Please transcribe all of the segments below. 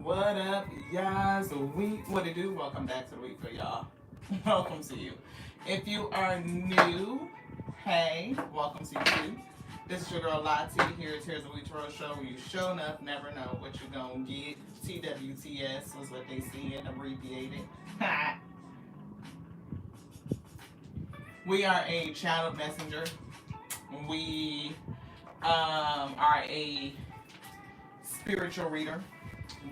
What up, y'all? So what it do? Welcome back to the week for y'all. Welcome to you. If you are new, hey, welcome to you too. This is your girl Lottie here at Tears of Week Tarot Show where you show enough, never know what you're gonna get. TWTS was what they said, abbreviated. We are a channel messenger. We are a spiritual reader.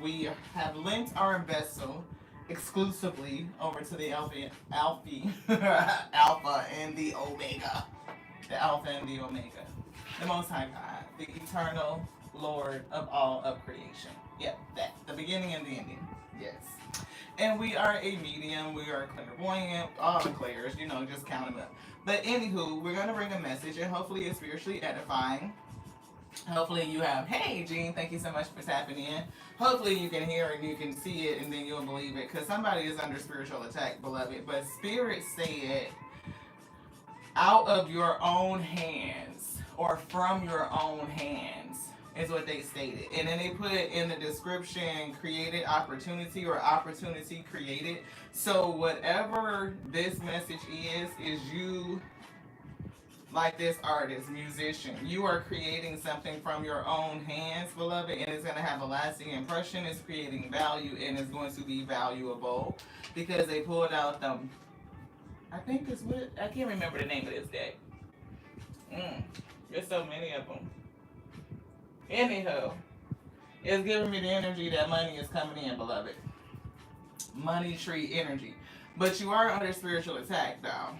We have linked our vessel exclusively over to the Alpha and the Omega. The Alpha and the Omega. The Most High God, the eternal Lord of all of creation. Yep, that. The beginning and the ending. Yes. And we are a medium, we are clairvoyant, all the clairs, just count them up. But anywho, we're going to bring a message and hopefully it's spiritually edifying. Hopefully you have, hey Gene, thank you so much for tapping in. Hopefully you can hear and you can see it and then you'll believe it. Because somebody is under spiritual attack, beloved. But Spirit said, out of your own hands or from your own hands is what they stated. And then they put in the description, created opportunity or opportunity created. So whatever this message is you, like this artist, musician, you are creating something from your own hands, beloved, and it's going to have a lasting impression. It's creating value and it's going to be valuable because they pulled out them. I think it's what I can't remember the name of this deck. There's so many of them. Anyhow, it's giving me the energy that money is coming in, beloved. Money tree energy, but you are under spiritual attack, though.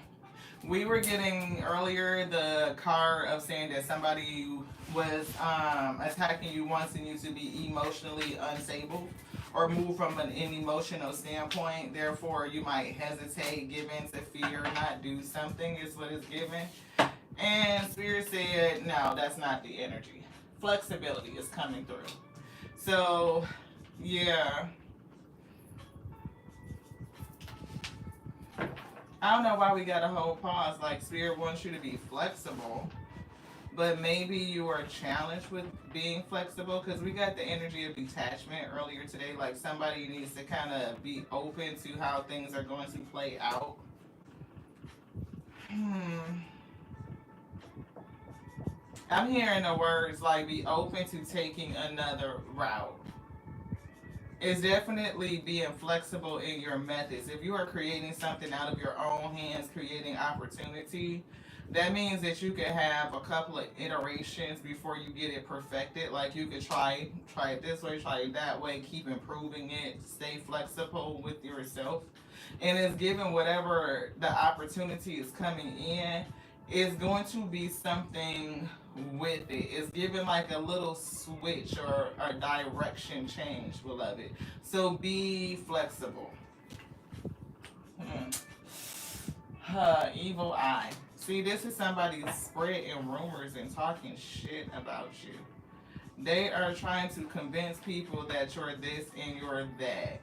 We were getting earlier the card of saying that somebody was attacking you, wanting you to be emotionally unstable or move from an emotional standpoint. Therefore, you might hesitate, give in to fear, not do something is what it's given. And Spirit said, no, that's not the energy. Flexibility is coming through. So, yeah. I don't know why we got a whole pause. Like, Spirit wants you to be flexible. But maybe you are challenged with being flexible. Because we got the energy of detachment earlier today. Like, somebody needs to kind of be open to how things are going to play out. I'm hearing the words like be open to taking another route. It's definitely being flexible in your methods. If you are creating something out of your own hands, creating opportunity, that means that you could have a couple of iterations before you get it perfected. Like you could try it this way, try it that way, keep improving it, stay flexible with yourself. And it's given whatever the opportunity is coming in, it's going to be something with it. It's given like a little switch or a direction change, beloved. So be flexible. Evil eye. See, this is somebody spreading rumors and talking shit about you. They are trying to convince people that you're this and you're that.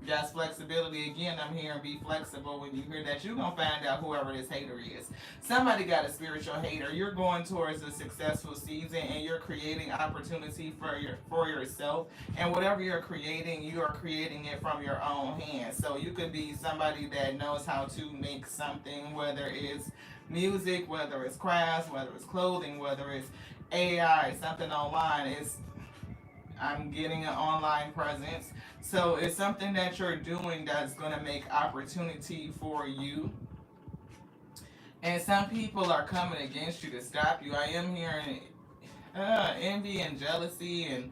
That's flexibility again. I'm hearing be flexible. When you hear that, you're gonna find out whoever this hater is. Somebody got a spiritual hater. You're going towards a successful season and you're creating opportunity for yourself. And whatever you're creating, you are creating it from your own hands. So you could be somebody that knows how to make something, whether it's music, whether it's crafts, whether it's clothing, whether it's AI, something online. I'm getting an online presence. So it's something that you're doing that's going to make opportunity for you. And some people are coming against you to stop you. I am hearing envy and jealousy, and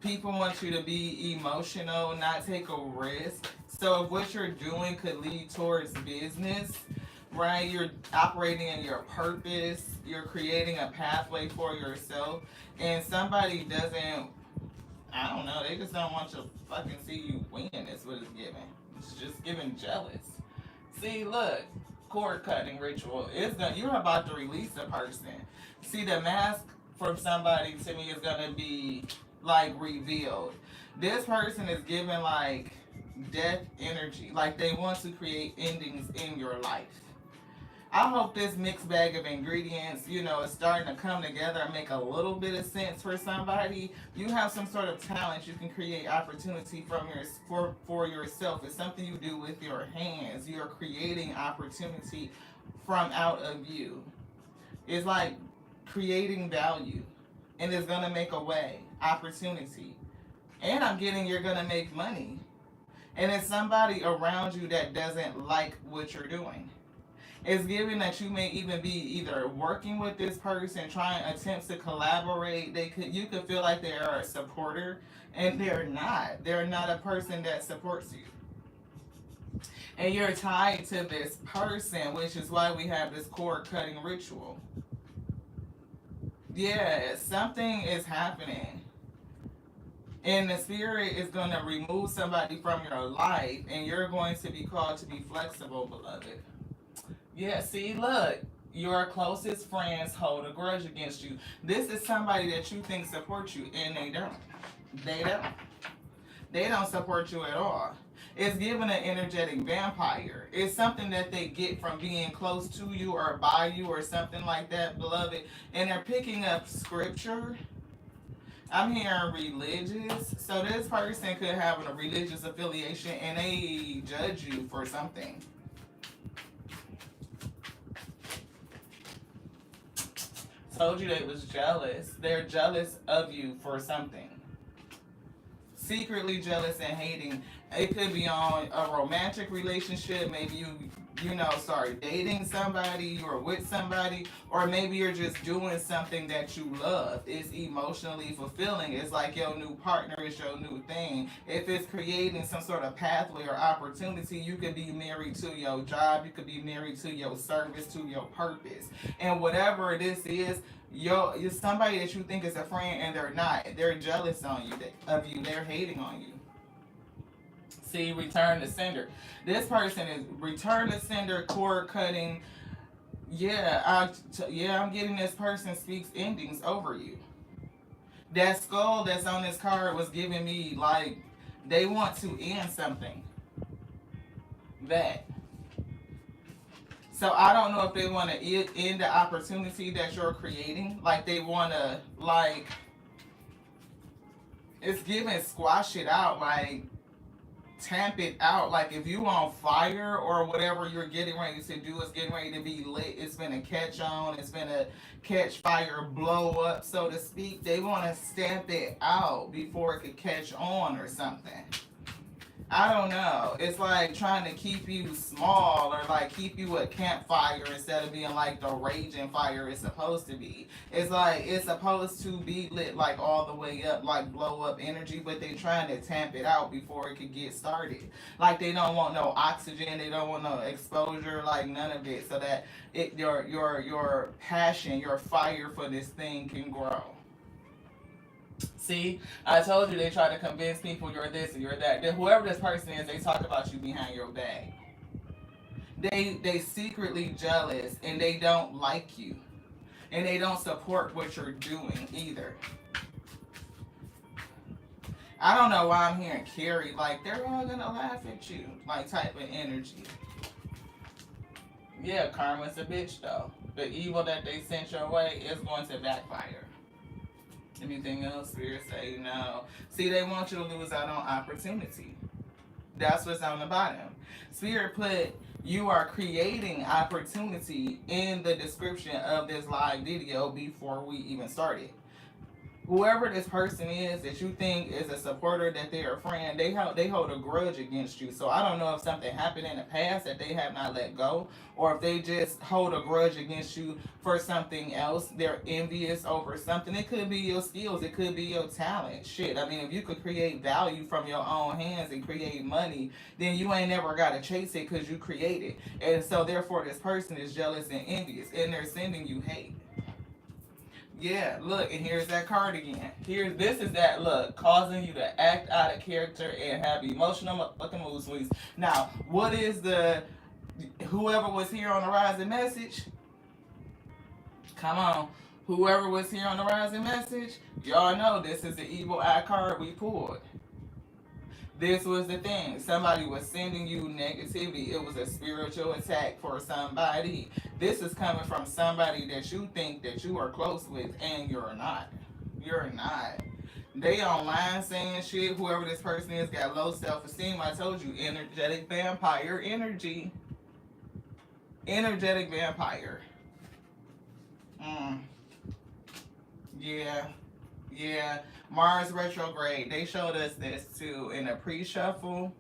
people want you to be emotional, not take a risk. So if what you're doing could lead towards business, right? You're operating in your purpose. You're creating a pathway for yourself. And somebody doesn't, I don't know, they just don't want to fucking see you win. That's what it's giving. It's just giving jealous. See, look, cord cutting ritual. You're about to release a person. See, the mask from somebody to me is gonna be like revealed. This person is giving like death energy. Like they want to create endings in your life. I hope this mixed bag of ingredients, is starting to come together and make a little bit of sense for somebody. You have some sort of talent. You can create opportunity for yourself. It's something you do with your hands. You're creating opportunity from out of you. It's like creating value, and it's gonna make a way, opportunity. And I'm getting you're gonna make money. And it's somebody around you that doesn't like what you're doing. It's given that you may even be either working with this person, trying attempts to collaborate. You could feel like they are a supporter, and they're not. They're not a person that supports you. And you're tied to this person, which is why we have this cord cutting ritual. Yeah, something is happening. And the spirit is going to remove somebody from your life, and you're going to be called to be flexible, beloved. Yeah, see, look, your closest friends hold a grudge against you. This is somebody that you think supports you, and they don't. They don't. They don't support you at all. It's given an energetic vampire. It's something that they get from being close to you or by you or something like that, beloved. And they're picking up scripture. I'm hearing religious. So this person could have a religious affiliation and they judge you for something. Told you they was jealous. They're jealous of you for something. Secretly jealous and hating. It could be on a romantic relationship. Maybe dating somebody, you're with somebody, or maybe you're just doing something that you love. It's emotionally fulfilling. It's like your new partner is your new thing. If it's creating some sort of pathway or opportunity, you could be married to your job, you could be married to your service, to your purpose. And whatever this is, you're somebody that you think is a friend and they're not. They're jealous of you. They're hating on you. See, return to sender. This person is return to sender, cord cutting. I'm getting this person speaks endings over you. That skull that's on this card was giving me like they want to end something. That. So I don't know if they want to end the opportunity that you're creating. Like they want to it's giving squash it out, like tamp it out. Like if you on fire or whatever you're getting ready to do is getting ready to be lit, it's gonna catch on, it's gonna catch fire, blow up, so to speak. They want to stamp it out before it could catch on or something. I don't know. It's like trying to keep you small or like keep you at campfire instead of being like the raging fire it's supposed to be. It's like it's supposed to be lit like all the way up, like blow up energy, but they trying to tamp it out before it could get started. Like they don't want no oxygen, they don't want no exposure, like none of it, so that your passion, your fire for this thing can grow. See, I told you they try to convince people you're this and you're that. Then whoever this person is, they talk about you behind your back. They secretly jealous and they don't like you. And they don't support what you're doing either. I don't know why I'm hearing Carrie, like they're all gonna laugh at you, like type of energy. Yeah, karma's a bitch though. The evil that they sent your way is going to backfire. Anything else? Spirit say no. See, they want you to lose out on opportunity. That's what's on the bottom. Spirit put you are creating opportunity in the description of this live video before we even started. Whoever this person is that you think is a supporter, that they're a friend, they hold a grudge against you. So I don't know if something happened in the past that they have not let go, or if they just hold a grudge against you for something else. They're envious over something. It could be your skills, it could be your talent. Shit, I mean, if you could create value from your own hands and create money, then you ain't never got to chase it because you created. And so therefore this person is jealous and envious, and they're sending you hate. Yeah, look, and here's that card again. This is that look, causing you to act out of character and have emotional fucking mood swings. Now, what is whoever was here on the rising message? Come on. Whoever was here on the rising message, y'all know this is the evil eye card we pulled. This was the thing. Somebody was sending you negativity. It was a spiritual attack for somebody. This is coming from somebody that you think that you are close with, and you're not. You're not. They online saying shit. Whoever this person is got low self-esteem. I told you, energetic vampire energy. Energetic vampire. Mm, yeah. Yeah. Mars retrograde. They showed us this too in a pre-shuffle.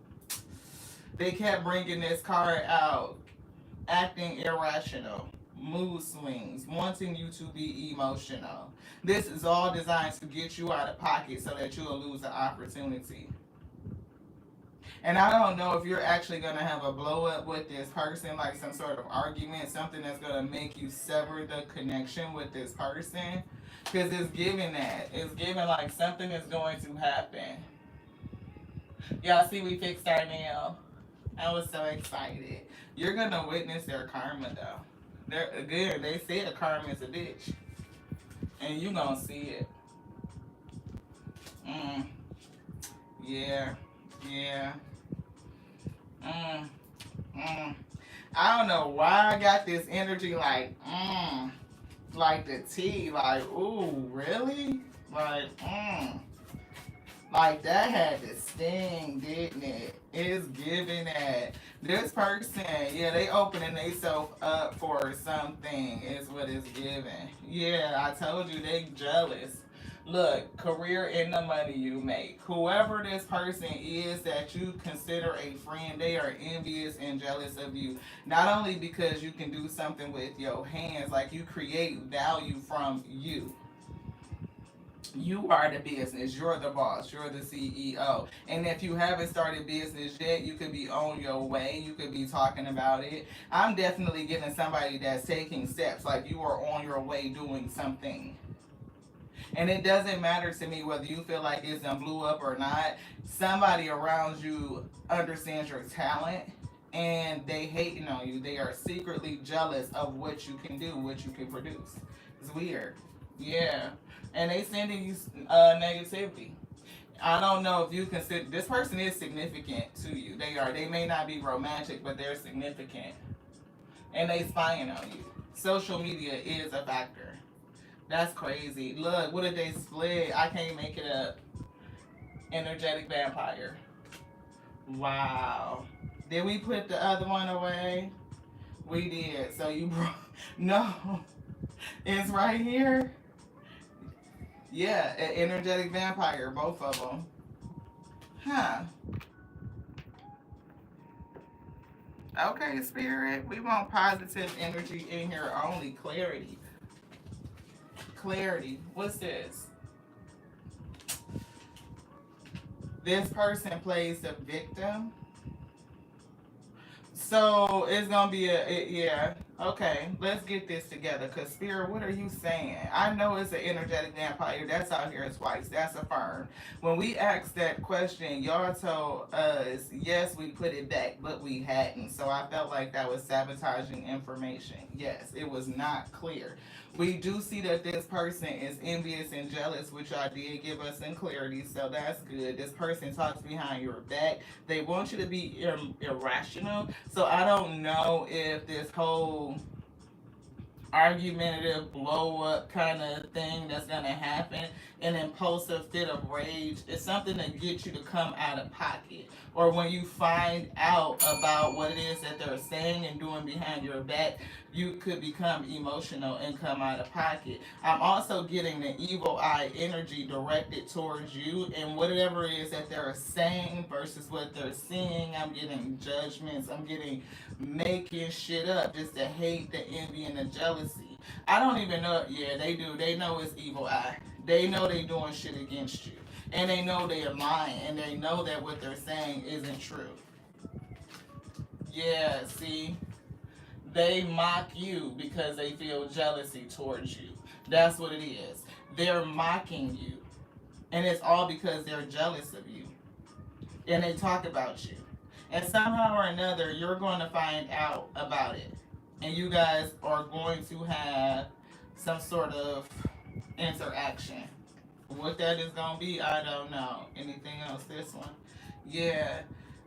They kept bringing this card out, acting irrational, mood swings, wanting you to be emotional. This is all designed to get you out of pocket so that you'll lose the opportunity. And I don't know if you're actually going to have a blow up with this person, like some sort of argument, something that's going to make you sever the connection with this person. Because it's giving that. It's giving like something is going to happen. Y'all see, we fixed our nail. I was so excited. You're going to witness their karma, though. They're good. They say the karma is a bitch. And you going to see it. Mm. Yeah. Yeah. I don't know why I got this energy like the tea, like, ooh, really? Like that had to sting, didn't it? It's giving that. This person, yeah, they opening themselves up for something is what it's giving. Yeah, I told you they jealous. Look, career in the money you make. Whoever this person is that you consider a friend, they are envious and jealous of you. Not only because you can do something with your hands, like you create value from you. You are the business. You're the boss. You're the CEO. And if you haven't started business yet, you could be on your way. You could be talking about it. I'm definitely getting somebody that's taking steps. Like you are on your way doing something. And it doesn't matter to me whether you feel like it's done blew up or not. Somebody around you understands your talent and they hating on you. They are secretly jealous of what you can do, what you can produce. It's weird. Yeah. And they sending you negativity. I don't know if you consider this person is significant to you. They are. They may not be romantic, but they're significant. And they spying on you. Social media is a factor. That's crazy. Look, what did they split? I can't make it up. Energetic vampire. Wow. Did we put the other one away? We did. So you brought. No. It's right here. Yeah, an energetic vampire. Both of them. Huh. Okay, spirit. We want positive energy in here only. Clarity. Clarity. What's this? This person plays the victim. So it's gonna be yeah. Okay, let's get this together. Cause spirit, what are you saying? I know it's an energetic vampire. That's out here twice. That's affirmed. When we asked that question, y'all told us yes, we put it back, but we hadn't. So I felt like that was sabotaging information. Yes, it was not clear. We do see that this person is envious and jealous, which I did give us in clarity, so that's good. This person talks behind your back. They want you to be irrational. So I don't know if this whole argumentative blow up kind of thing that's going to happen, an impulsive fit of rage, is something to get you to come out of pocket. Or when you find out about what it is that they're saying and doing behind your back, you could become emotional and come out of pocket. I'm also getting the evil eye energy directed towards you, and whatever it is that they're saying versus what they're seeing, I'm getting judgments, I'm getting making shit up just to hate, the envy, and the jealousy. I don't even know. Yeah, they do. They know it's evil eye. They know they doing shit against you. And they know they're lying. And they know that what they're saying isn't true. Yeah, see? They mock you because they feel jealousy towards you. That's what it is. They're mocking you. And it's all because they're jealous of you. And they talk about you. And somehow or another, you're going to find out about it. And you guys are going to have some sort of interaction. What that is going to be, I don't know. Anything else? This one? Yeah.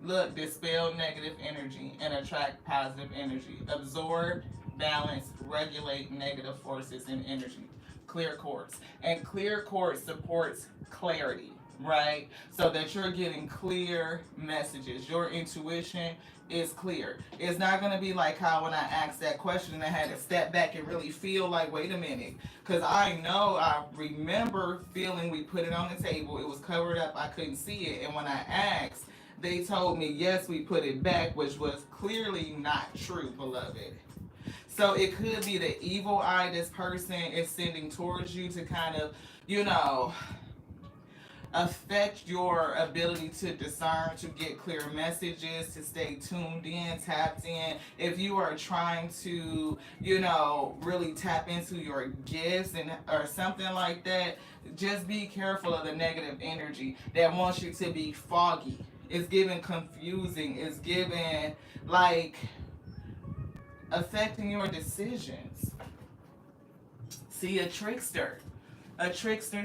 Look, dispel negative energy and attract positive energy. Absorb balance, regulate negative forces and energy. Clear quartz. And clear quartz supports clarity, right? So that you're getting clear messages. Your intuition is clear. It's not going to be like how when I asked that question, I had to step back and really feel like, wait a minute. Because I remember feeling we put it on the table. It was covered up. I couldn't see it. And when I asked, they told me, yes, we put it back, which was clearly not true, beloved. So it could be the evil eye this person is sending towards you to kind of, you know, affect your ability to discern, to get clear messages, to stay tuned in, tapped in. If you are trying to, you know, really tap into your gifts and or something like that, just be careful of the negative energy that wants you to be foggy. It's giving confusing. It's giving like affecting your decisions. See, a trickster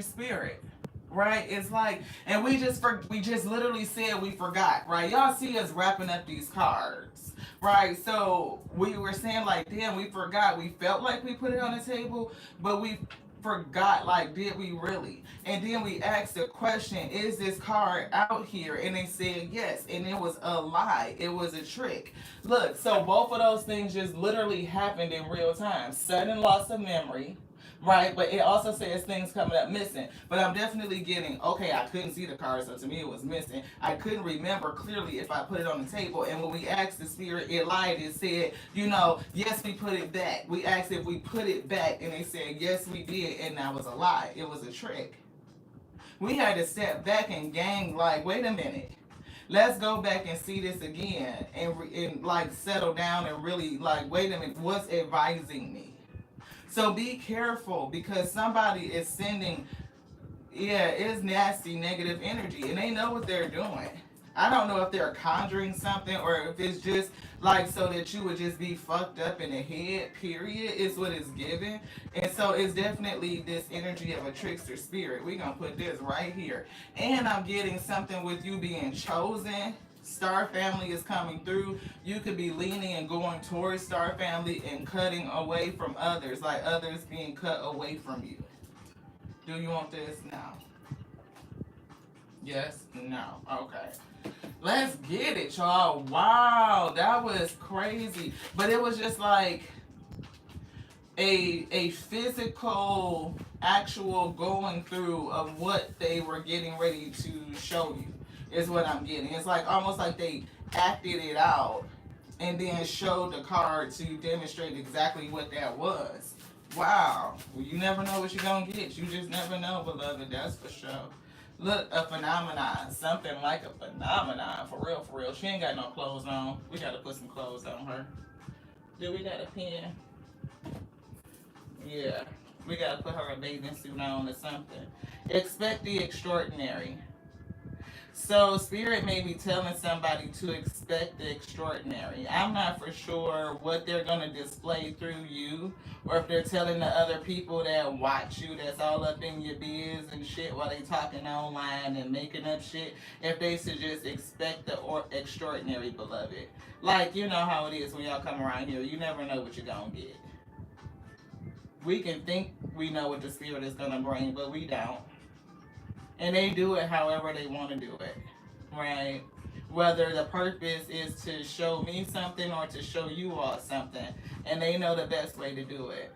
spirit, right? It's like, and we just literally said we forgot, right? Y'all see us wrapping up these cards, right? So we were saying like, damn, we forgot. We felt like we put it on the table, but we forgot, like, did we really? And then we asked the question, is this card out here? And they said yes, and it was a lie. It was a trick. Look, so both of those things just literally happened in real time. Sudden loss of memory, right? But it also says things coming up missing. But I'm definitely getting, okay, I couldn't see the card, so to me it was missing. I couldn't remember clearly if I put it on the table. And when we asked the spirit, it lied. It said, you know, yes, we put it back. We asked if we put it back, and they said, yes, we did. And that was a lie. It was a trick. We had to step back and gang, like, wait a minute. Let's go back and see this again and like settle down and really like, wait a minute, what's advising me? So be careful because somebody is sending, yeah, it's nasty negative energy and they know what they're doing. I don't know if they're conjuring something or if it's just like so that you would just be fucked up in the head, period, is what it's given. And so it's definitely this energy of a trickster spirit. We're going to put this right here. And I'm getting something with you being chosen. Star family is coming through. You could be leaning and going towards star family and cutting away from others, like others being cut away from you. Do you want this now? Yes? No. Okay. Let's get it, y'all. Wow, that was crazy. But it was just like a physical, actual going through of what they were getting ready to show you is what I'm getting. It's like almost like they acted it out and then showed the card to demonstrate exactly what that was. Wow. Well, you never know what you're going to get. You just never know, beloved. That's for sure. Look, a phenomenon. Something like a phenomenon. For real, for real. She ain't got no clothes on. We got to put some clothes on her. Do we got a pen? Yeah. We got to put her a bathing suit on or something. Expect the extraordinary. So spirit may be telling somebody to expect the extraordinary. I'm not for sure what they're going to display through you or if they're telling the other people that watch you that's all up in your biz and shit while they talking online and making up shit. If they should just expect the extraordinary, beloved. Like, you know how it is when y'all come around here. You never know what you're going to get. We can think we know what the spirit is going to bring, but we don't. And they do it however they want to do it, right? Whether the purpose is to show me something or to show you all something. And they know the best way to do it.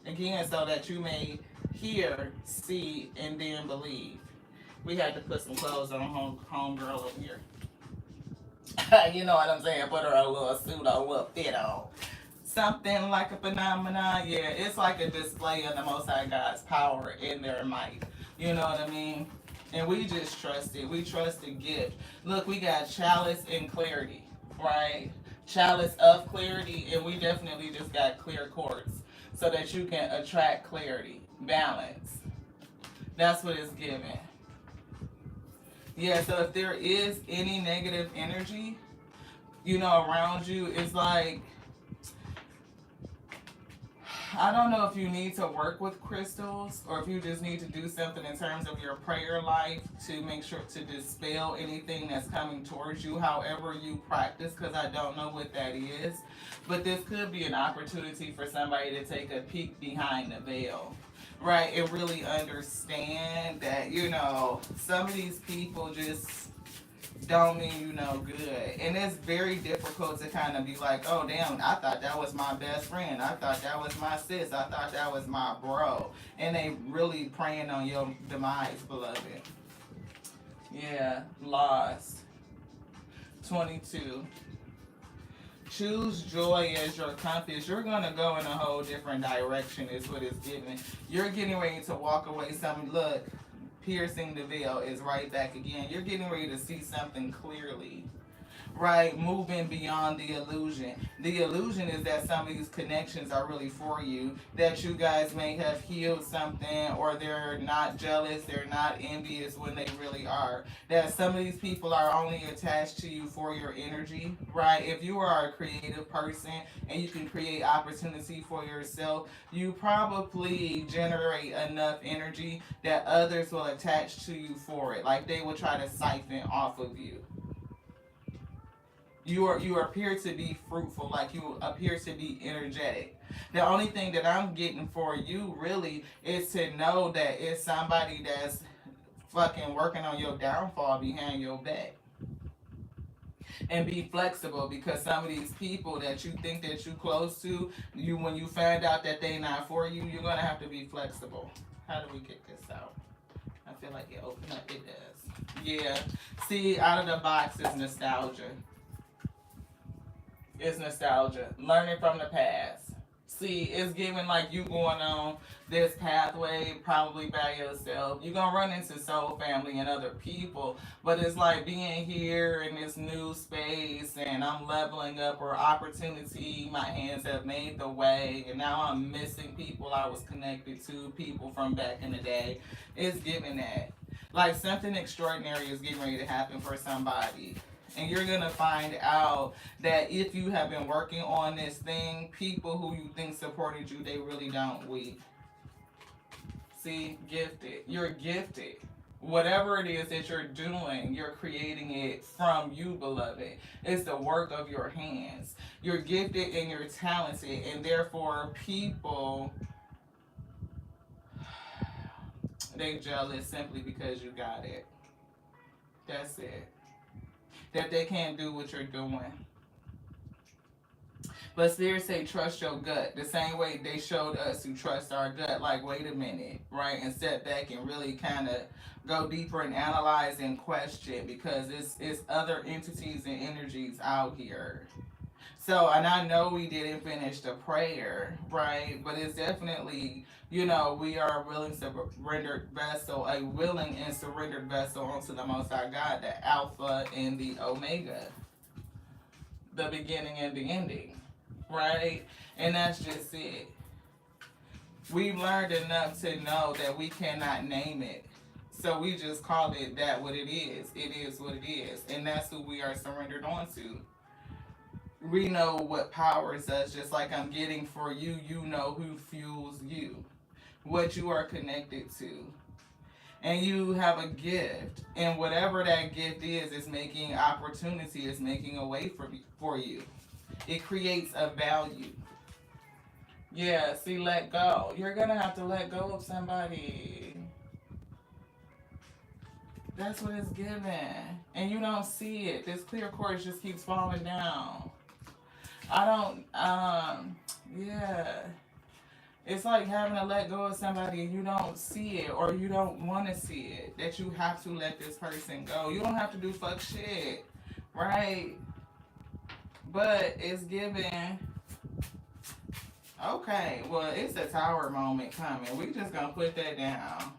Again, so that you may hear, see, and then believe. We had to put some clothes on homegirl over here. You know what I'm saying? Put her a little suit or a little fit on. Something like a phenomenon. Yeah, it's like a display of the Most High God's power in their might. You know what I mean? And we just trust it. We trust the gift. Look, we got chalice and clarity, right? Chalice of clarity, and we definitely just got clear quartz so that you can attract clarity, balance. That's what it's giving. Yeah, so if there is any negative energy, you know, around you, it's like I don't know if you need to work with crystals or if you just need to do something in terms of your prayer life to make sure to dispel anything that's coming towards you, however you practice, because I don't know what that is. But this could be an opportunity for somebody to take a peek behind the veil, right? And really understand that, some of these people just don't mean you no good. And it's very difficult to kind of be like, oh, damn, I thought that was my best friend. I thought that was my sis. I thought that was my bro. And they really praying on your demise, beloved. Yeah, lost. 22. Choose joy as your compass. You're going to go in a whole different direction, is what it's giving. You're getting ready to walk away. Look, piercing the veil is right back again. You're getting ready to see something clearly, right? Moving beyond the illusion. The illusion is that some of these connections are really for you, that you guys may have healed something, or they're not jealous, they're not envious when they really are. That some of these people are only attached to you for your energy, right? If you are a creative person and you can create opportunity for yourself, you probably generate enough energy that others will attach to you for it. Like they will try to siphon off of you. You appear to be fruitful, like you appear to be energetic. The only thing that I'm getting for you really is to know that it's somebody that's fucking working on your downfall behind your back. And be flexible, because some of these people that you think that you close to, you when you find out that they not for you, you're gonna have to be flexible. How do we get this out? I feel like it opened up. It does. Yeah. See, out of the box is nostalgia. It's nostalgia. Learning from the past. See, it's giving like you going on this pathway probably by yourself. You're going to run into soul family and other people, but it's like being here in this new space and I'm leveling up, or opportunity. My hands have made the way, and now I'm missing people I was connected to, people from back in the day. It's giving that. Like something extraordinary is getting ready to happen for somebody. And you're going to find out that if you have been working on this thing, people who you think supported you, they really don't weep. See, gifted. You're gifted. Whatever it is that you're doing, you're creating it from you, beloved. It's the work of your hands. You're gifted and you're talented, and therefore people, they jealous simply because you got it. That's it. That they can't do what you're doing. But Spirit say trust your gut. The same way they showed us to trust our gut. Like, wait a minute, right? And step back and really kind of go deeper and analyze and question, because it's other entities and energies out here. So, and I know we didn't finish the prayer, right? But it's definitely, we are a willing surrendered vessel, a willing and surrendered vessel unto the Most High God, the Alpha and the Omega, the beginning and the ending, right? And that's just it. We've learned enough to know that we cannot name it. So we just call it that what it is. It is what it is. And that's who we are surrendered onto. We know what powers us, just like I'm getting for you. You know who fuels you, what you are connected to. And you have a gift. And whatever that gift is making opportunity, is making a way for you. It creates a value. Yeah, see, let go. You're going to have to let go of somebody. That's what it's given. And you don't see it. This clear quartz just keeps falling down. I don't, yeah. It's like having to let go of somebody and you don't see it, or you don't want to see it. That you have to let this person go. You don't have to do fuck shit, right? But it's given. Okay, well, it's a tower moment coming. We just gonna put that down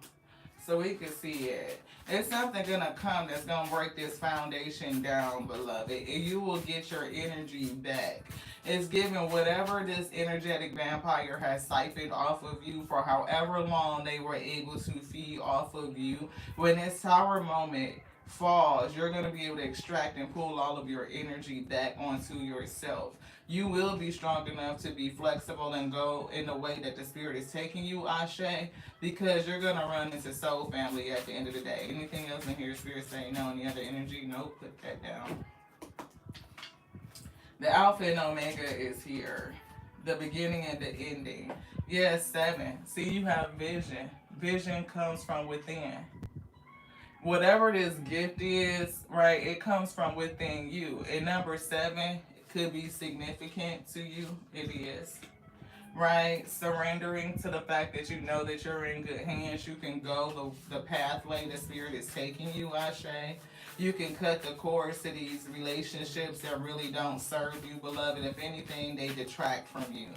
so we can see it. It's something gonna come that's gonna break this foundation down, beloved, and you will get your energy back. It's giving whatever this energetic vampire has siphoned off of you for however long they were able to feed off of you. When this tower moment falls, you're going to be able to extract and pull all of your energy back onto yourself. You will be strong enough to be flexible and go in the way that the spirit is taking you, Ashe, because you're going to run into soul family at the end of the day. Anything else in here, spirit saying no? Any other energy? Nope, put that down. The Alpha and Omega is here. The beginning and the ending. Yes, 7. See, you have vision. Vision comes from within. Whatever this gift is, right, it comes from within you. And number 7 could be significant to you. It is. Right? Surrendering to the fact that you know that you're in good hands. You can go the pathway the spirit is taking you, Ashe. You can cut the cords to these relationships that really don't serve you, beloved. If anything, they detract from you.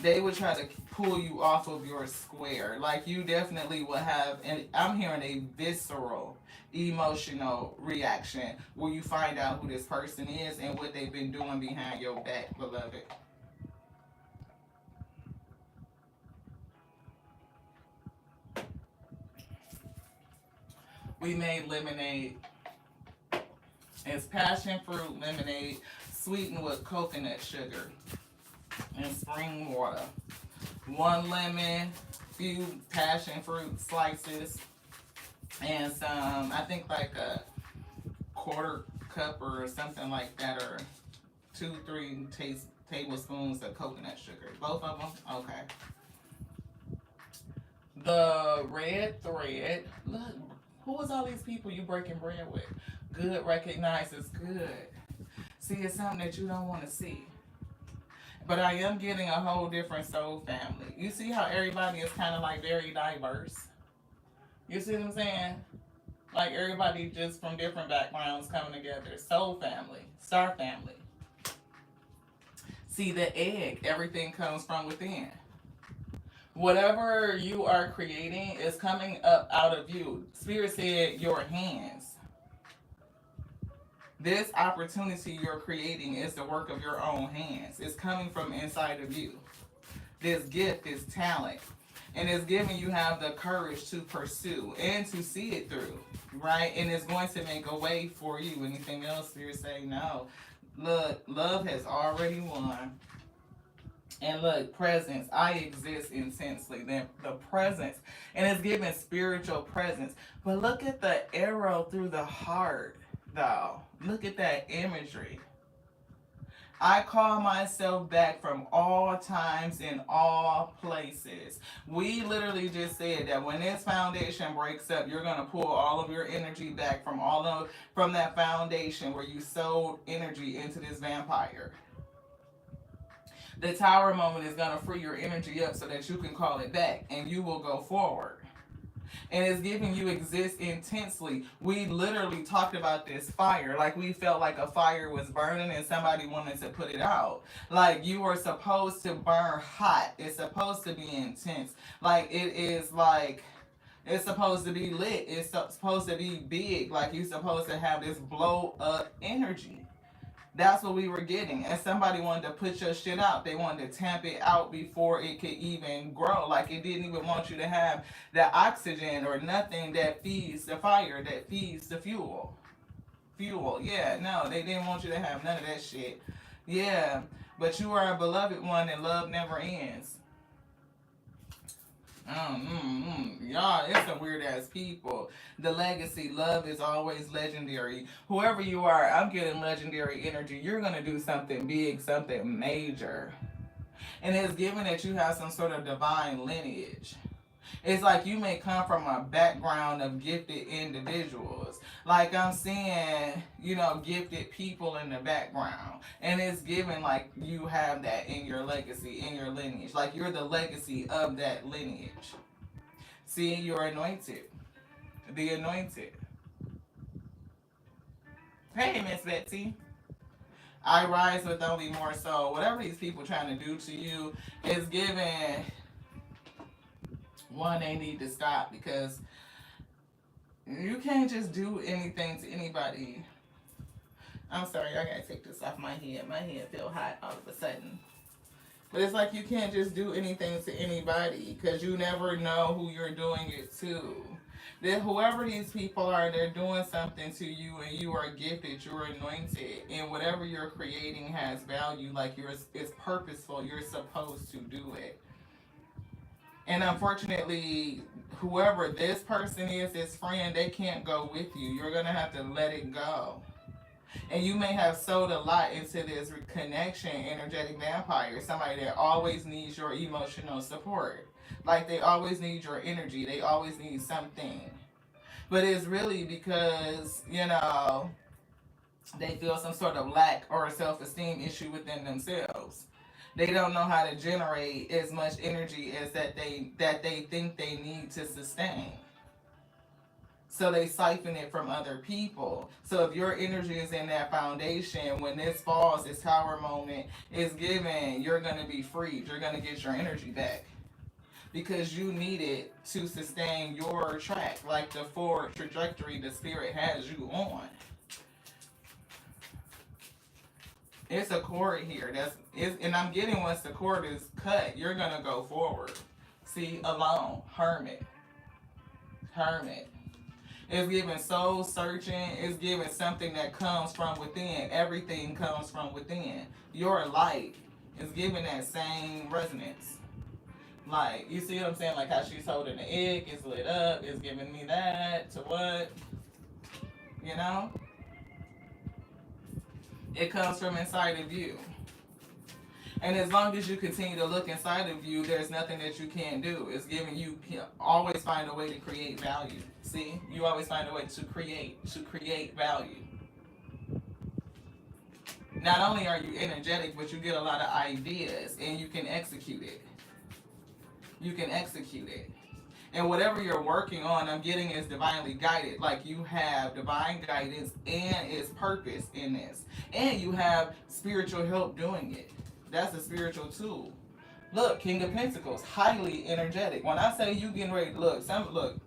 They would try to pull you off of your square. Like, you definitely will have, and I'm hearing a visceral, emotional reaction where you find out who this person is and what they've been doing behind your back, beloved. We made lemonade. It's passion fruit lemonade sweetened with coconut sugar and spring water. 1 lemon, few passion fruit slices, and some, I think like a quarter cup or something like that, or 2-3 tablespoons of coconut sugar. Both of them? Okay. The red thread. Look, who is all these people you breaking bread with? Good recognizes good. See, it's something that you don't want to see. But I am getting a whole different soul family. You see how everybody is kind of like very diverse? You see what I'm saying? Like everybody just from different backgrounds coming together. Soul family, star family. See, the egg, everything comes from within. Whatever you are creating is coming up out of you. Spirit said your hands. This opportunity you're creating is the work of your own hands. It's coming from inside of you. This gift, this talent. And it's giving you have the courage to pursue and to see it through. Right? And it's going to make a way for you. Anything else, Spirit say no. Look, love has already won. And look, presence. I exist intensely. The presence. And it's giving spiritual presence. But look at the arrow through the heart, though. Look at that imagery. I call myself back from all times in all places. We literally just said that when this foundation breaks up, you're going to pull all of your energy back from that foundation where you sowed energy into this vampire. The tower moment is going to free your energy up so that you can call it back and you will go forward. And it's giving you exist intensely. We literally talked about this fire. Like we felt like a fire was burning and somebody wanted to put it out. Like you were supposed to burn hot. It's supposed to be intense. Like it is like it's supposed to be lit. It's supposed to be big. Like you're supposed to have this blow up energy. That's what we were getting. And somebody wanted to put your shit out. They wanted to tamp it out before it could even grow. Like it didn't even want you to have the oxygen or nothing that feeds the fire, that feeds the fuel. Fuel. Yeah, no, they didn't want you to have none of that shit. Yeah, but you are a beloved one and love never ends. Y'all, it's some weird ass people. The legacy, love is always legendary. Whoever you are, I'm getting legendary energy. You're gonna do something big, something major. And it's given that you have some sort of divine lineage. It's like you may come from a background of gifted individuals. Like I'm seeing, gifted people in the background. And it's given like you have that in your legacy, in your lineage. Like you're the legacy of that lineage. See, you're anointed. The anointed. Hey, Miss Betsy. I rise with only more soul. Whatever these people trying to do to you is given. One, they need to stop because you can't just do anything to anybody. I'm sorry, I gotta take this off my head. My head feel hot all of a sudden. But it's like you can't just do anything to anybody because you never know who you're doing it to. That whoever these people are, they're doing something to you, and you are gifted, you're anointed, and whatever you're creating has value. Like yours is purposeful. You're supposed to do it. And unfortunately, whoever this person is, this friend, they can't go with you. You're gonna have to let it go. And you may have sold a lot into this connection, energetic vampire, somebody that always needs your emotional support. Like they always need your energy. They always need something. But it's really because, they feel some sort of lack or self esteem issue within themselves. They don't know how to generate as much energy as that they think they need to sustain. So they siphon it from other people. So if your energy is in that foundation, when this falls, this tower moment is given, you're gonna be freed. You're gonna get your energy back. Because you need it to sustain your track, like the forward trajectory the spirit has you on. It's a cord here. And I'm getting once the cord is cut, you're gonna go forward. See, alone, hermit. It's giving soul searching. It's giving something that comes from within. Everything comes from within. Your light is giving that same resonance. Like, you see what I'm saying? Like how she's holding the egg, it's lit up, it's giving me that to what? You know? It comes from inside of you. And as long as you continue to look inside of you, there's nothing that you can't do. It's giving you always find a way to create value. See? You always find a way to create value. Not only are you energetic, but you get a lot of ideas and you can execute it. You can execute it. And whatever you're working on, I'm getting is divinely guided. Like you have divine guidance and its purpose in this. And you have spiritual help doing it. That's a spiritual tool. Look, King of Pentacles, highly energetic. When I say you getting ready to look,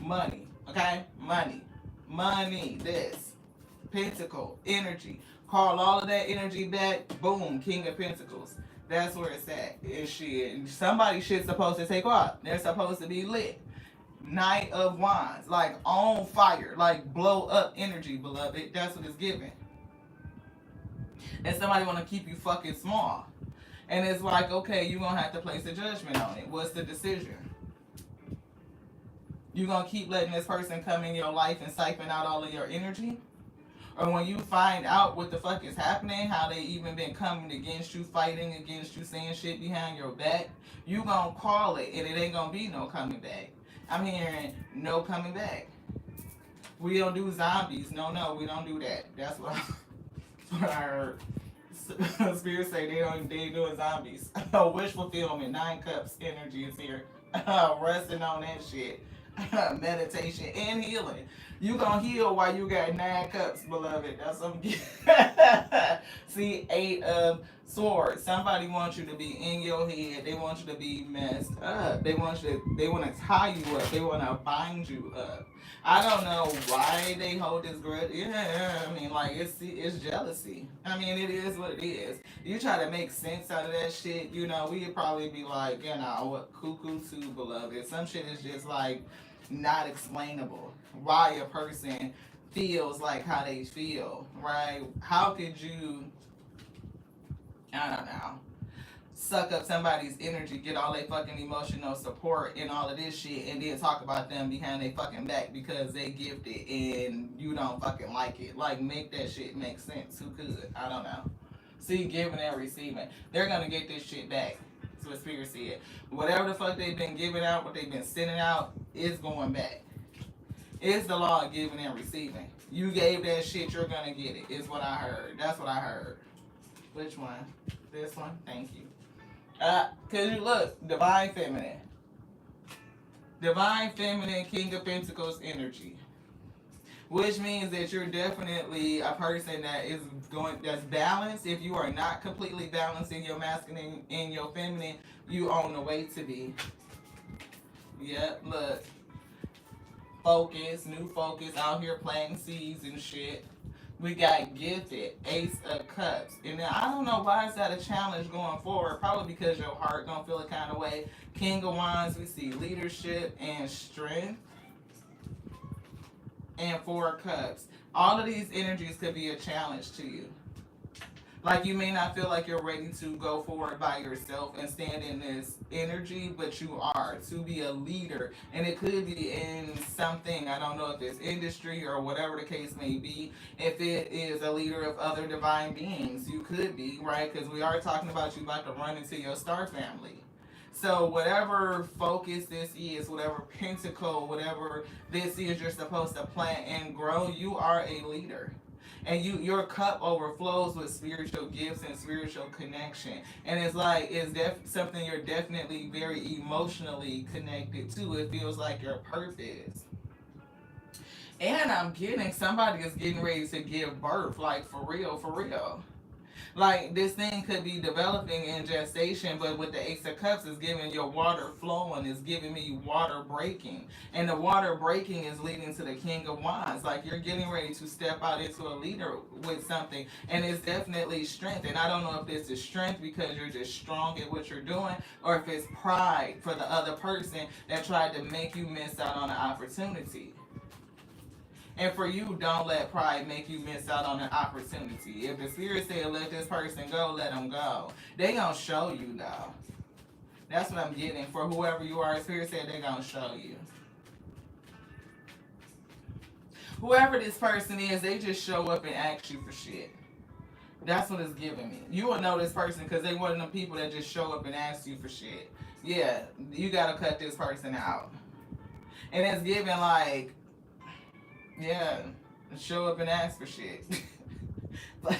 money, okay? Money, this. Pentacle, energy. Call all of that energy back, boom, King of Pentacles. That's where it's at. Is shit. Somebody shit's supposed to take off. They're supposed to be lit. Knight of Wands. Like on fire. Like blow up energy, beloved. That's what it's giving. And somebody want to keep you fucking small. And it's like, okay, you're going to have to place a judgment on it. What's the decision? You going to keep letting this person come in your life and siphon out all of your energy? Or when you find out what the fuck is happening, how they even been coming against you, fighting against you, saying shit behind your back, you gonna call it and it ain't gonna be no coming back. I'm hearing no coming back. We don't do zombies. No, we don't do that. That's what I heard. Spirit say they ain't doing zombies. Wish fulfillment, 9 cups energy is here. Resting on that shit. Meditation and healing. You gonna heal while you got 9 cups, beloved. That's what I'm getting. See, 8 of swords. Somebody wants you to be in your head. They want you to be messed up. They want to tie you up. They want to bind you up. I don't know why they hold this grudge. Yeah, I mean, like, it's jealousy. I mean, it is what it is. You try to make sense out of that shit, we'd probably be like, what, cuckoo too, beloved. Some shit is just, like, not explainable. Why a person feels like how they feel, right? How could you, I don't know, suck up somebody's energy, get all their fucking emotional support and all of this shit, and then talk about them behind their fucking back because they gifted and you don't fucking like it. Like, make that shit make sense. Who could? I don't know. See, giving and receiving. They're gonna get this shit back. That's what Spirit said. Whatever the fuck they've been giving out, what they've been sending out, is going back. It's the law of giving and receiving. You gave that shit, you're gonna get it. Is what I heard. That's what I heard. Which one? This one? Thank you. Cause you look, divine feminine. Divine feminine, King of Pentacles energy. Which means that you're definitely a person that's balanced. If you are not completely balanced in your masculine and your feminine, you on the way to be. Yep, look. New focus, out here planting seeds and shit. We got gifted, Ace of Cups. And then I don't know why is that a challenge going forward. Probably because your heart gonna feel a kind of way. King of Wands, we see leadership and strength. and 4 of Cups. All of these energies could be a challenge to you. Like you may not feel like you're ready to go forward by yourself and stand in this energy, but you are to be a leader. And it could be in something, I don't know if it's industry or whatever the case may be. If it is a leader of other divine beings, you could be, right? Because we are talking about you about to run into your star family. So whatever focus this is, whatever pentacle, whatever this is, you're supposed to plant and grow. You are a leader, and your cup overflows with spiritual gifts and spiritual connection. And it's like something you're definitely very emotionally connected to. It feels like your purpose. And I'm getting somebody is getting ready to give birth, like for real, for real. Like this thing could be developing in gestation, but with the Ace of Cups is giving your water flowing, is giving me water breaking. And the water breaking is leading to the King of Wands. Like you're getting ready to step out into a leader with something. And it's definitely strength. And I don't know if this is strength because you're just strong at what you're doing, or if it's pride for the other person that tried to make you miss out on an opportunity. And for you, don't let pride make you miss out on an opportunity. If the spirit said let this person go, let them go. They gonna show you though. That's what I'm getting. For whoever you are, spirit said they gonna show you. Whoever this person is, they just show up and ask you for shit. That's what it's giving me. You will know this person because they one of them people that just show up and ask you for shit. Yeah, you gotta cut this person out. And it's giving like, yeah, show up and ask for shit. But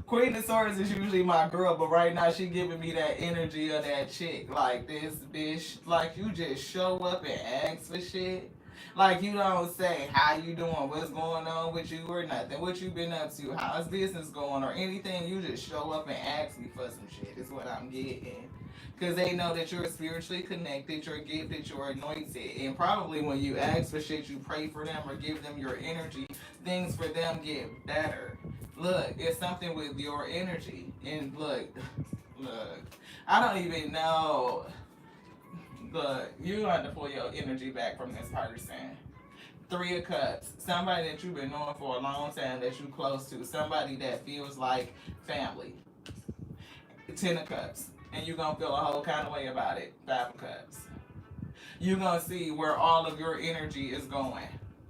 Queen of Swords is usually my girl, but right now she giving me that energy of that chick. Like this bitch, like you just show up and ask for shit. Like you don't say how you doing, what's going on with you or nothing, what you been up to, how's business going or anything. You just show up and ask me for some shit. Is what I'm getting. Because they know that you're spiritually connected, you're gifted, you're anointed. And probably when you ask for shit, you pray for them or give them your energy, things for them get better. Look, it's something with your energy. And look, I don't even know. Look, you have to pull your energy back from this person. 3 of Cups, somebody that you've been knowing for a long time that you close to, somebody that feels like family. 10 of Cups, and you're gonna feel a whole kind of way about it. 5 of Cups, you're gonna see where all of your energy is going.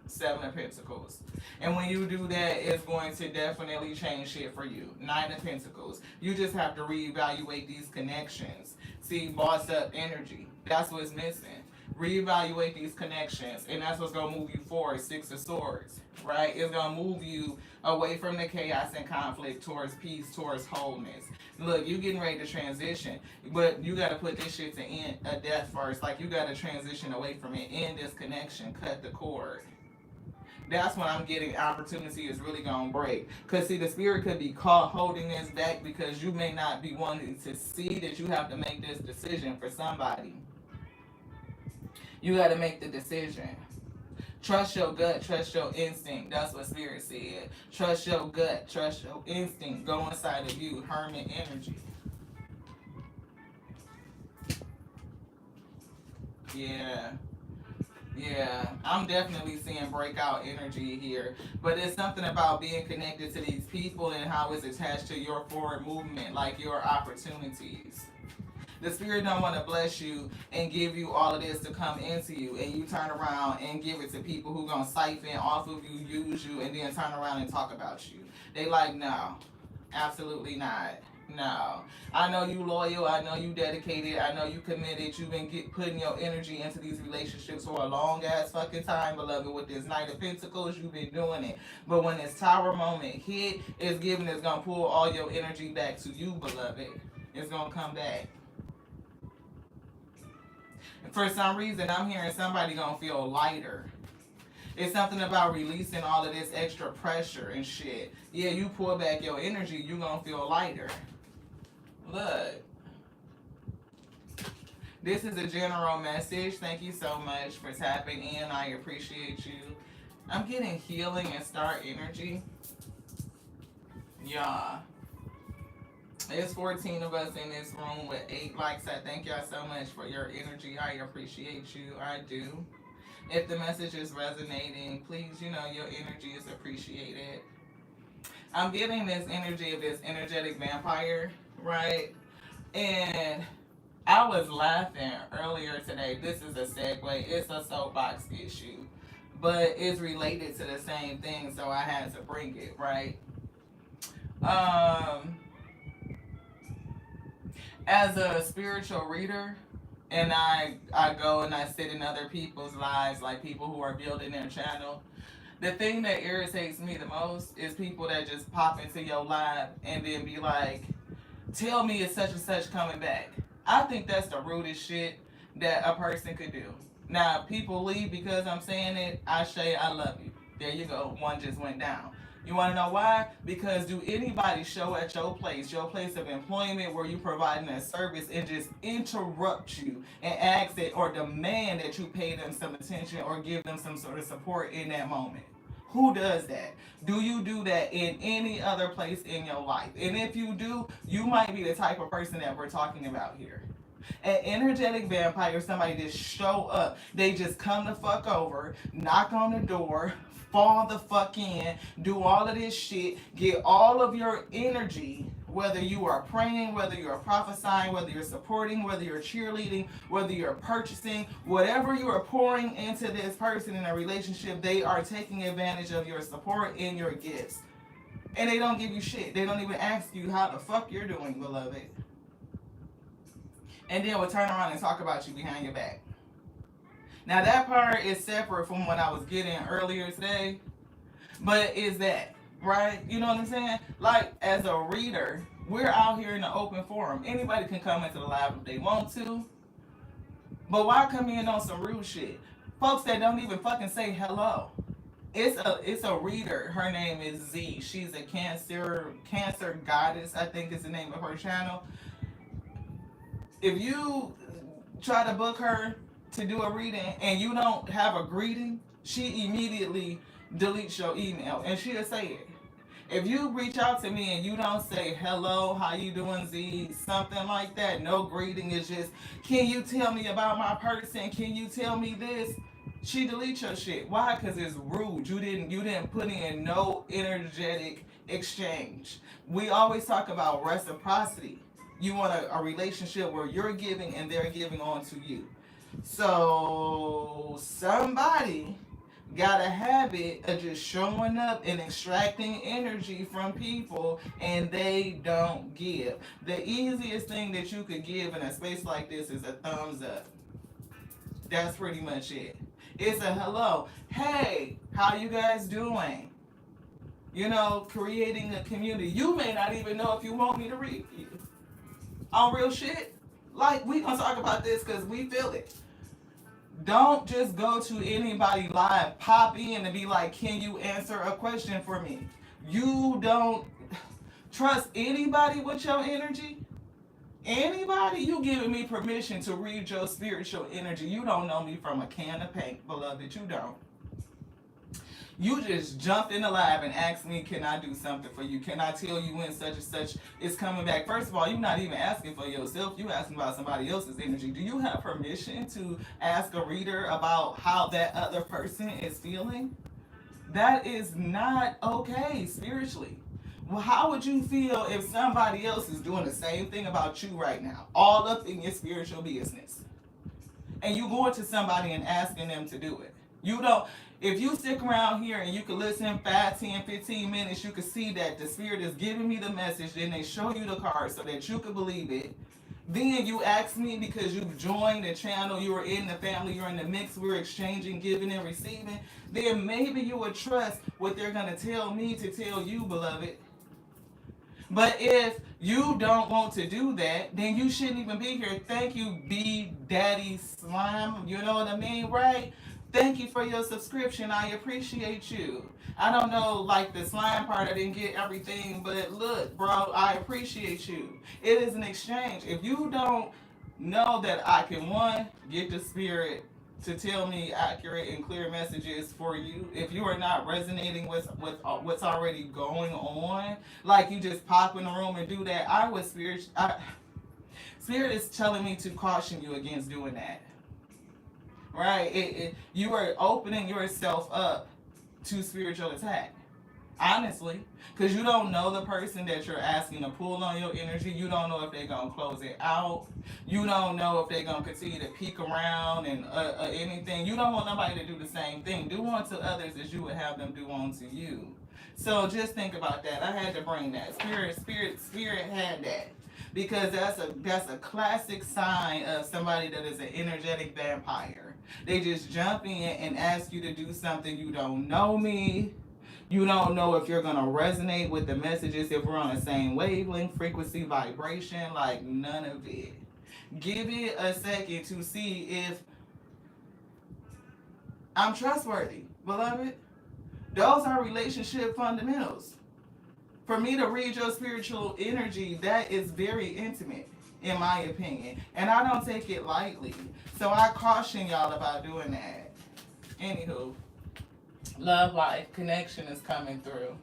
7 of Pentacles, and when you do that, it's going to definitely change shit for you. 9 of Pentacles, you just have to reevaluate these connections. See, boss up energy, that's what's missing. Reevaluate these connections, and that's what's gonna move you forward. 6 of Swords, right? It's gonna move you away from the chaos and conflict towards peace, towards wholeness. Look, you getting ready to transition, but you got to put this shit to end a death first. Like you got to transition away from it, end this connection, cut the cord. That's when I'm getting opportunity is really gonna break. Cause see, the spirit could be caught holding this back because you may not be wanting to see that you have to make this decision for somebody. You got to make the decision. Trust your gut, trust your instinct. That's what Spirit said. Trust your gut, trust your instinct. Go inside of you. Hermit energy. Yeah. Yeah. I'm definitely seeing breakout energy here. But it's something about being connected to these people and how it's attached to your forward movement, like your opportunities. The spirit don't want to bless you and give you all of this to come into you, and you turn around and give it to people who gonna siphon off of you, use you, and then turn around and talk about you. They like, no, absolutely not. No, I know you loyal. I know you dedicated. I know you committed. You've been putting your energy into these relationships for a long ass fucking time, beloved. With this Knight of Pentacles, you've been doing it. But when this Tower moment hit, it's gonna pull all your energy back to you, beloved. It's gonna come back. For some reason, I'm hearing somebody gonna feel lighter. It's something about releasing all of this extra pressure and shit. Yeah, you pull back your energy, you gonna feel lighter. Look. This is a general message. Thank you so much for tapping in. I appreciate you. I'm getting healing and star energy. Yeah. There's 14 of us in this room with 8 likes. I thank y'all so much for your energy. I appreciate you. I do. If the message is resonating, please, your energy is appreciated. I'm getting this energy of this energetic vampire, right? And I was laughing earlier today. This is a segue. It's a soapbox issue, but it's related to the same thing, so I had to bring it, right? Um, as a spiritual reader, and I go and I sit in other people's lives, like people who are building their channel. The thing that irritates me the most is people that just pop into your live and then be like, tell me it's such and such coming back. I think that's the rudest shit that a person could do. Now, if people leave because I'm saying it, I say I love you. There you go. One just went down. You want to know why? Because do anybody show at your place of employment where you providing a service and just interrupt you and ask it or demand that you pay them some attention or give them some sort of support in that moment? Who does that? Do you do that in any other place in your life? And if you do, you might be the type of person that we're talking about here. An energetic vampire, somebody just show up. They just come the fuck over, knock on the door, fall the fuck in, do all of this shit, get all of your energy, whether you are praying, whether you're prophesying, whether you're supporting, whether you're cheerleading, whether you're purchasing, whatever you are pouring into this person in a relationship, they are taking advantage of your support and your gifts. And they don't give you shit. They don't even ask you how the fuck you're doing, beloved. And then we'll turn around and talk about you behind your back. Now that part is separate from what I was getting earlier today, but is that right? You know what I'm saying? Like as a reader, we're out here in the open forum. Anybody can come into the live if they want to, but why come in on some rude shit? Folks that don't even fucking say hello. It's a reader. Her name is Z. She's a cancer goddess, I think is the name of her channel. If you try to book her to do a reading and you don't have a greeting, she immediately deletes your email and she'll say it. If you reach out to me and you don't say hello, how you doing, Z, something like that, no greeting, is just, can you tell me about my person? Can you tell me this? She deletes your shit. Why? Because it's rude. You didn't put in no energetic exchange. We always talk about reciprocity. You want a relationship where you're giving and they're giving on to you. So somebody got a habit of just showing up and extracting energy from people and they don't give. The easiest thing that you could give in a space like this is a thumbs up. That's pretty much it. It's a hello. Hey, how you guys doing? Creating a community. You may not even know if you want me to read you. On real shit. Like, we gonna talk about this because we feel it. Don't just go to anybody live, pop in and be like, can you answer a question for me? You don't trust anybody with your energy. Anybody, you giving me permission to read your spiritual energy. You don't know me from a can of paint, beloved. You don't. You just jumped in the lab and asked me, can I do something for you? Can I tell you when such and such is coming back? First of all, you're not even asking for yourself. You're asking about somebody else's energy. Do you have permission to ask a reader about how that other person is feeling? That is not okay spiritually. Well, how would you feel if somebody else is doing the same thing about you right now, all up in your spiritual business, and you going to somebody and asking them to do it? You don't. If you stick around here and you can listen 5, 10, 15 minutes, you can see that the spirit is giving me the message, then they show you the card so that you can believe it. Then you ask me because you've joined the channel, you are in the family, you're in the mix, we're exchanging, giving and receiving. Then maybe you would trust what they're going to tell me to tell you, beloved. But if you don't want to do that, then you shouldn't even be here. Thank you, B Daddy Slime. You know what I mean, right? Thank you for your subscription. I appreciate you. I don't know, like the slime part, I didn't get everything, but look, bro, I appreciate you. It is an exchange. If you don't know that I can, one, get the spirit to tell me accurate and clear messages for you, if you are not resonating with what's already going on, like you just pop in the room and do that, Spirit is telling me to caution you against doing that. right? You are opening yourself up to spiritual attack. Honestly, because you don't know the person that you're asking to pull on your energy. You don't know if they're going to close it out. You don't know if they're going to continue to peek around and anything. You don't want nobody to do the same thing. Do unto others as you would have them do unto you. So just think about that. I had to bring that. Spirit had that. Because that's a classic sign of somebody that is an energetic vampire. They just jump in and ask you to do something. You don't know me. You don't know if you're going to resonate with the messages, if we're on the same wavelength, frequency, vibration, like none of it. Give it a second to see if I'm trustworthy, beloved. Those are relationship fundamentals. For me to read your spiritual energy, that is very intimate, in my opinion. And I don't take it lightly. So I caution y'all about doing that. Anywho. Love life connection is coming through.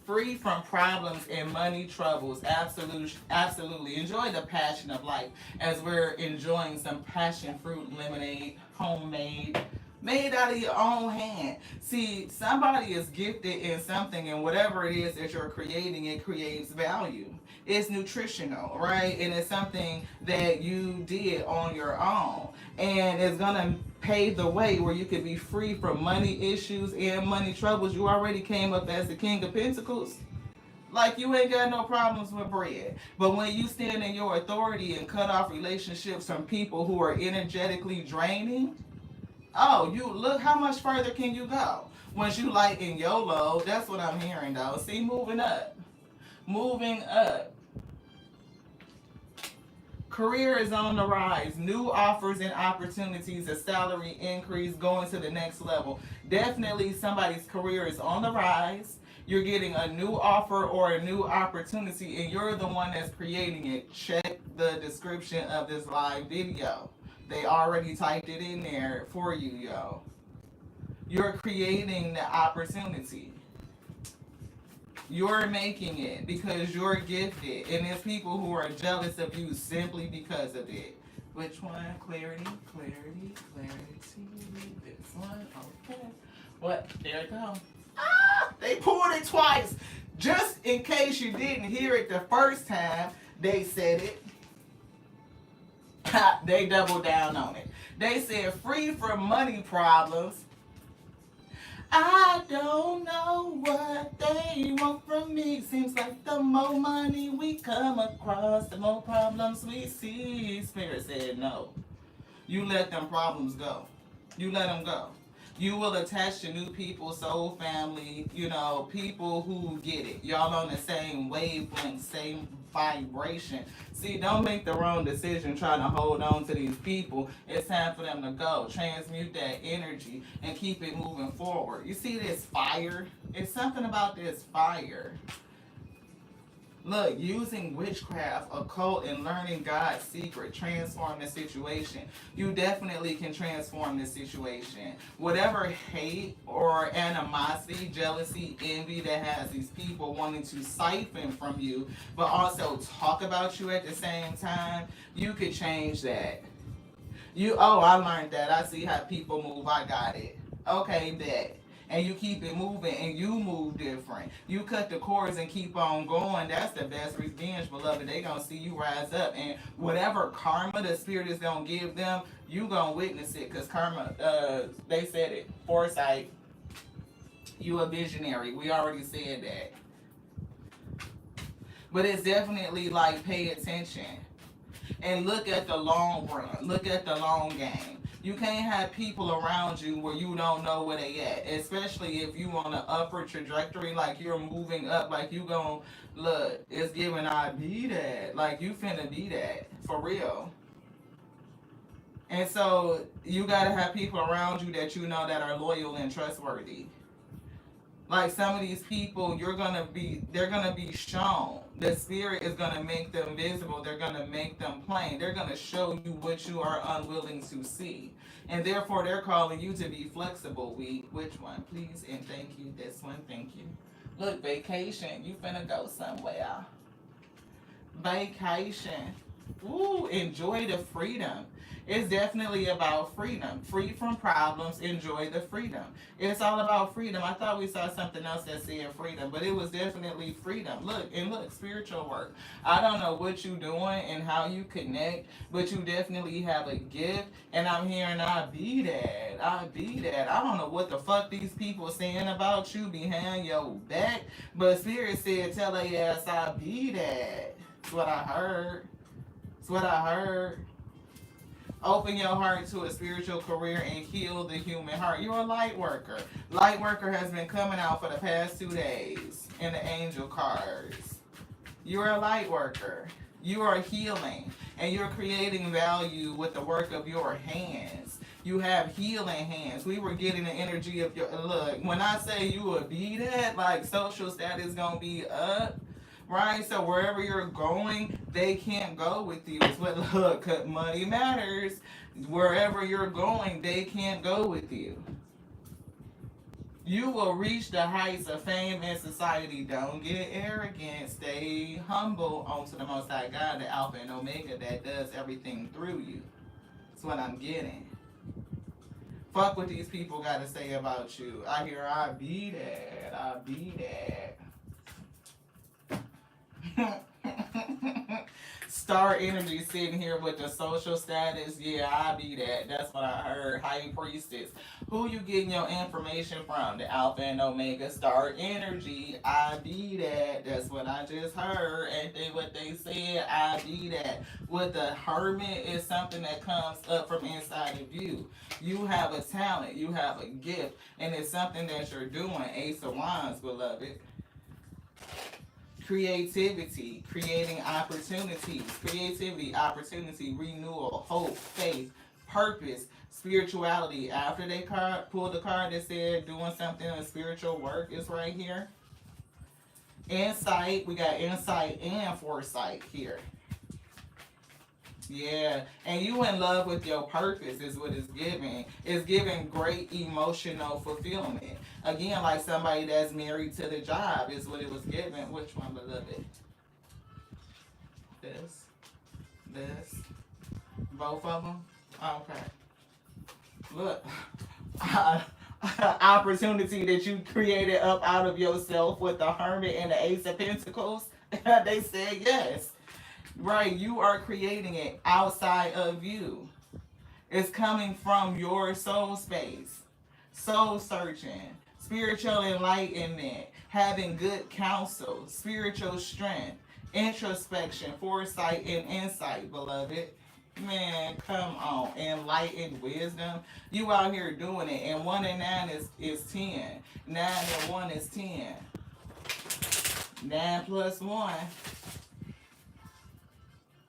Free from problems and money troubles. Absolutely. Enjoy the passion of life as we're enjoying some passion fruit lemonade, homemade, made out of your own hand. See, somebody is gifted in something, and whatever it is that you're creating, it creates value. It's nutritional, right? And it's something that you did on your own. And it's going to pave the way where you could be free from money issues and money troubles. You already came up as the King of Pentacles. Like you ain't got no problems with bread. But when you stand in your authority and cut off relationships from people who are energetically draining, oh, you look, how much further can you go? Once you lighten your load, that's what I'm hearing though. See, moving up. Moving up. Career is on the rise. New offers and opportunities, a salary increase, going to the next level. Definitely somebody's career is on the rise. You're getting a new offer or a new opportunity, and you're the one that's creating it. Check the description of this live video. They already typed it in there for you, yo. You're creating the opportunity. You're making it because you're gifted. And there's people who are jealous of you simply because of it. Which one? Clarity. This one. Okay. What? There it goes. Ah! They pulled it twice. Just in case you didn't hear it the first time, they said it. They doubled down on it. They said free from money problems. I don't know what they want from me. Seems like the more money we come across, the more problems we see. Spirit said no. You let them problems go. You let them go. You will attach to new people, soul family, people who get it. Y'all on the same wavelength, same vibration. See, don't make the wrong decision trying to hold on to these people. It's time for them to go. Transmute that energy and keep it moving forward. You see this fire? It's something about this fire. Look, using witchcraft, occult, and learning God's secret transform the situation. You definitely can transform the situation. Whatever hate or animosity, jealousy, envy that has these people wanting to siphon from you, but also talk about you at the same time, you could change that. I learned that. I see how people move. I got it. Okay, bet. And you keep it moving and you move different. You cut the cords and keep on going. That's the best revenge, beloved. They gonna see you rise up, and whatever karma the spirit is gonna give them, you gonna witness it. Cause karma, they said it. Foresight. You a visionary. We already said that. But it's definitely like pay attention and look at the long run. Look at the long game. You can't have people around you where you don't know where they at, especially if you on an upward trajectory, like you're moving up, like you gon' look, it's giving I be that, like you finna be that, for real. And so you gotta have people around you that you know that are loyal and trustworthy. Like some of these people, they're gonna be shown. The spirit is gonna make them visible. They're gonna make them plain. They're gonna show you what you are unwilling to see, and therefore they're calling you to be flexible. Which one, please and thank you. This one, thank you. Look, vacation. You finna go somewhere. Vacation. Ooh, enjoy the freedom. It's definitely about freedom. Free from problems, enjoy the freedom. It's all about freedom. I thought we saw something else that said freedom, but it was definitely freedom. Look, spiritual work. I don't know what you doing and how you connect, but you definitely have a gift. And I'm hearing I be that. I be that. I don't know what the fuck these people saying about you behind your back, but Spirit said, tell her ass I be that. That's what I heard. That's what I heard. Open your heart to a spiritual career and heal the human heart. You're a light worker. Light worker has been coming out for the past 2 days in the angel cards. You're a light worker. You are healing and you're creating value with the work of your hands. You have healing hands. We were getting the energy of your look. When I say you will be that, like social status gonna be up, right? So wherever you're going, they can't go with you. It's what look, money matters. Wherever you're going, they can't go with you. You will reach the heights of fame in society. Don't get arrogant. Stay humble onto the Most High God, the Alpha and Omega that does everything through you. That's what I'm getting. Fuck what these people got to say about you. I hear I be that. I be that. Star energy sitting here with the social status. Yeah, I be that. That's what I heard. High priestess. Who you getting your information from? The Alpha and Omega star energy. I be that. That's what I just heard. Ain't they what they said? I be that. With the hermit is something that comes up from inside of you. You have a talent. You have a gift. And it's something that you're doing. Ace of Wands, beloved. Creativity, creating opportunities, creativity, opportunity, renewal, hope, faith, purpose, spirituality. After they pulled the card that said doing something in spiritual work is right here. Insight, we got insight and foresight here. Yeah, and you in love with your purpose is what it's giving. It's giving great emotional fulfillment. Again, like somebody that's married to the job is what it was giving. Which one, beloved? This, this, both of them. Okay. Look, opportunity that you created up out of yourself with the Hermit and the Ace of Pentacles. They said yes. Right, you are creating it outside of you. It's coming from your soul space. Soul searching, spiritual enlightenment, having good counsel, spiritual strength, introspection, foresight, and insight, beloved. Man, come on. Enlightened wisdom. You out here doing it. And 1 and 9 is 10. 9 and 1 is 10. 9 plus 1.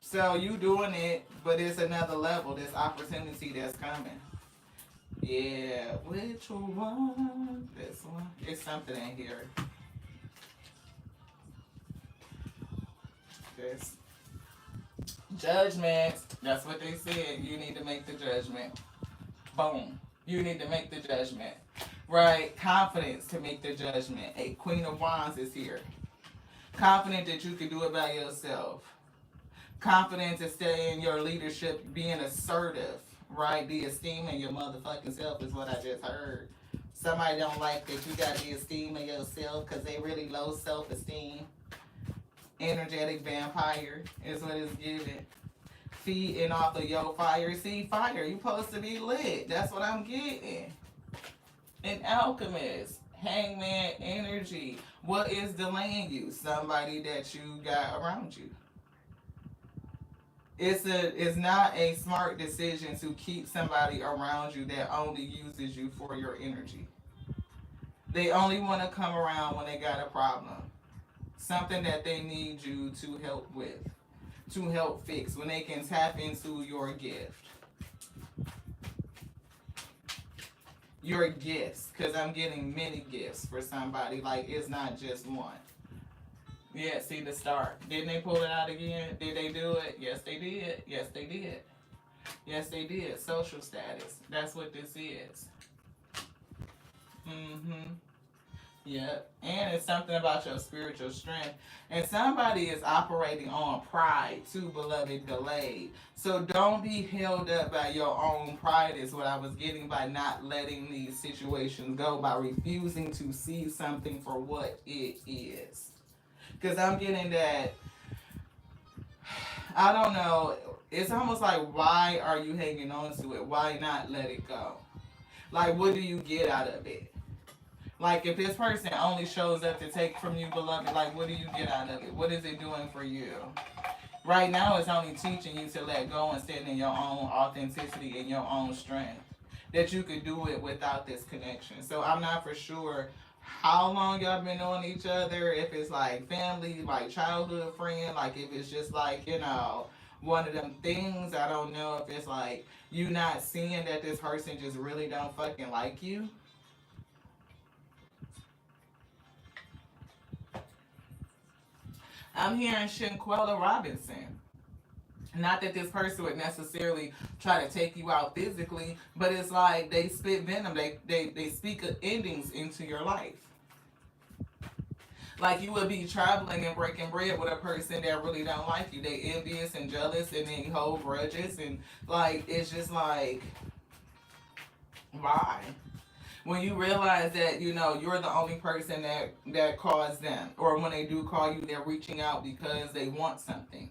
So you doing it, but it's another level. This opportunity that's coming. Yeah, which one? This one. It's something in here. This judgment. That's what they said. You need to make the judgment. Boom. You need to make the judgment. Right? Confidence to make the judgment. A Queen of Wands is here. Confident that you can do it by yourself. Confident to stay in your leadership, being assertive, right? The esteem in your motherfucking self is what I just heard. Somebody don't like that you got the esteem of yourself because they really low self-esteem. Energetic vampire is what it's giving. Feeding off of your fire. See, fire, you supposed to be lit. That's what I'm getting. An alchemist. Hangman energy. What is delaying you? Somebody that you got around you. It's not a smart decision to keep somebody around you that only uses you for your energy. They only want to come around when they got a problem. Something that they need you to help with, to help fix, when they can tap into your gift. Your gifts, because I'm getting many gifts for somebody. Like, it's not just one. Yeah, see the star. Didn't they pull it out again? Did they do it? Yes, they did. Yes, they did. Yes, they did. Social status. That's what this is. Mm-hmm. Yep. And it's something about your spiritual strength. And somebody is operating on pride too, beloved, delayed. So don't be held up by your own pride, is what I was getting by not letting these situations go, by refusing to see something for what it is. Because I'm getting that, I don't know, it's almost like, why are you hanging on to it? Why not let it go? Like, what do you get out of it? Like, if this person only shows up to take from you, beloved, like, what do you get out of it? What is it doing for you? Right now, it's only teaching you to let go and stand in your own authenticity and your own strength. That you could do it without this connection. So I'm not for sure how long y'all been on each other. If it's like family, like childhood friend, like if it's just like, one of them things. I don't know if it's like you not seeing that this person just really don't fucking like you. I'm hearing Shinquella Robinson. Not that this person would necessarily try to take you out physically, but it's like they spit venom. They speak endings into your life. Like you would be traveling and breaking bread with a person that really don't like you. They envious and jealous and they hold grudges, and like it's just like, why? When you realize that you're the only person that calls them, or when they do call you, they're reaching out because they want something.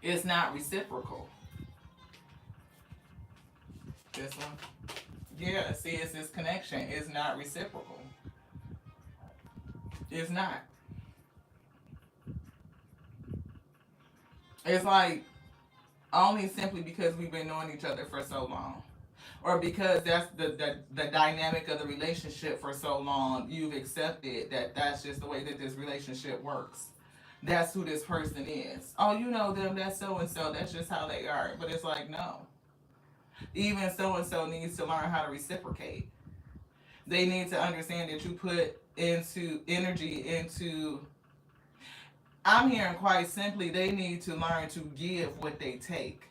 It's not reciprocal. This one, yeah. See, it's this connection. It's not reciprocal. It's not. It's like only simply because we've been knowing each other for so long, or because that's the dynamic of the relationship for so long, you've accepted that that's just the way that this relationship works. That's who this person is. Oh, you know them, that's so and so, that's just how they are. But it's like, no. Even so and so needs to learn how to reciprocate. They need to understand that you put into energy into, I'm hearing quite simply, they need to learn to give what they take.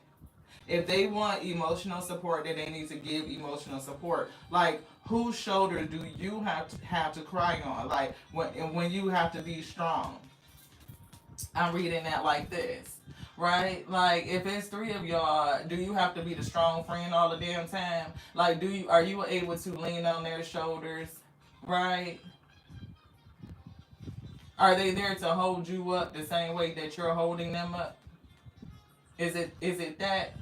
If they want emotional support, then they need to give emotional support. Like, whose shoulder do you have to cry on? Like when you have to be strong. I'm reading that like this, right? Like if it's three of y'all, do you have to be the strong friend all the damn time? Like, are you able to lean on their shoulders, right? Are they there to hold you up the same way that you're holding them up? Is it that?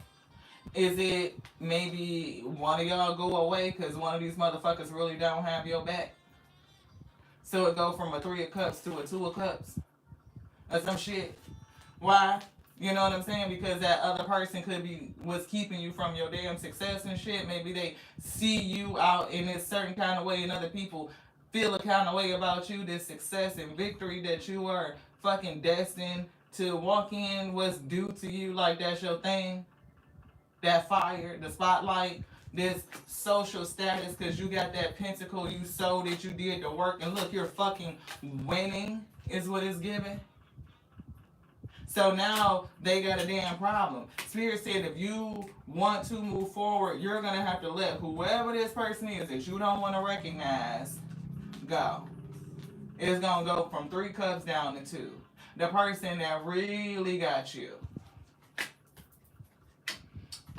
Is it maybe one of y'all go away because one of these motherfuckers really don't have your back? So it go from a three of cups to a two of cups or some shit. Why? You know what I'm saying? Because that other person could be was keeping you from your damn success and shit. Maybe they see you out in this certain kind of way, and other people feel a kind of way about you. This success and victory that you are fucking destined to walk in, what's due to you, like that's your thing. That fire, the spotlight, this social status, because you got that pentacle, you sold it, you did the work, and look, you're fucking winning, is what it's giving. So now they got a damn problem. Spirit said if you want to move forward, you're going to have to let whoever this person is that you don't want to recognize go. It's going to go from three cups down to two. The person that really got you.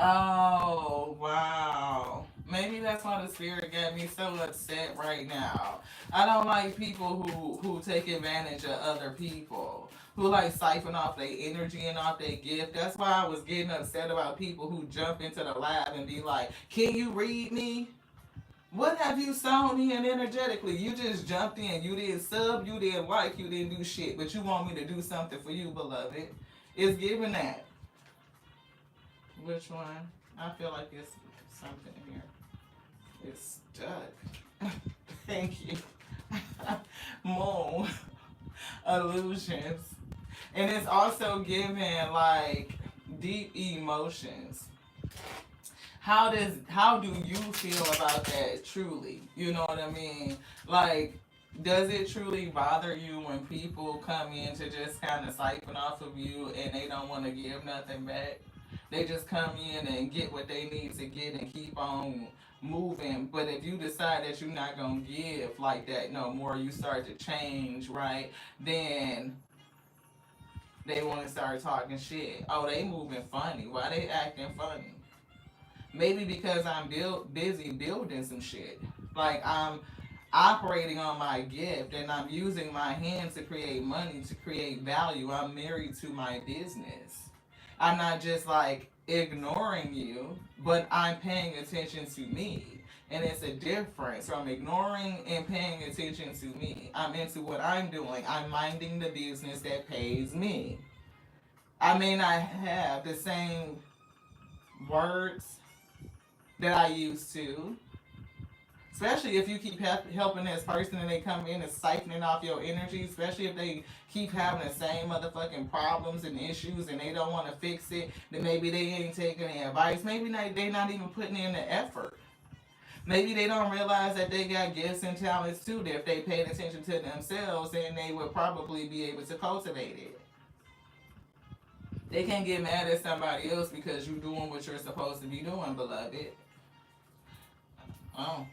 Oh, wow. Maybe that's why the spirit got me so upset right now. I don't like people who take advantage of other people, who like siphon off their energy and off their gift. That's why I was getting upset about people who jump into the lab and be like, "Can you read me? What have you sown in energetically? You just jumped in. You didn't sub, you didn't like, you didn't do shit, but you want me to do something for you, beloved." It's giving that. Which one? I feel like it's something here. It's stuck. Thank you. Moon. Illusions. And it's also giving like deep emotions. How do you feel about that truly? You know what I mean? Like, does it truly bother you when people come in to just kind of siphon off of you and they don't want to give nothing back? They just come in and get what they need to get and keep on moving. But if you decide that you're not gonna give like that no more, you start to change, right? Then they want to start talking shit. Oh, they moving funny. Why they acting funny? Maybe because I'm busy building some shit. Like I'm operating on my gift and I'm using my hands to create money, to create value. I'm married to my business. I'm not just like ignoring you, but I'm paying attention to me. And it's a difference from ignoring and paying attention to me. I'm into what I'm doing. I'm minding the business that pays me. I may not have the same words that I used to, especially if you keep helping this person and they come in and siphoning off your energy, especially if they keep having the same motherfucking problems and issues and they don't want to fix it, then maybe they ain't taking any advice. Maybe they not even putting in the effort. Maybe they don't realize that they got gifts and talents too, that if they paid attention to themselves, then they would probably be able to cultivate it. They can't get mad at somebody else because you're doing what you're supposed to be doing, beloved. Oh,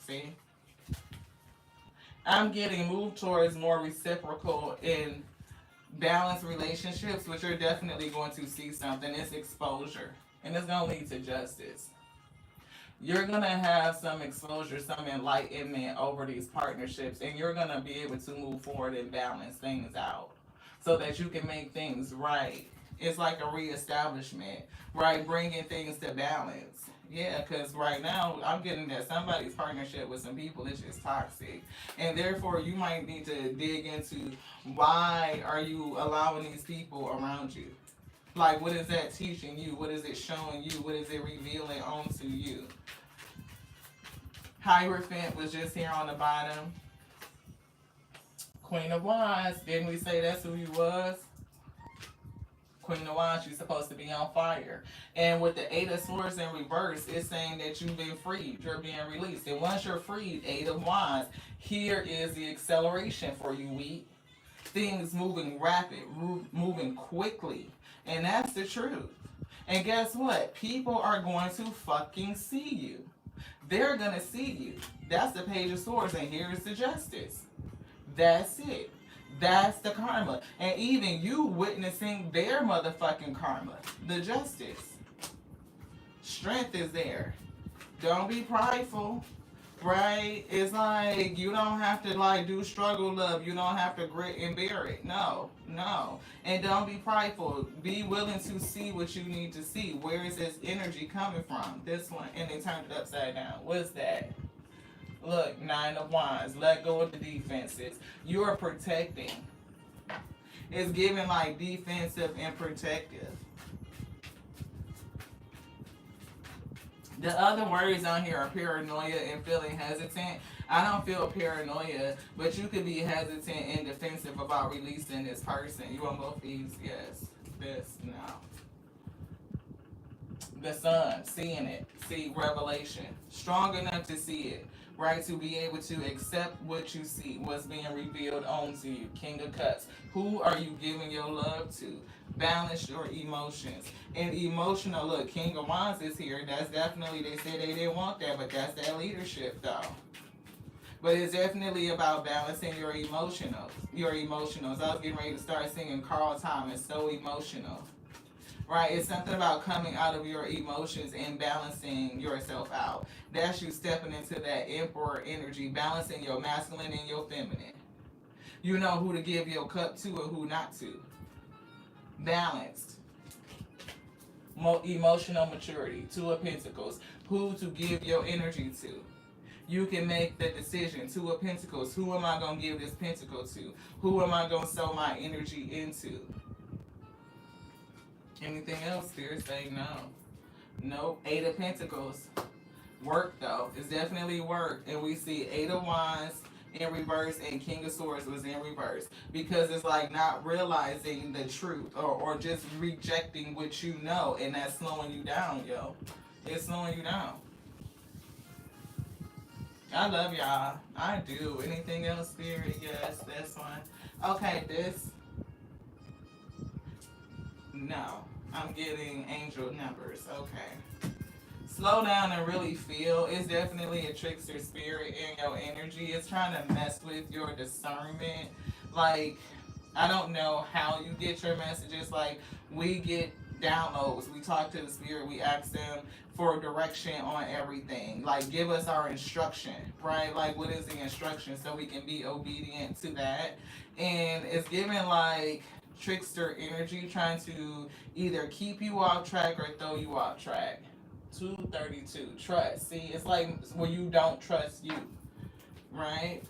see? I'm getting moved towards more reciprocal and balanced relationships, which you're definitely going to see something. It's exposure. And it's going to lead to justice. You're going to have some exposure, some enlightenment over these partnerships, and you're going to be able to move forward and balance things out so that you can make things right. It's like a reestablishment, right? Bringing things to balance. Yeah, because right now I'm getting that somebody's partnership with some people is just toxic. And therefore you might need to dig into why are you allowing these people around you? Like, what is that teaching you? What is it showing you? What is it revealing onto you? Hierophant was just here on the bottom. Queen of Wands, didn't we say that's who you was? Queen of Wands, you're supposed to be on fire. And with the Eight of Swords in reverse, it's saying that you've been freed. You're being released. And once you're freed, Eight of Wands, here is the acceleration for you, wheat. Things moving rapid, moving quickly. And that's the truth. And guess what? People are going to fucking see you. They're going to see you. That's the Page of Swords. And here's the Justice. That's it. That's the karma. And even you witnessing their motherfucking karma. The justice. Strength is there. Don't be prideful. Right? It's like you don't have to like do struggle love. You don't have to grit and bear it. No. No. And don't be prideful. Be willing to see what you need to see. Where is this energy coming from? This one. And they turned it upside down. What's that? Look, Nine of Wands. Let go of the defenses. You are protecting. It's giving like defensive and protective. The other words on here are paranoia and feeling hesitant. I don't feel paranoia, but you could be hesitant and defensive about releasing this person. You want both these? Yes. This? No. The sun, seeing it. See, revelation. Strong enough to see it. Right, to be able to accept what you see, what's being revealed onto you. King of Cups. Who are you giving your love to? Balance your emotions. And emotional, look, King of Wands is here. That's definitely, they said they didn't want that, but that's that leadership though. But it's definitely about balancing your emotionals. Your emotionals. I was getting ready to start singing Carl Thomas, So Emotional. Right? It's something about coming out of your emotions and balancing yourself out. That's you stepping into that emperor energy, balancing your masculine and your feminine. You know who to give your cup to and who not to. Balanced. Emotional maturity. Two of Pentacles. Who to give your energy to. You can make the decision. Two of Pentacles. Who am I going to give this pentacle to? Who am I going to sow my energy into? Anything else? Spirit saying no. Nope. Eight of Pentacles. Work though. It's definitely work. And we see Eight of Wands in reverse and King of Swords was in reverse. Because it's like not realizing the truth or just rejecting what you know. And that's slowing you down, yo. It's slowing you down. I love y'all. I do. Anything else, Spirit? Yes, that's one. Okay, this. No. I'm getting angel numbers. Okay. slow down and really feel. It's definitely a trickster spirit in your energy. It's trying to mess with your discernment. Like, I don't know how you get your messages. Like, we get downloads. We talk to the spirit. We ask them for direction on everything. Like, give us our instruction, right? Like, what is the instruction so we can be obedient to that? And it's given like trickster energy trying to either keep you off track or throw you off track. 232. Trust. See, it's like when you don't trust you, right?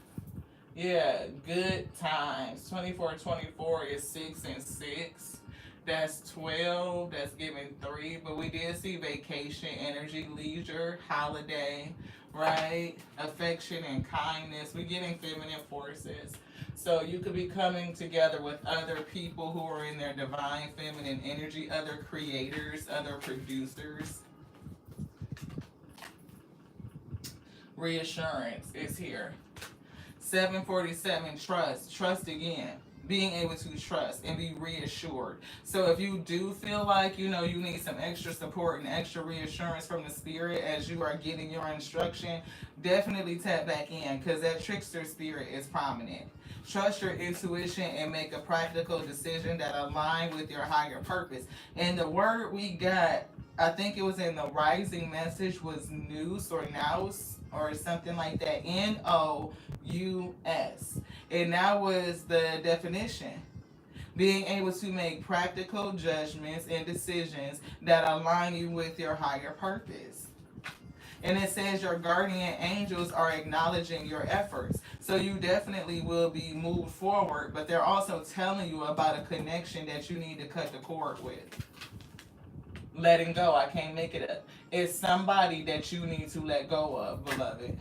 Yeah, good times. 2424 is 6 and 6. That's 12. That's giving 3. But we did see vacation, energy, leisure, holiday, right? Affection and kindness. We're getting feminine forces. So you could be coming together with other people who are in their divine feminine energy, other creators, other producers. Reassurance is here. 747, trust. Trust again. Being able to trust and be reassured. So if you do feel like, you need some extra support and extra reassurance from the spirit as you are getting your instruction, definitely tap back in because that trickster spirit is prominent. Trust your intuition and make a practical decision that align with your higher purpose. And the word we got, I think it was in the rising message, was nous or nous or something like that. Nous. And that was the definition. Being able to make practical judgments and decisions that align you with your higher purpose. And it says your guardian angels are acknowledging your efforts. So you definitely will be moved forward, but they're also telling you about a connection that you need to cut the cord with. Letting go, I can't make it up. It's somebody that you need to let go of, beloved.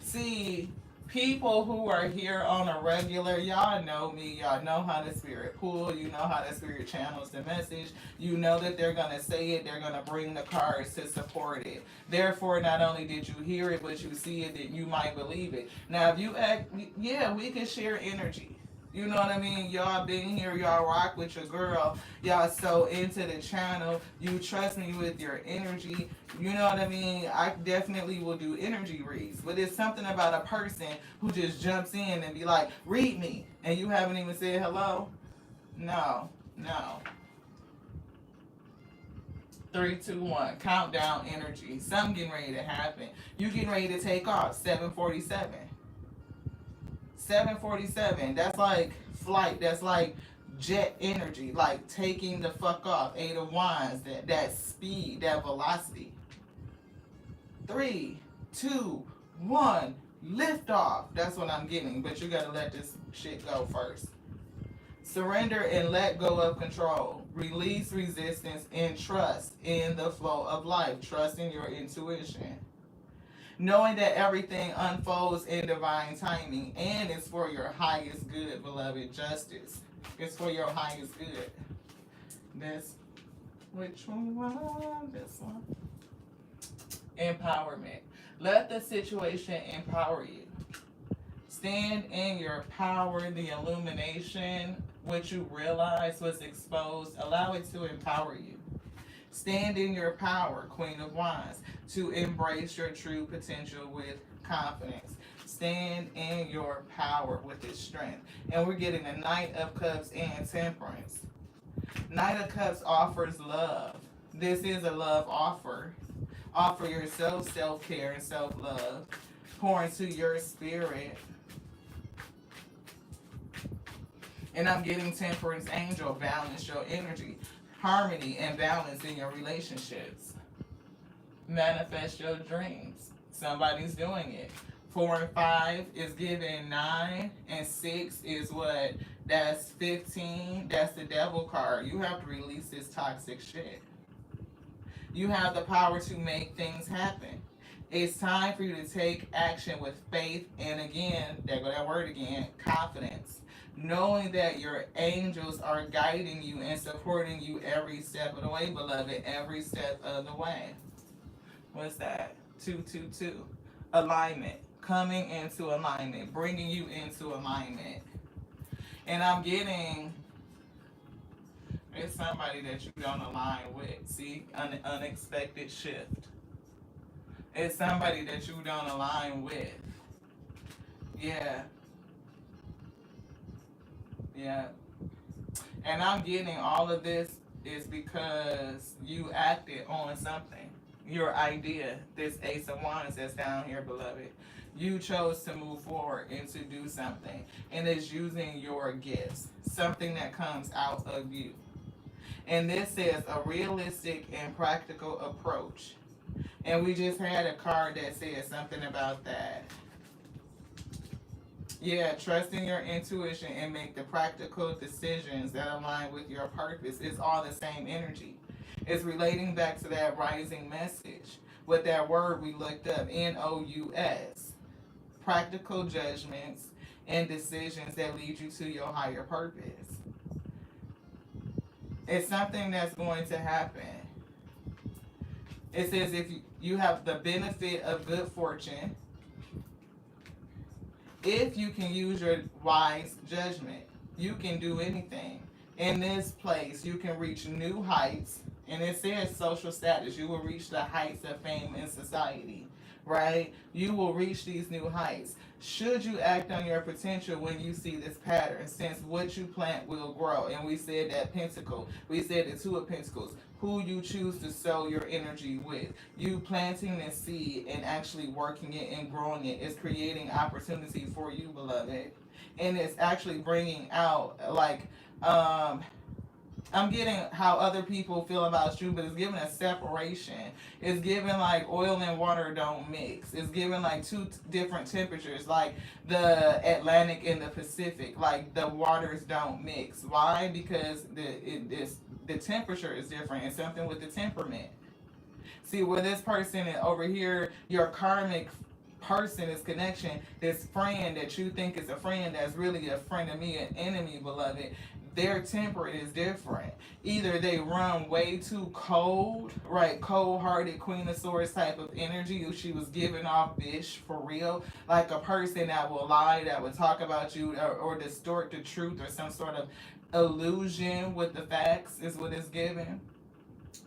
See, people who are here on a regular, y'all know me, y'all know how the spirit pull, you know how the spirit channels the message, you know that they're going to say it, they're going to bring the cards to support it. Therefore, not only did you hear it, but you see it, then you might believe it. Now, if you act, yeah, we can share energy. You know what I mean? Y'all been here, y'all rock with your girl, y'all so into the channel, you trust me with your energy, you know what I mean? I definitely will do energy reads, but it's something about a person who just jumps in and be like, read me, and you haven't even said hello? No. 3, 2, 1, countdown energy, something getting ready to happen. You getting ready to take off, 747. 747, that's like flight, that's like jet energy, like taking the fuck off. 8 of Wands, that speed, that velocity. 3, 2, 1, lift off. That's what I'm getting, but you gotta let this shit go first. Surrender and let go of control. Release resistance and trust in the flow of life. Trust in your intuition. Knowing that everything unfolds in divine timing and it's for your highest good, beloved. Justice. It's for your highest good. This, which one? This one. Empowerment. Let the situation empower you. Stand in your power, the illumination, what you realize was exposed. Allow it to empower you. Stand in your power, Queen of Wands, to embrace your true potential with confidence. Stand in your power with its strength. And we're getting the Knight of Cups and Temperance. Knight of Cups offers love. This is a love offer. Offer yourself self-care and self-love. Pour into your spirit. And I'm getting Temperance Angel, balance your energy. Harmony and balance in your relationships. Manifest your dreams. Somebody's doing it. 4 and 5 is giving 9, and 6 is what? That's 15. That's the devil card. You have to release this toxic shit. You have the power to make things happen. It's time for you to take action with faith and again, there go that word again, confidence. Knowing that your angels are guiding you and supporting you every step of the way, beloved, every step of the way. What's that? 222. Alignment. Coming into alignment. Bringing you into alignment. And I'm getting It's somebody that you don't align with. See, unexpected shift. It's somebody that you don't align with. Yeah, yeah. And I'm getting all of this is because you acted on something. Your idea, this Ace of Wands that's down here, beloved. You chose to move forward and to do something. And it's using your gifts, something that comes out of you. And this says a realistic and practical approach. And we just had a card that said something about that. Yeah, trust in your intuition and make the practical decisions that align with your purpose. It's all the same energy. It's relating back to that rising message with that word we looked up, NOUS. Practical judgments and decisions that lead you to your higher purpose. It's something that's going to happen. It says if you have the benefit of good fortune, if you can use your wise judgment, you can do anything. In this place, you can reach new heights. And it says social status. You will reach the heights of fame in society, right? You will reach these new heights. Should you act on your potential when you see this pattern, since what you plant will grow. And we said that pentacle. We said the two of pentacles. Who you choose to sow your energy with. You planting the seed and actually working it and growing it is creating opportunity for you, beloved. And it's actually bringing out, like, I'm getting how other people feel about you, but it's giving a separation. It's giving like oil and water don't mix. It's giving like two different temperatures, like the Atlantic and the Pacific. Like the waters don't mix. Why? Because the temperature is different. It's something with the temperament. See, where this person is over here, your karmic person is connection, this friend that you think is a friend that's really a friend of me, an enemy, beloved, their temper is different. Either they run way too cold, right? Cold hearted Queen of Swords type of energy. She was giving off bish for real. Like a person that will lie, that will talk about you or distort the truth or some sort of illusion with the facts is what it's giving.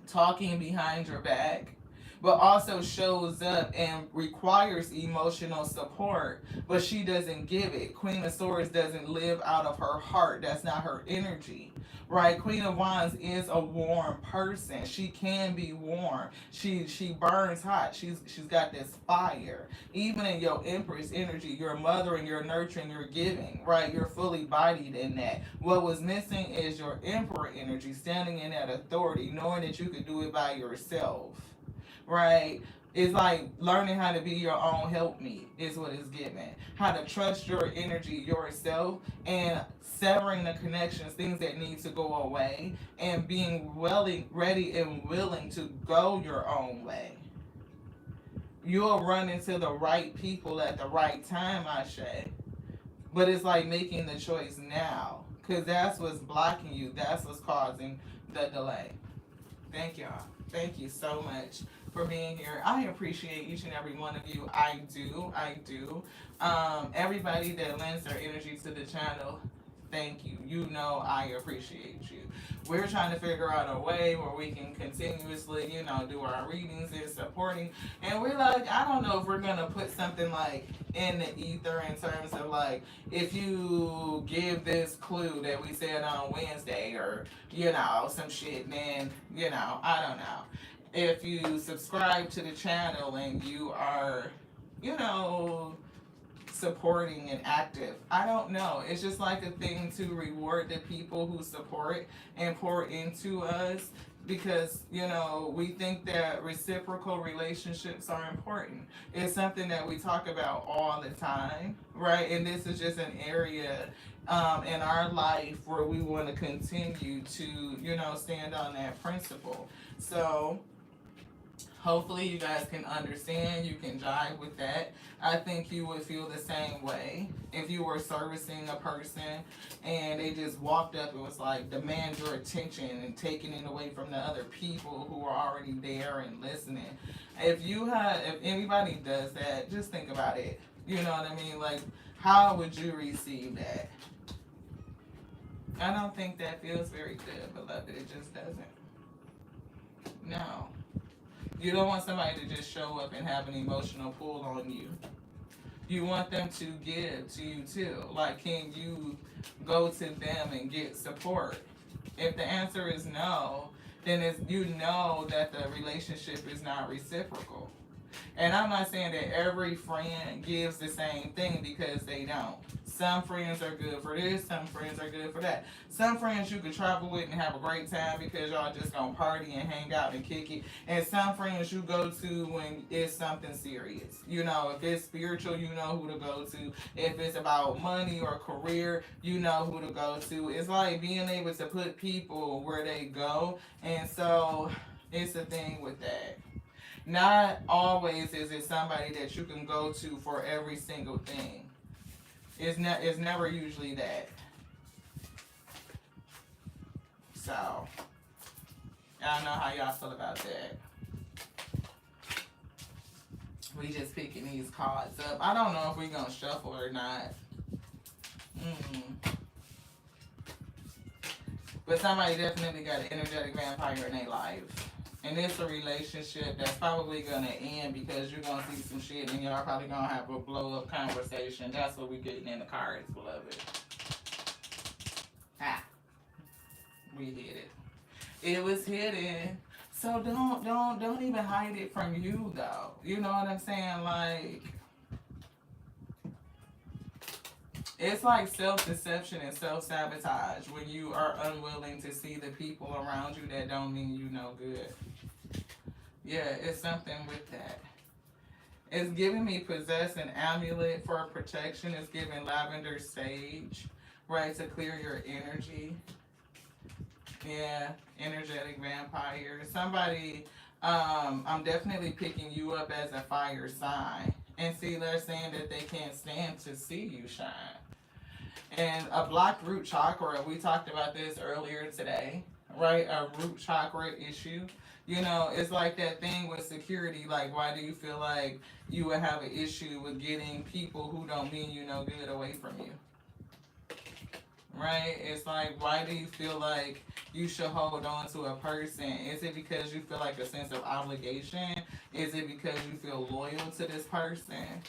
Talking behind your back, but also shows up and requires emotional support, but she doesn't give it. Queen of Swords doesn't live out of her heart. That's not her energy, right? Queen of Wands is a warm person. She can be warm. She burns hot. She's got this fire. Even in your Empress energy, your mothering, your nurturing, your giving, right? You're fully bodied in that. What was missing is your Emperor energy, standing in that authority, knowing that you could do it by yourself, right? It's like learning how to be your own helpmeet is what it's given. How to trust your energy yourself and severing the connections, things that need to go away, and being ready and willing to go your own way. You'll run into the right people at the right time, Ashe. But it's like making the choice now. Because that's what's blocking you. That's what's causing the delay. Thank y'all. Thank you so much for being here. I appreciate each and every one of you. I do. I do. Everybody that lends their energy to the channel, thank you. You know I appreciate you. We're trying to figure out a way where we can continuously, do our readings and supporting. And we're like, I don't know if we're going to put something like in the ether in terms of like, if you give this clue that we said on Wednesday or, some shit, then, I don't know. If you subscribe to the channel and you are, supporting and active. I don't know. It's just like a thing to reward the people who support and pour into us because, we think that reciprocal relationships are important. It's something that we talk about all the time, right? And this is just an area in our life where we want to continue to, stand on that principle. So hopefully you guys can understand, you can jive with that. I think you would feel the same way if you were servicing a person and they just walked up and was like, demand your attention and taking it away from the other people who are already there and listening. If anybody does that, just think about it. You know what I mean? Like, how would you receive that? I don't think that feels very good, beloved. It just doesn't. No. You don't want somebody to just show up and have an emotional pull on you. You want them to give to you too. Like, can you go to them and get support? If the answer is no, then it's, you know that the relationship is not reciprocal. And I'm not saying that every friend gives the same thing, because they don't. Some friends are good for this, some friends are good for that. Some friends you can travel with and have a great time because y'all just gonna party and hang out and kick it. And some friends you go to when it's something serious. You know, if it's spiritual, you know who to go to. If it's about money or career, you know who to go to. It's like being able to put people where they go. And so it's a thing with that. Not always is it somebody that you can go to for every single thing. It's never usually that. So I don't know how y'all feel about that. We just picking these cards up. I don't know if we gonna shuffle or not. But somebody definitely got an energetic vampire in their life. And it's a relationship that's probably gonna end because you're gonna see some shit and y'all probably gonna have a blow up conversation. That's what we getting in the cards, beloved. Ah, we hit it. It was hidden. So don't even hide it from you though. You know what I'm saying? Like, it's like self-deception and self-sabotage when you are unwilling to see the people around you that don't mean you no good. Yeah, it's something with that. It's giving me possess an amulet for protection. It's giving lavender sage, right, to clear your energy. Yeah, energetic vampire. Somebody, I'm definitely picking you up as a fire sign. And see, they're saying that they can't stand to see you shine. And a blocked root chakra, we talked about this earlier today, right? A root chakra issue. You know, it's like that thing with security. Like, why do you feel like you would have an issue with getting people who don't mean you no good away from you? Right? It's like, why do you feel like you should hold on to a person? Is it because you feel like a sense of obligation? Is it because you feel loyal to this person?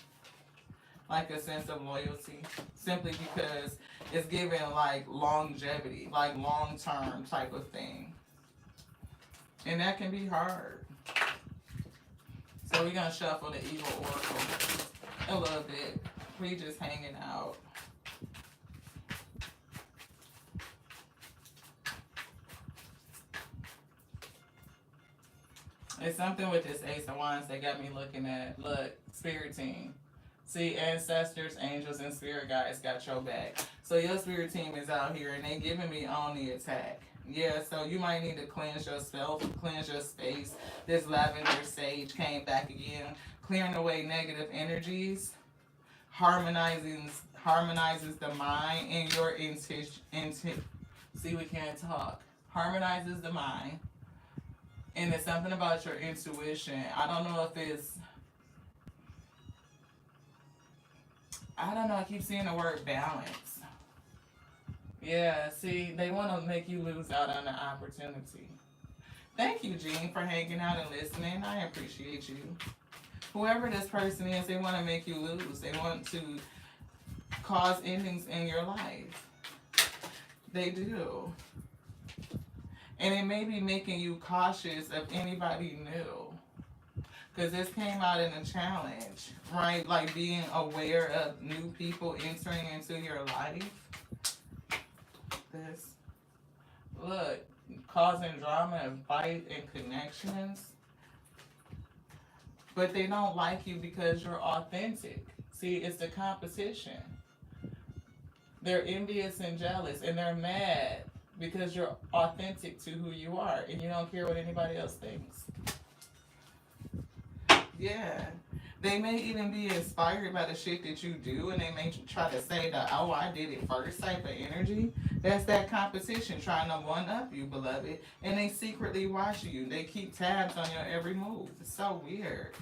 Like a sense of loyalty? Simply because it's given like longevity, like long term type of thing. And that can be hard. So we're going to shuffle the Evil Oracle a little bit. We just hanging out. It's something with this Ace of Wands that got me looking at, look, spirit team. See, ancestors, angels, and spirit guides got your back. So your spirit team is out here and they giving me on the attack. Yeah, so you might need to cleanse yourself, cleanse your space. This lavender sage came back again, clearing away negative energies, harmonizes the mind and your intent. See, we can't talk. Harmonizes the mind. And it's something about your intuition. I don't know if it's, I don't know, I keep seeing the word balance. Yeah, see, they want to make you lose out on the opportunity. Thank you, Jean, for hanging out and listening. I appreciate you. Whoever this person is, they want to make you lose. They want to cause endings in your life. They do. And it may be making you cautious of anybody new. Because this came out in a challenge, right? Like being aware of new people entering into your life. This. Look, causing drama and fight and connections. But they don't like you because you're authentic. See, it's the competition. They're envious and jealous, and they're mad because you're authentic to who you are and you don't care what anybody else thinks. Yeah. They may even be inspired by the shit that you do and they may try to say that, oh, I did it first type of energy. That's that competition trying to one up you, beloved. And they secretly watch you. They keep tabs on your every move. It's so weird.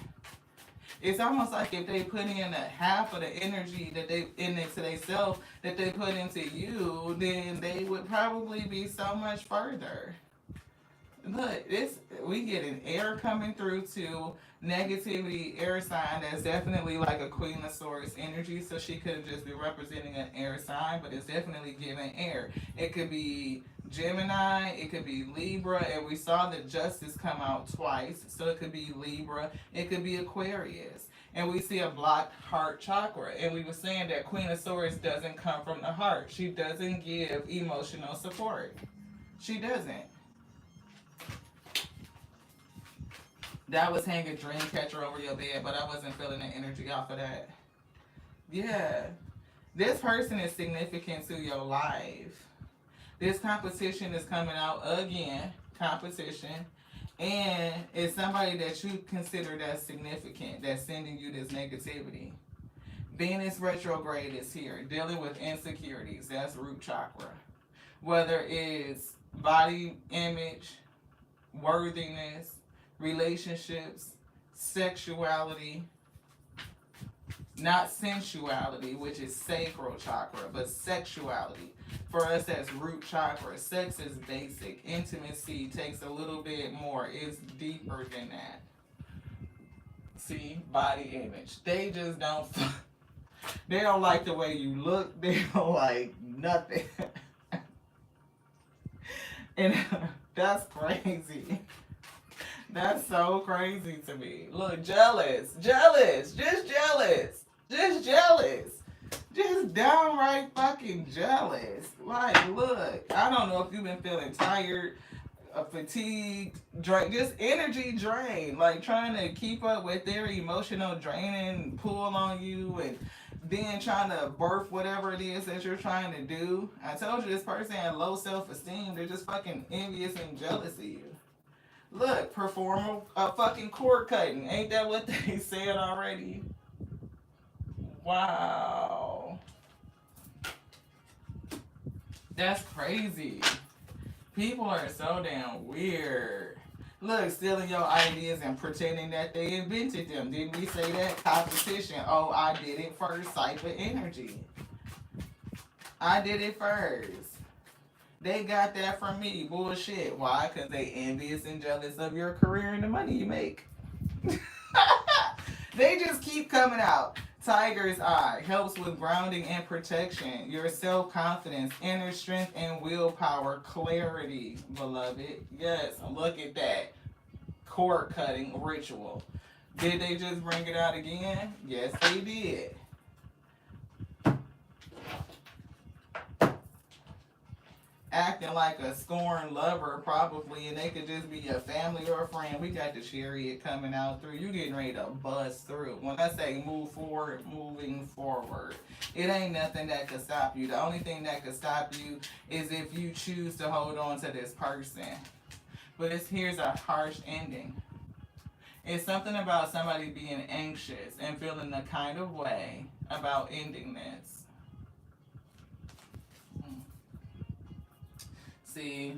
It's almost like if they put in a half of the energy that they into themselves that they put into you, then they would probably be so much further. Look, this we get an air coming through to negativity air sign that's definitely like a Queen of Swords energy. So she could just be representing an air sign, but it's definitely giving air. It could be Gemini, it could be Libra, and we saw the Justice come out twice. So it could be Libra, it could be Aquarius. And we see a blocked heart chakra. And we were saying that Queen of Swords doesn't come from the heart. She doesn't give emotional support. She doesn't. That was hanging dream catcher over your bed, but I wasn't feeling the energy off of that. Yeah. This person is significant to your life. This competition is coming out again. Competition. And it's somebody that you consider that's significant, that's sending you this negativity. Venus retrograde is here, dealing with insecurities. That's root chakra. Whether it's body image, worthiness, relationships, sexuality, not sensuality, which is sacral chakra, but sexuality. For us, that's root chakra. Sex is basic. Intimacy takes a little bit more. It's deeper than that. See, body image. They just don't. They don't like the way you look. They don't like nothing. And that's crazy. That's so crazy to me. Look, jealous, jealous, just jealous, just jealous, just downright fucking jealous. Like, look, I don't know if you've been feeling tired, fatigued, drained, just energy drained, like trying to keep up with their emotional draining pull on you and then trying to birth whatever it is that you're trying to do. I told you this person had low self-esteem. They're just fucking envious and jealous of you. Look, perform a fucking cord cutting. Ain't that what they said already? Wow. That's crazy. People are so damn weird. Look, stealing your ideas and pretending that they invented them. Didn't we say that? Competition. Oh, I did it first type of energy. I did it first. They got that from me. Bullshit. Why? Because they envious and jealous of your career and the money you make. They just keep coming out. Tiger's Eye helps with grounding and protection, your self-confidence, inner strength and willpower, clarity, beloved. Yes, look at that. Cord cutting ritual. Did they just bring it out again? Yes, they did. Acting like a scorned lover probably, and they could just be a family or a friend. We got the chariot coming out through. You getting ready to bust through. When I say move forward, moving forward. It ain't nothing that could stop you. The only thing that could stop you is if you choose to hold on to this person. But here's a harsh ending. It's something about somebody being anxious and feeling the kind of way about ending this. See,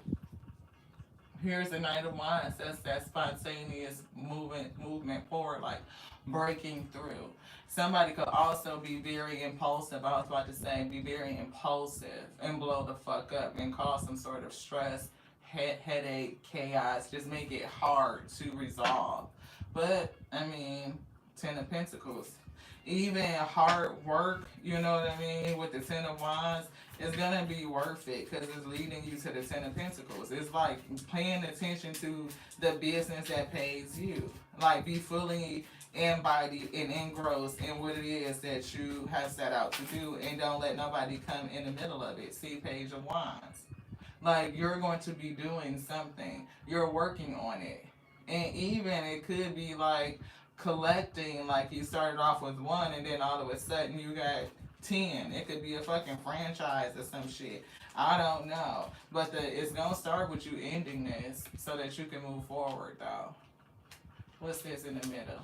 here's the Knight of Wands. That's that spontaneous movement forward, like breaking through. Somebody could also be very impulsive. I was about to say, be very impulsive and blow the fuck up and cause some sort of stress, headache, chaos. Just make it hard to resolve. But I mean, Ten of Pentacles. Even hard work, you know what I mean, with the Ten of Wands, it's going to be worth it because it's leading you to the Ten of Pentacles. It's like paying attention to the business that pays you. Like be fully embodied and engrossed in what it is that you have set out to do and don't let nobody come in the middle of it. See Page of Wands. Like you're going to be doing something. You're working on it. And even it could be like collecting, like you started off with one and then all of a sudden you got 10. It could be a fucking franchise or some shit. I don't know. But it's going to start with you ending this so that you can move forward though. What's this in the middle?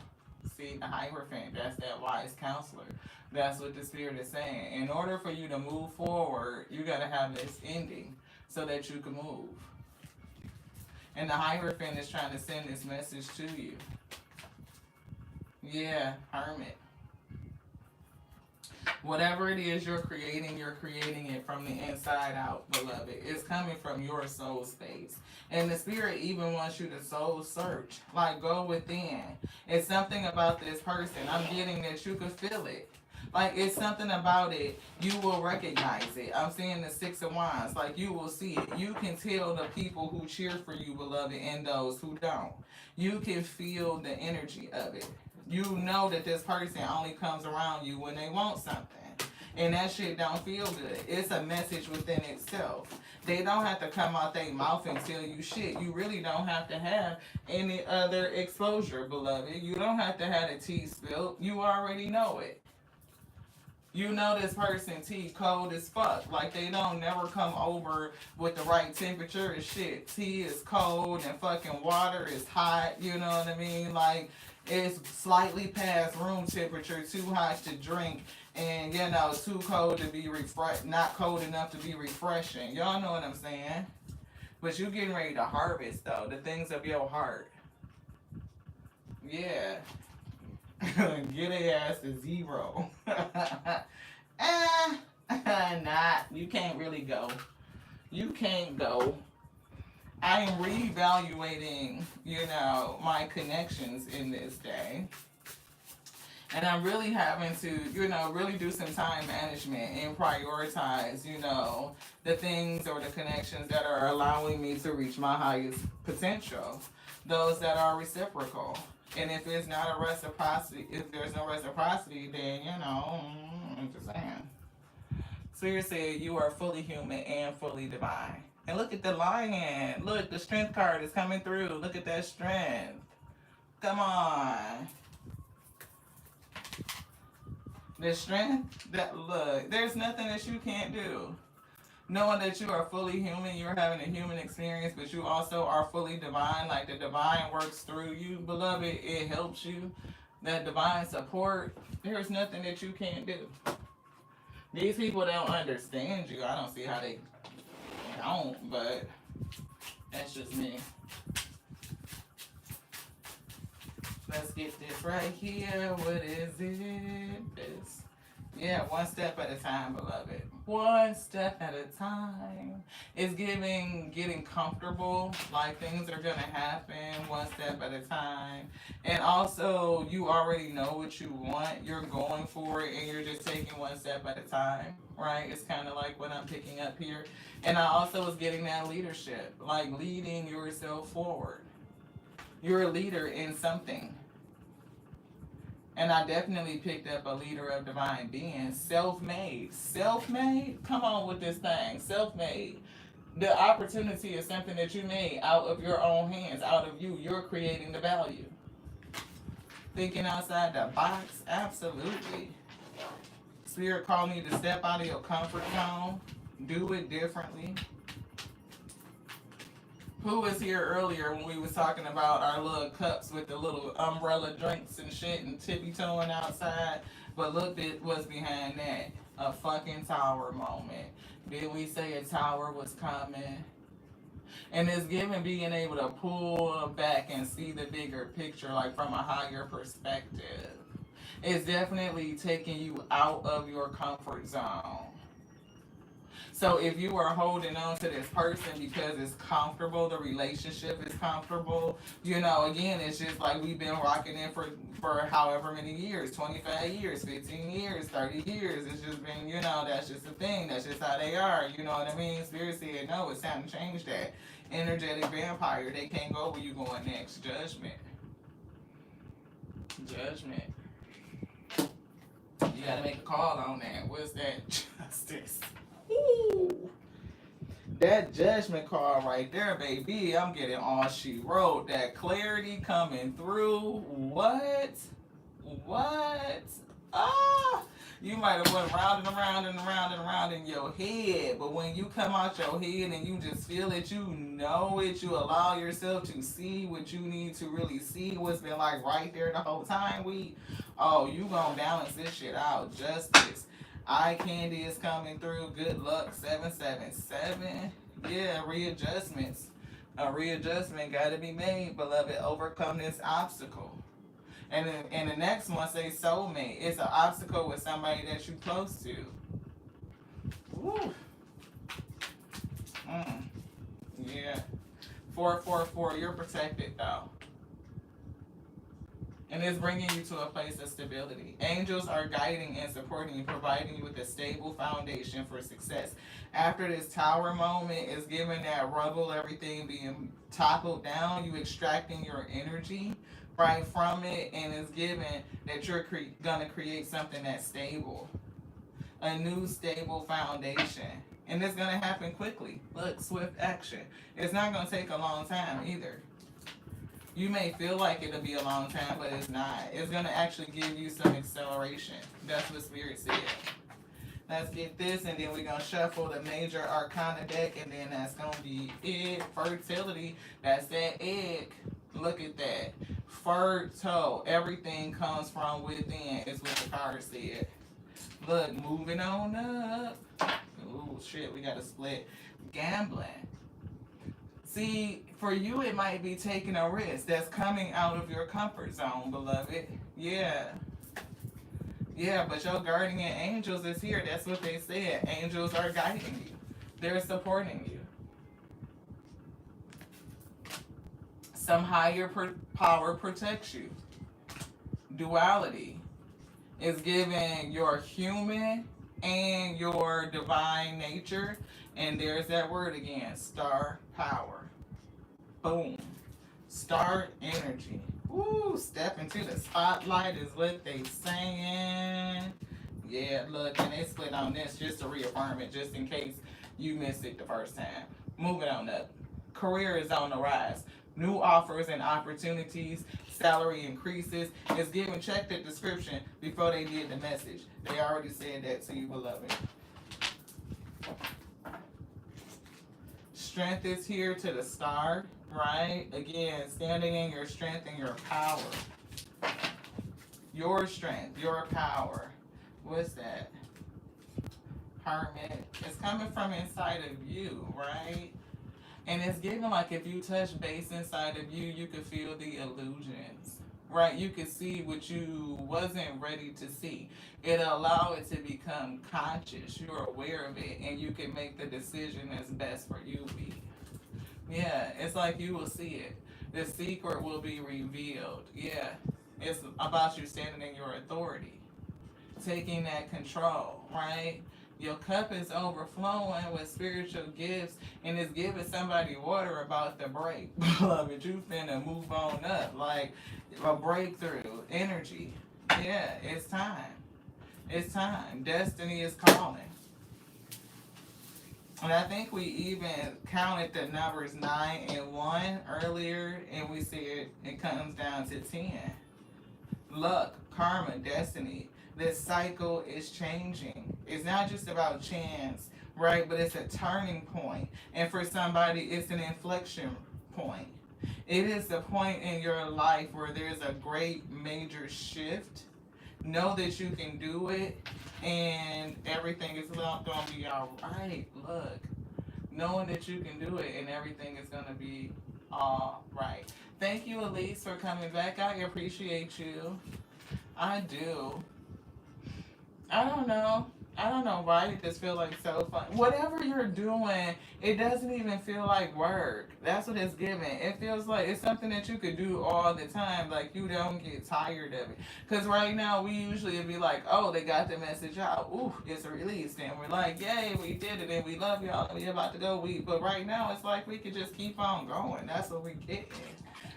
See, the Hierophant, that's that wise counselor. That's what the Spirit is saying. In order for you to move forward, you got to have this ending so that you can move. And the Hierophant is trying to send this message to you. Yeah, hermit. Whatever it is you're creating it from the inside out, beloved. It's coming from your soul space. And the spirit even wants you to soul search. Like, go within. It's something about this person. I'm getting that you can feel it. Like, it's something about it. You will recognize it. I'm seeing the Six of Wands. Like, you will see it. You can tell the people who cheer for you, beloved, and those who don't. You can feel the energy of it. You know that this person only comes around you when they want something. And that shit don't feel good. It's a message within itself. They don't have to come out their mouth and tell you shit. You really don't have to have any other exposure, beloved. You don't have to have the tea spilled. You already know it. You know this person tea cold as fuck. Like, they don't never come over with the right temperature and shit. Tea is cold and fucking water is hot. You know what I mean? Like, it's slightly past room temperature, too hot to drink, and you know, too cold to be not cold enough to be refreshing. Y'all know what I'm saying? But you getting ready to harvest though, the things of your heart. Yeah. Get a ass to zero. Not. You can't really go. You can't go. I am reevaluating, my connections in this day. And I'm really having to, really do some time management and prioritize, the things or the connections that are allowing me to reach my highest potential. Those that are reciprocal. And if it's not a reciprocity, if there's no reciprocity, then, I'm just saying. Seriously, you are fully human and fully divine. And look at the lion. Look, the strength card is coming through. Look at that strength. Come on. The strength that, look, there's nothing that you can't do. Knowing that you are fully human, you're having a human experience, but you also are fully divine. Like, the divine works through you, beloved. It helps you. That divine support, there's nothing that you can't do. These people don't understand you. I don't see how they don't, but that's just me. Let's get this right here. What is it? This. Yeah, one step at a time, beloved. One step at a time. It's getting comfortable, like things are gonna happen one step at a time. And also, you already know what you want, you're going for it, and you're just taking one step at a time, right? It's kind of like what I'm picking up here. And I also was getting that leadership, like leading yourself forward. You're a leader in something. And I definitely picked up a leader of divine being. Self-made. Self-made? Come on with this thing. Self-made. The opportunity is something that you made out of your own hands, out of you. You're creating the value. Thinking outside the box? Absolutely. Spirit calling you to step out of your comfort zone. Do it differently. Who was here earlier when we was talking about our little cups with the little umbrella drinks and shit and tippy-toeing outside? But look at what's behind that. A fucking tower moment. Did we say a tower was coming? And it's given being able to pull back and see the bigger picture, like from a higher perspective. It's definitely taking you out of your comfort zone. So if you are holding on to this person because it's comfortable, the relationship is comfortable, again, it's just like we've been rocking in for however many years, 25 years, 15 years, 30 years. It's just been, that's just the thing. That's just how they are. You know what I mean? Spirit said, no, it's time to change that. Energetic vampire, they can't go where you going next. Judgment. Judgment. You gotta make a call on that. What's that? Justice. Ooh. That judgment card right there, baby. I'm getting all she wrote. That clarity coming through. What? Ah! You might have went round and around and around and around in your head, but when you come out your head and you just feel it, you know it, you allow yourself to see what you need to really see, what's been like right there the whole time. You gonna balance this shit out. Justice. Eye candy is coming through. Good luck. 777. Yeah, readjustments. A readjustment got to be made, beloved. Overcome this obstacle. And the next one say soulmate. It's an obstacle with somebody that you close to. Woo. Mm. Yeah. 444. You're protected though. And it's bringing you to a place of stability. Angels are guiding and supporting you, providing you with a stable foundation for success. After this tower moment is given that rubble, everything being toppled down, you extracting your energy right from it, and it's given that you're gonna create something that's stable, a new stable foundation. And it's gonna happen quickly. Look, swift action. It's not gonna take a long time either. You may feel like it'll be a long time, but it's not. It's going to actually give you some acceleration. That's what Spirit said. Let's get this, and then we're going to shuffle the major arcana deck, and then that's going to be it. Fertility, that's that egg. Look at that. Fertile. Everything comes from within, is what the card said. Look, moving on up. Oh, shit, we got to split. Gambling. See, for you, it might be taking a risk that's coming out of your comfort zone, beloved. Yeah. Yeah, but your guardian angels is here. That's what they said. Angels are guiding you. They're supporting you. Some higher power protects you. Duality is giving your human and your divine nature. And there's that word again, star power. Boom. Star energy. Woo, step into the spotlight is what they saying. Yeah, look, and they split on this just to reaffirm it, just in case you missed it the first time. Moving on up. Career is on the rise. New offers and opportunities, salary increases. It's given, check the description before they did the message. They already said that to you, beloved. Strength is here to the star, right? Again, standing in your strength and your power. Your strength, your power. What's that? Hermit. It's coming from inside of you, right? And it's given like if you touch base inside of you, you could feel the illusions, right? You could see what you wasn't ready to see. It'll allow it to become conscious. You're aware of it, and you can make the decision that's best for you. Yeah, it's like you will see it. The secret will be revealed. Yeah, it's about you standing in your authority, taking that control, right? Your cup is overflowing with spiritual gifts, and it's giving somebody water about the break. Beloved, you finna move on up, like a breakthrough energy. Yeah, it's time. It's time. Destiny is calling. And I think we even counted the numbers 9 and 1 earlier, and we said it comes down to 10. Luck, karma, destiny. This cycle is changing. It's not just about chance, right? But it's a turning point. And for somebody, it's an inflection point. It is the point in your life where there's a great major shift. Know that you can do it, and everything is going to be all right. Look, knowing that you can do it, and everything is going to be all right. Thank you, Elise, for coming back. I appreciate you. I do. I don't know. I don't know why it just feel like so fun. Whatever you're doing, it doesn't even feel like work. That's what it's giving. It feels like it's something that you could do all the time. Like you don't get tired of it. Because right now we usually be like, oh, they got the message out. Ooh, it's released. And we're like, yay, we did it. And we love y'all. And we about to go. But right now it's like we could just keep on going. That's what we get.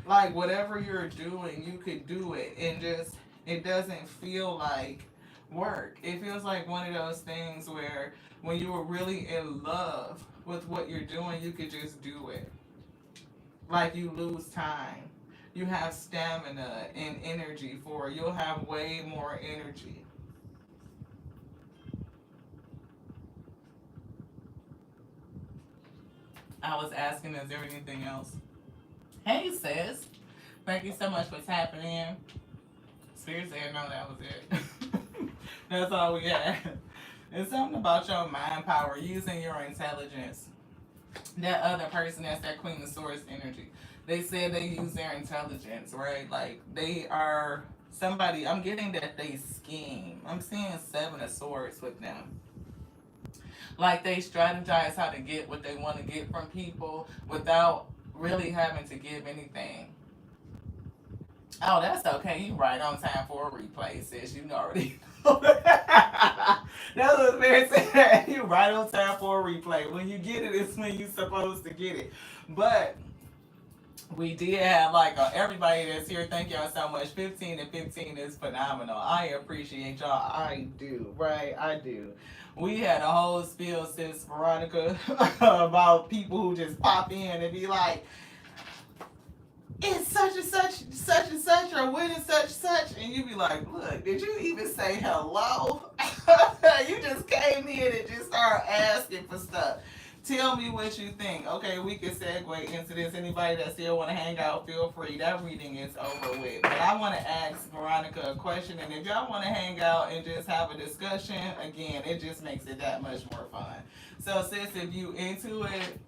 Like whatever you're doing, you could do it. And just, it doesn't feel like work. It feels like one of those things where when you were really in love with what you're doing, you could just do it. Like you lose time. You have stamina and energy for it. You'll have way more energy. I was asking, is there anything else? Hey, sis. Thank you so much for tapping in. Spirit said, no, that was it. That's all we got. It's something about your mind power, using your intelligence. That other person, that's that Queen of Swords energy. They said they use their intelligence, right? Like they are Somebody, I'm getting that they scheme. I'm seeing Seven of Swords with them. Like they strategize how to get what they want to get from people without really having to give anything. Oh, that's okay. You right on time for a replay, sis. You already know that. That's what Mary said. You right on time for a replay. When you get it, it's when you supposed to get it. But we did have like everybody that's here. Thank y'all so much. 15 and 15 is phenomenal. I appreciate y'all. I do. Right? I do. We had a whole spiel, sis Veronica, about people who just pop in and be like, it's such and such, such and such, or when is such such, and you be like, look, did you even say hello? You just came in and just started asking for stuff. Tell me what you think. Okay, we can segue into this. Anybody that still want to hang out, feel free. That reading is over with. But I want to ask Veronica a question, and if y'all want to hang out and just have a discussion, again, it just makes it that much more fun. So, sis, if you into it,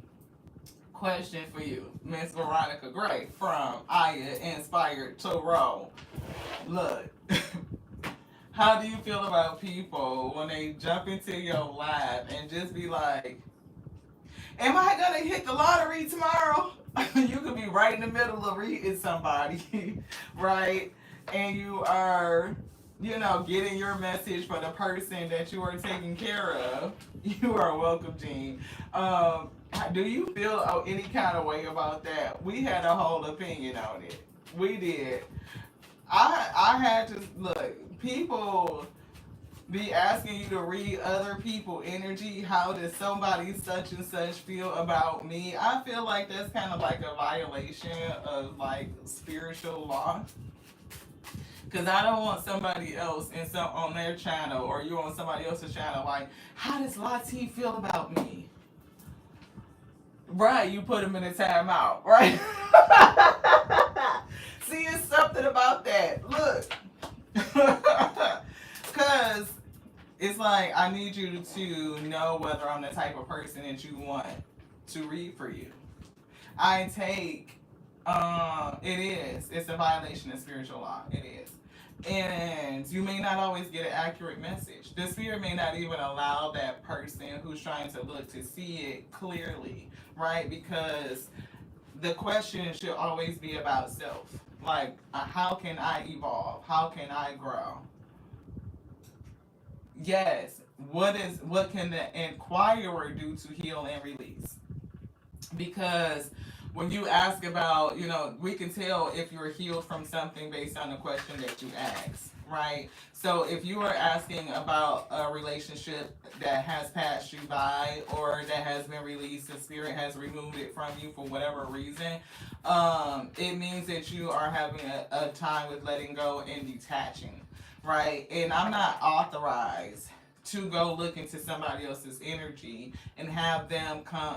question for you, Miss Veronica Gray from Aya Inspired Tarot. Look, how do you feel about people when they jump into your live and just be like, am I gonna hit the lottery tomorrow? You could be right in the middle of reading somebody, right? And you are, getting your message for the person that you are taking care of. You are welcome, Jean. Do you feel any kind of way about that? We had a whole opinion on it. We did. I had to look. People be asking you to read other people energy. How does somebody such and such feel about me? I feel like that's kind of like a violation of like spiritual law. Cause I don't want somebody else on their channel or you on somebody else's channel like, how does Lati feel about me? Right, you put them in a timeout, right? See, it's something about that. Look, cause it's like I need you to know whether I'm the type of person that you want to read for you. I take, it is. It's a violation of spiritual law. It is. And you may not always get an accurate message. The spirit may not even allow that person who's trying to look to see it clearly, right? Because the question should always be about self. Like, how can I evolve? How can I grow? Yes. What can the inquirer do to heal and release? Because when you ask about, we can tell if you're healed from something based on the question that you ask, right? So if you are asking about a relationship that has passed you by or that has been released, the spirit has removed it from you for whatever reason, it means that you are having a time with letting go and detaching, right? And I'm not authorized to go look into somebody else's energy and have them come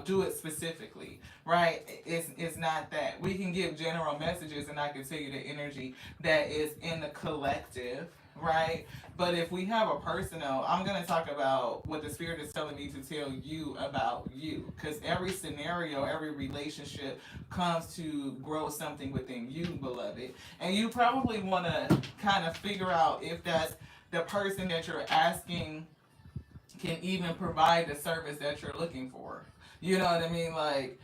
do it specifically, right? It's not that. We can give general messages and I can tell you the energy that is in the collective, right? But if we have a personal, I'm going to talk about what the spirit is telling me to tell you about you, because every scenario, every relationship comes to grow something within you, beloved. And you probably want to kind of figure out if that's the person that you're asking can even provide the service that you're looking for. You know what I mean? Like,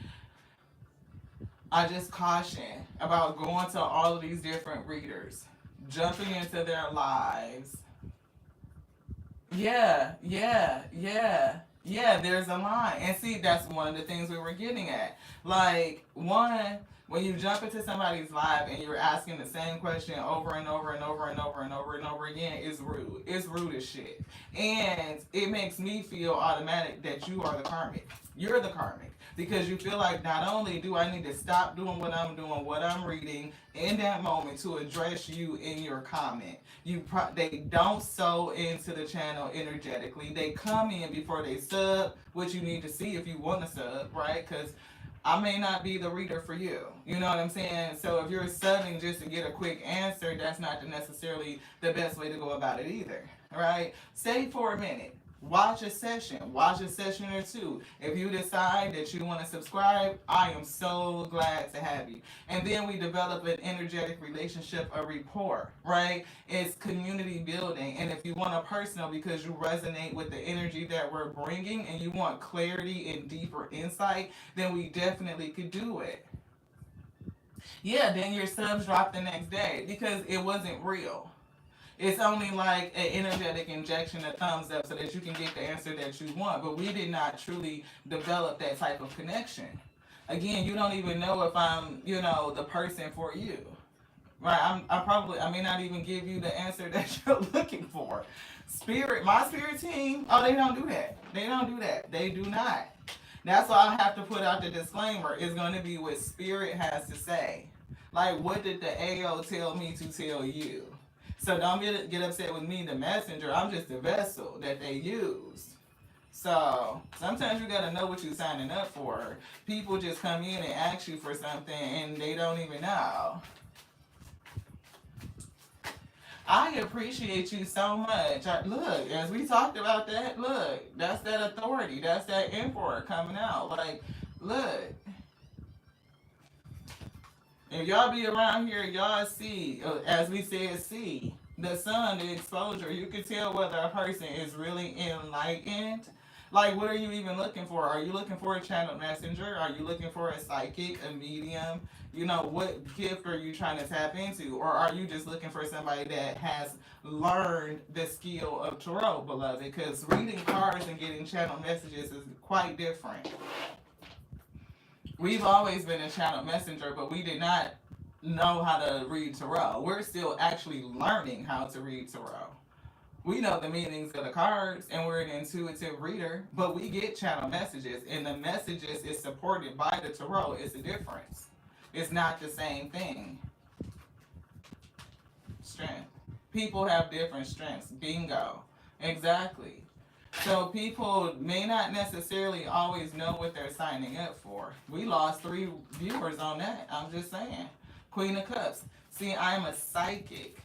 I just caution about going to all of these different readers, jumping into their lives. Yeah, there's a line. And see, that's one of the things we were getting at. Like, one, when you jump into somebody's live and you're asking the same question over and over and over and over and over and over again, it's rude. It's rude as shit. And it makes me feel automatic that you are the karmic. You're the karmic. Because you feel like not only do I need to stop doing, what I'm reading in that moment to address you in your comment. They don't sew into the channel energetically. They come in before they sub, which you need to see if you want to sub, right? Because I may not be the reader for you. You know what I'm saying? So if you're subbing just to get a quick answer, that's not necessarily the best way to go about it either, right? Stay for a minute. Watch a session. Watch a session or two. If you decide that you want to subscribe, I am so glad to have you. And then we develop an energetic relationship, a rapport, right? It's community building. And if you want a personal because you resonate with the energy that we're bringing and you want clarity and deeper insight, then we definitely could do it. Yeah, then your subs drop the next day because it wasn't real. It's only like an energetic injection, a thumbs up, so that you can get the answer that you want. But we did not truly develop that type of connection. Again, you don't even know if I'm, the person for you. Right? I may not even give you the answer that you're looking for. My spirit team, oh, they don't do that. They don't do that. They do not. That's why I have to put out the disclaimer. It's going to be what spirit has to say. Like, what did the AO tell me to tell you? So don't get upset with me, the messenger. I'm just the vessel that they use. So sometimes you gotta know what you're signing up for. People just come in and ask you for something and they don't even know. I appreciate you so much. Look, as we talked about that, look, that's that authority. That's that emperor coming out. Like, look, if y'all be around here, y'all see, as we said, see the sun, the exposure. You can tell whether a person is really enlightened. Like, what are you even looking for? Are you looking for a channel messenger? Are you looking for a psychic, a medium? What gift are you trying to tap into? Or are you just looking for somebody that has learned the skill of tarot, beloved? Because reading cards and getting channel messages is quite different. We've always been a channel messenger, but we did not know how to read tarot. We're still actually learning how to read tarot. We know the meanings of the cards and we're an intuitive reader, but we get channel messages and the messages is supported by the tarot. It's a difference. It's not the same thing. Strength. People have different strengths. Bingo. Exactly. So people may not necessarily always know what they're signing up for. We lost 3 viewers on that. I'm just saying. Queen of Cups. See, I'm a psychic.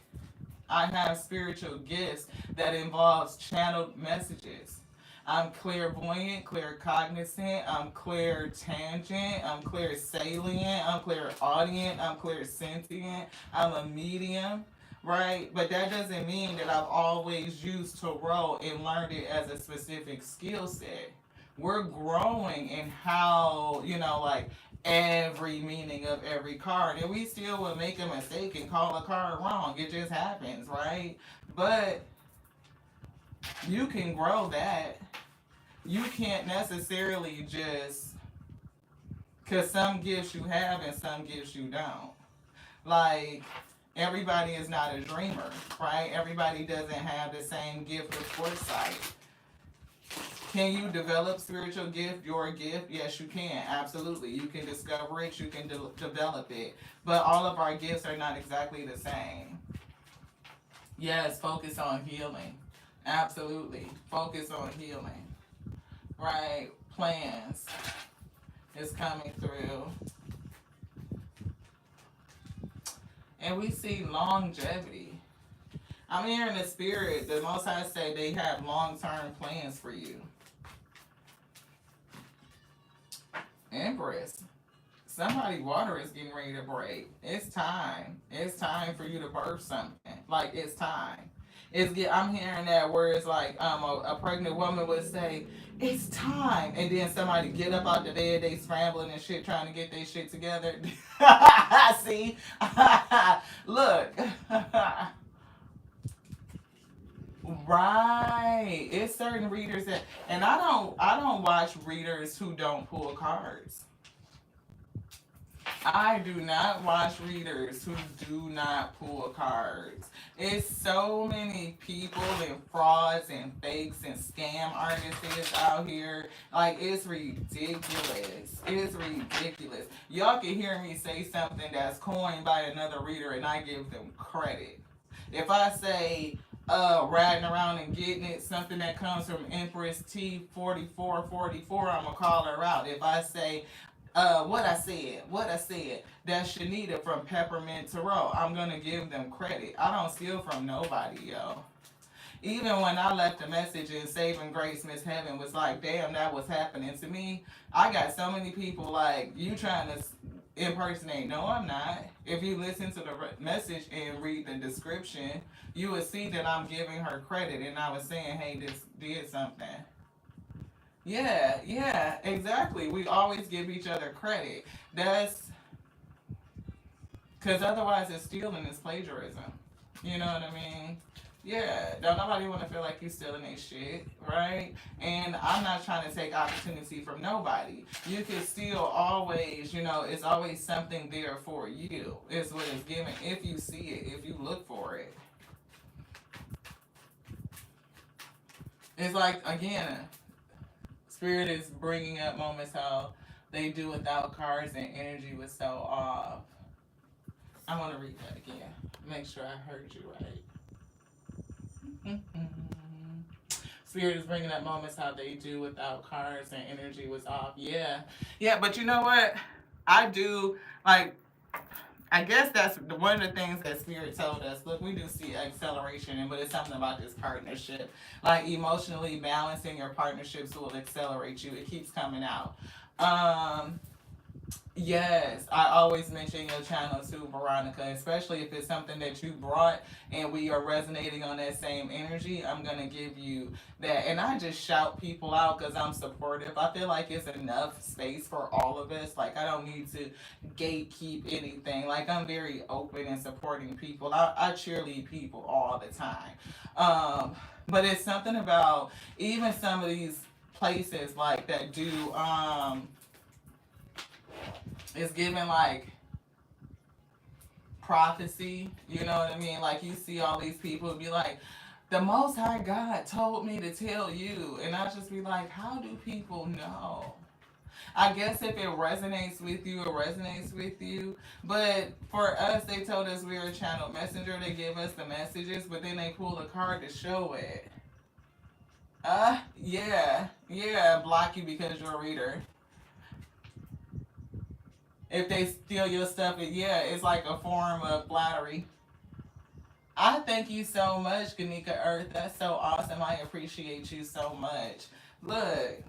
I have spiritual gifts that involves channeled messages. I'm clairvoyant, claircognizant, I'm clairtangent, I'm clairsalient, I'm clairaudient, I'm clairsentient, I'm a medium, right? But that doesn't mean that I've always used tarot and learned it as a specific skill set. We're growing in how, like every meaning of every card. And we still will make a mistake and call a card wrong. It just happens, right? But you can grow that. You can't necessarily just, because some gifts you have and some gifts you don't. Like, everybody is not a dreamer, right? Everybody doesn't have the same gift of foresight. Can you develop spiritual gift, your gift? Yes, you can. Absolutely. You can discover it. You can develop it. But all of our gifts are not exactly the same. Yes, focus on healing. Absolutely. Focus on healing. Right? Plans is coming through. And we see longevity. I'm hearing the spirit, the Most High say they have long-term plans for you. Empress. Somebody water is getting ready to break. It's time. It's time for you to birth something. Like, it's time. I'm hearing that where it's like a pregnant woman would say, it's time. And then somebody get up out the bed, they scrambling and shit, trying to get their shit together. See? Look. Right. It's certain readers that, and I don't watch readers who don't pull cards. I do not watch readers who do not pull cards. It's so many people and frauds and fakes and scam artists out here. Like, it's ridiculous. It's ridiculous. Y'all can hear me say something that's coined by another reader and I give them credit. If I say riding around and getting it, something that comes from Empress T4444, I'm gonna call her out. If I say what I said, that's Shanita from Peppermint Tarot, I'm gonna give them credit. I don't steal from nobody, yo. Even when I left a message in Saving Grace, Miss Heaven was like, damn, that was happening to me. I got so many people like, you trying to impersonate. No, I'm not. If you listen to the message and read the description, you would see that I'm giving her credit and I was saying, hey, this did something. Yeah, yeah, exactly. We always give each other credit. That's because otherwise it's stealing, it's plagiarism. You know what I mean? Yeah, don't nobody want to feel like you stealing their shit, right? And I'm not trying to take opportunity from nobody. You can still always, it's always something there for you. It's what it's given if you see it, if you look for it. It's like, again, Spirit is bringing up moments how they do without cards and energy was so off. I want to read that again. Make sure I heard you right. Spirit is bringing up moments how they do without cards and energy was off. Yeah. Yeah, but you know what? I do, like, I guess that's one of the things that Spirit told us. Look, we do see acceleration, but it's something about this partnership. Like, emotionally balancing your partnerships will accelerate you. It keeps coming out. Yes, I always mention your channel too, Veronica, especially if it's something that you brought and we are resonating on that same energy. I'm going to give you that. And I just shout people out because I'm supportive. I feel like it's enough space for all of us. Like, I don't need to gatekeep anything. Like, I'm very open and supporting people. I cheerlead people all the time. But it's something about even some of these places like that do. It's given like prophecy, you know what I mean? Like you see all these people be like, the Most High God told me to tell you. And I just be like, how do people know? I guess if it resonates with you, it resonates with you. But for us, they told us we were a channel messenger. They gave us the messages, but then they pulled a card to show it. Yeah, block you because you're a reader. If they steal your stuff, it's like a form of flattery. I thank you so much, Ganika Earth. That's so awesome. I appreciate you so much. Look,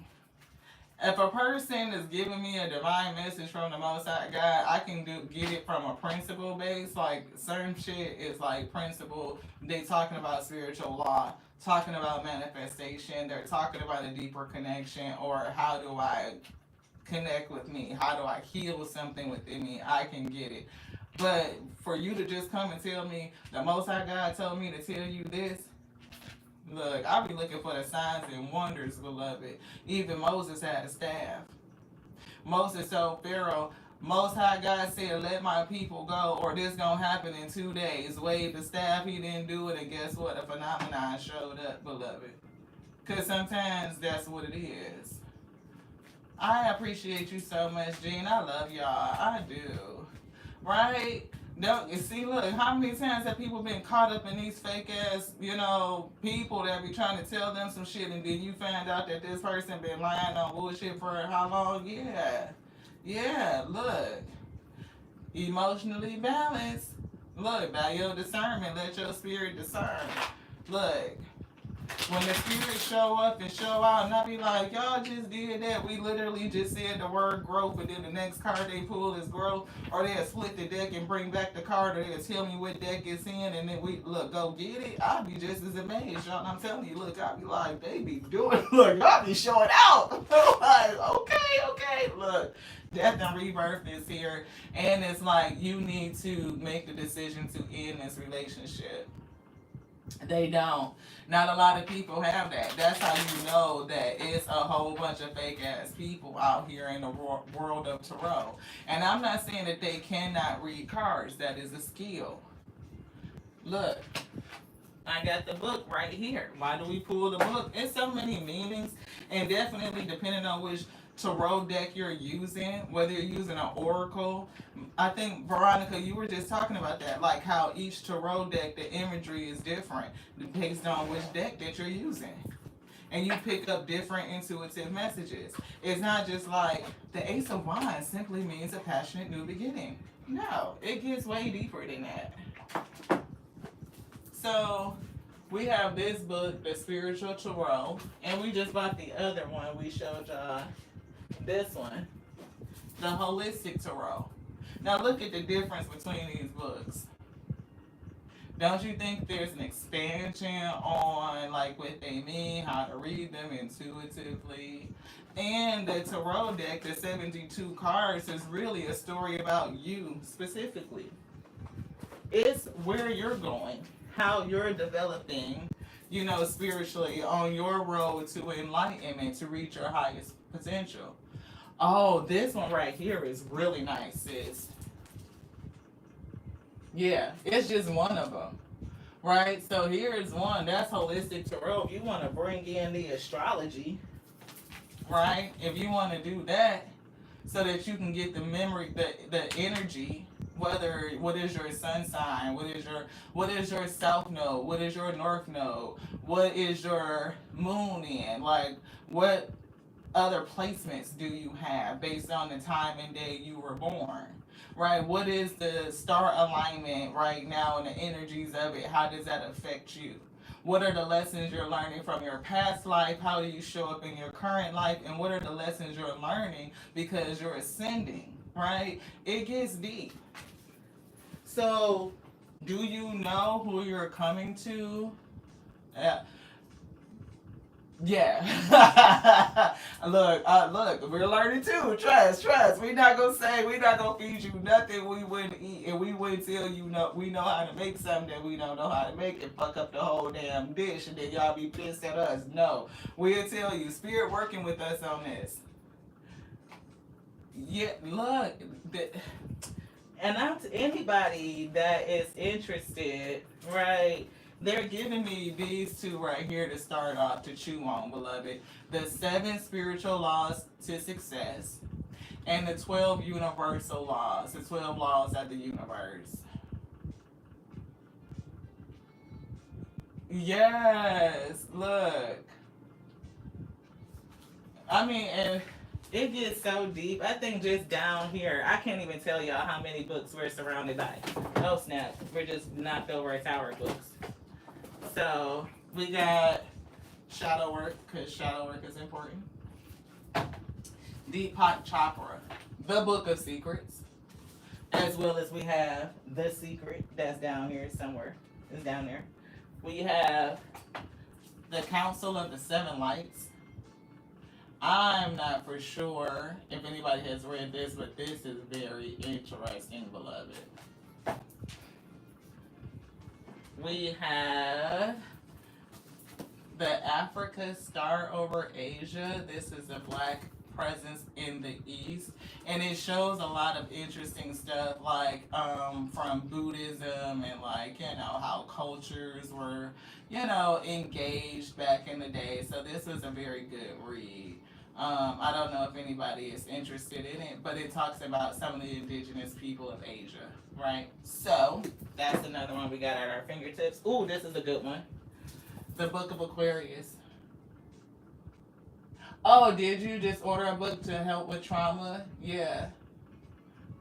if a person is giving me a divine message from the Most High God, I can get it from a principle base. Like certain shit is like principle. They talking about spiritual law, talking about manifestation. They're talking about a deeper connection, or how do I connect with me? How do I heal something within me? I can get it. But for you to just come and tell me the Most High God told me to tell you this, look, I'll be looking for the signs and wonders, beloved. Even Moses had a staff. Moses told Pharaoh, Most High God said, let my people go, or this gonna happen in 2 days. Wave the staff, he didn't do it, and guess what? A phenomenon showed up, beloved. Because sometimes that's what it is. I appreciate you so much, Gene. I love y'all. I do. Right? Don't see, look, how many times have people been caught up in these fake ass, people that be trying to tell them some shit, and then you find out that this person been lying on bullshit for how long? Yeah. Yeah, look. Emotionally balanced. Look, by your discernment, let your spirit discern. Look. When the spirit show up and show out, and I be like, y'all just did that. We literally just said the word growth, and then the next card they pull is growth, or they'll split the deck and bring back the card, or they'll tell me what deck it's in, and then we look go get it. I'll be just as amazed, y'all. And I'm telling you, look, I'll be like, they be doing. Look, y'all be showing out. Like, okay, look. Death and rebirth is here, and it's like you need to make the decision to end this relationship. They don't. Not a lot of people have that. That's how you know that it's a whole bunch of fake ass people out here in the world of tarot. And I'm not saying that they cannot read cards. That is a skill. Look, I got the book right here. Why do we pull the book? It's so many meanings, and definitely depending on which tarot deck you're using, whether you're using an oracle. I think, Veronica, you were just talking about that, like how each tarot deck, the imagery is different based on which deck that you're using. And you pick up different intuitive messages. It's not just like the Ace of Wands simply means a passionate new beginning. No, it gets way deeper than that. So We have this book, The Spiritual Tarot, and we just bought the other one. We showed y'all this one, The Holistic Tarot. Now look at the difference between these books. Don't you think there's an expansion on like what they mean, how to read them intuitively? And the tarot deck, the 72 cards, is really a story about you specifically. It's where you're going, how you're developing, spiritually on your road to enlightenment to reach your highest potential. Oh, this one right here is really nice, sis. Yeah, it's just one of them. Right? So here's one. That's holistic tarot. If you want to bring in the astrology, right? If you want to do that so that you can get the memory, the energy, what is your sun sign, what is your south node, what is your north node, what is your moon in, like what other placements do you have based on the time and day you were born, right? What is the star alignment right now and the energies of it? How does that affect you? What are the lessons you're learning from your past life? How do you show up in your current life? And what are the lessons you're learning because you're ascending, right? It gets deep. So, do you know who you're coming to? Yeah. Look, we're learning too. Trust. We not gonna feed you nothing we wouldn't eat, and we wouldn't tell you we know how to make something that we don't know how to make and fuck up the whole damn dish, and then y'all be pissed at us. No, we'll tell you. Spirit working with us on this. Yeah, look, and I'm to anybody that is interested, right? They're giving me these two right here to start off to chew on, beloved. The 7 spiritual laws to success and the 12 universal laws, the 12 laws of the universe. Yes, look. I mean, and it gets so deep. I think just down here, I can't even tell y'all how many books we're surrounded by. Oh, snap. We're just knocked over a tower of books. So we got shadow work, because shadow work is important. Deepak Chopra, the Book of Secrets, as well as we have The Secret, that's down here somewhere. It's down there. We have the Council of the Seven Lights. I'm not for sure if anybody has read this, but this is very interesting, beloved. We have the Africa Star over Asia. This is a black presence in the East. And it shows a lot of interesting stuff like from Buddhism and how cultures were, engaged back in the day. So this was a very good read. I don't know if anybody is interested in it, but it talks about some of the indigenous people of Asia, right? So, that's another one we got at our fingertips. Ooh, this is a good one. The Book of Aquarius. Oh, did you just order a book to help with trauma? Yeah.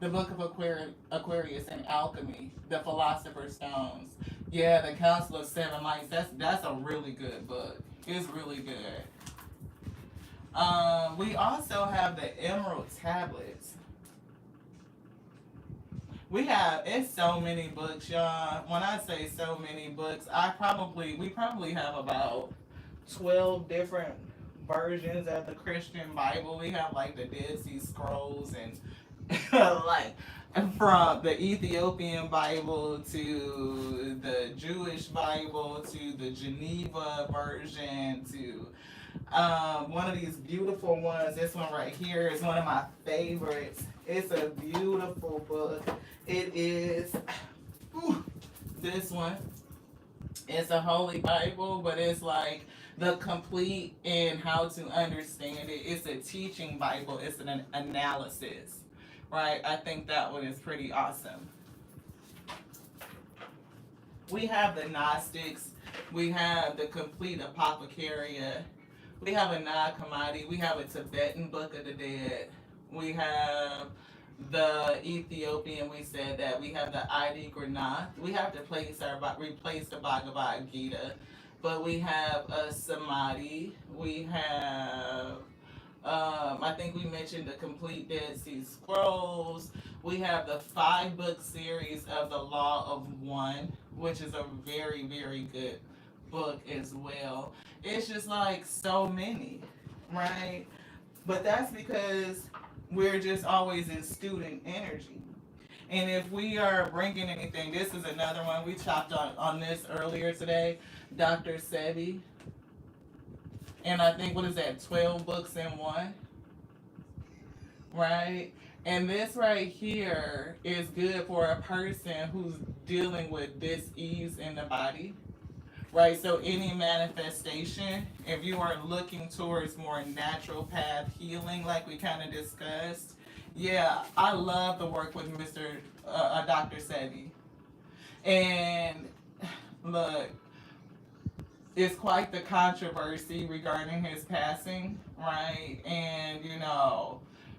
The Book of Aquarius and Alchemy. The Philosopher's Stones. Yeah, the Council of Seven Lights. That's a really good book. It's really good. We also have the Emerald Tablets. It's so many books, y'all. When I say so many books, we probably have about 12 different versions of the Christian Bible. We have like the Dead Sea Scrolls and like from the Ethiopian Bible to the Jewish Bible to the Geneva version to one of these beautiful ones. This one right here is one of my favorites. It's a beautiful book. It is this one. It's a Holy Bible, but it's like the complete in how to understand it. It's a teaching Bible. It's an analysis, right? I think that one is pretty awesome. We have the Gnostics. We have the complete Apothecaria. We have a Nag Hammadi. We have a Tibetan Book of the Dead. We have the Ethiopian. We said that. We have the Adi Granath. We have to replace the Bhagavad Gita. but we have a samadhi. We have, I think we mentioned the complete Dead Sea Scrolls. We have the 5 book series of the Law of One, which is a very, very good book as well. It's just like so many, right? But that's because we're just always in student energy. And if we are bringing anything, this is another one. We chopped on this earlier today. Dr. Sebi. And I think, what is that, 12 books in one? Right? And this right here is good for a person who's dealing with dis-ease in the body. Right? So any manifestation, if you are looking towards more natural path healing, like we kind of discussed, yeah, I love the work with Dr. Sebi. And look, it's quite the controversy regarding his passing, right? And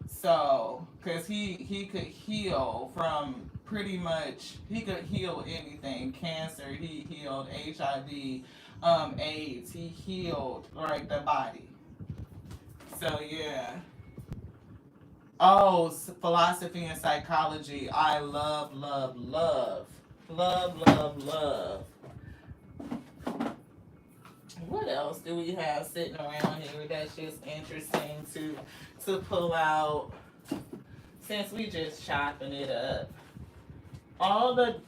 so because he could heal from pretty much, he could heal anything, cancer, he healed HIV, AIDS, he healed like the body. So yeah. Oh, philosophy and psychology. I love, love, love, love, love, love. What else do we have sitting around here that's just interesting to pull out? Since we just chopping it up, all the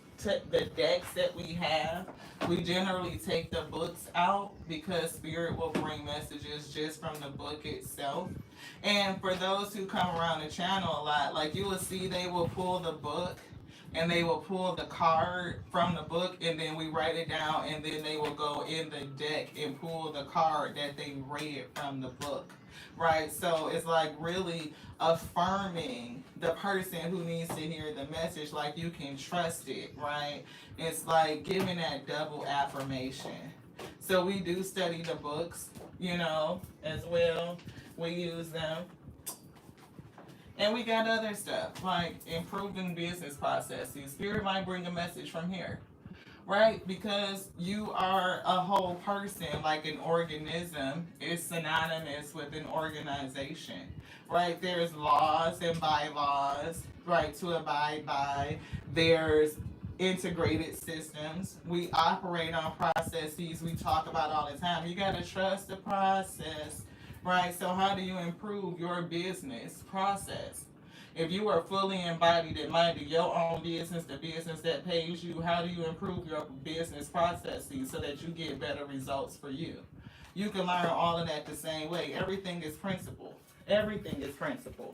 decks that we have, we generally take the books out because spirit will bring messages just from the book itself. And for those who come around the channel a lot, like you will see, they will pull the book and they will pull the card from the book, and then we write it down, and then they will go in the deck and pull the card that they read from the book, right? So it's like really affirming the person who needs to hear the message, like you can trust it, right? It's like giving that double affirmation. So we do study the books, as well. We use them. And we got other stuff like improving business processes. Spirit might bring a message from here, right? Because you are a whole person, like an organism is synonymous with an organization, right? There's laws and bylaws, right, to abide by. There's integrated systems. We operate on processes we talk about all the time. You got to trust the process. Right, so how do you improve your business process? If you are fully embodied and minded your own business, the business that pays you, how do you improve your business processes so that you get better results for you? You can learn all of that the same way. Everything is principle. Everything is principle.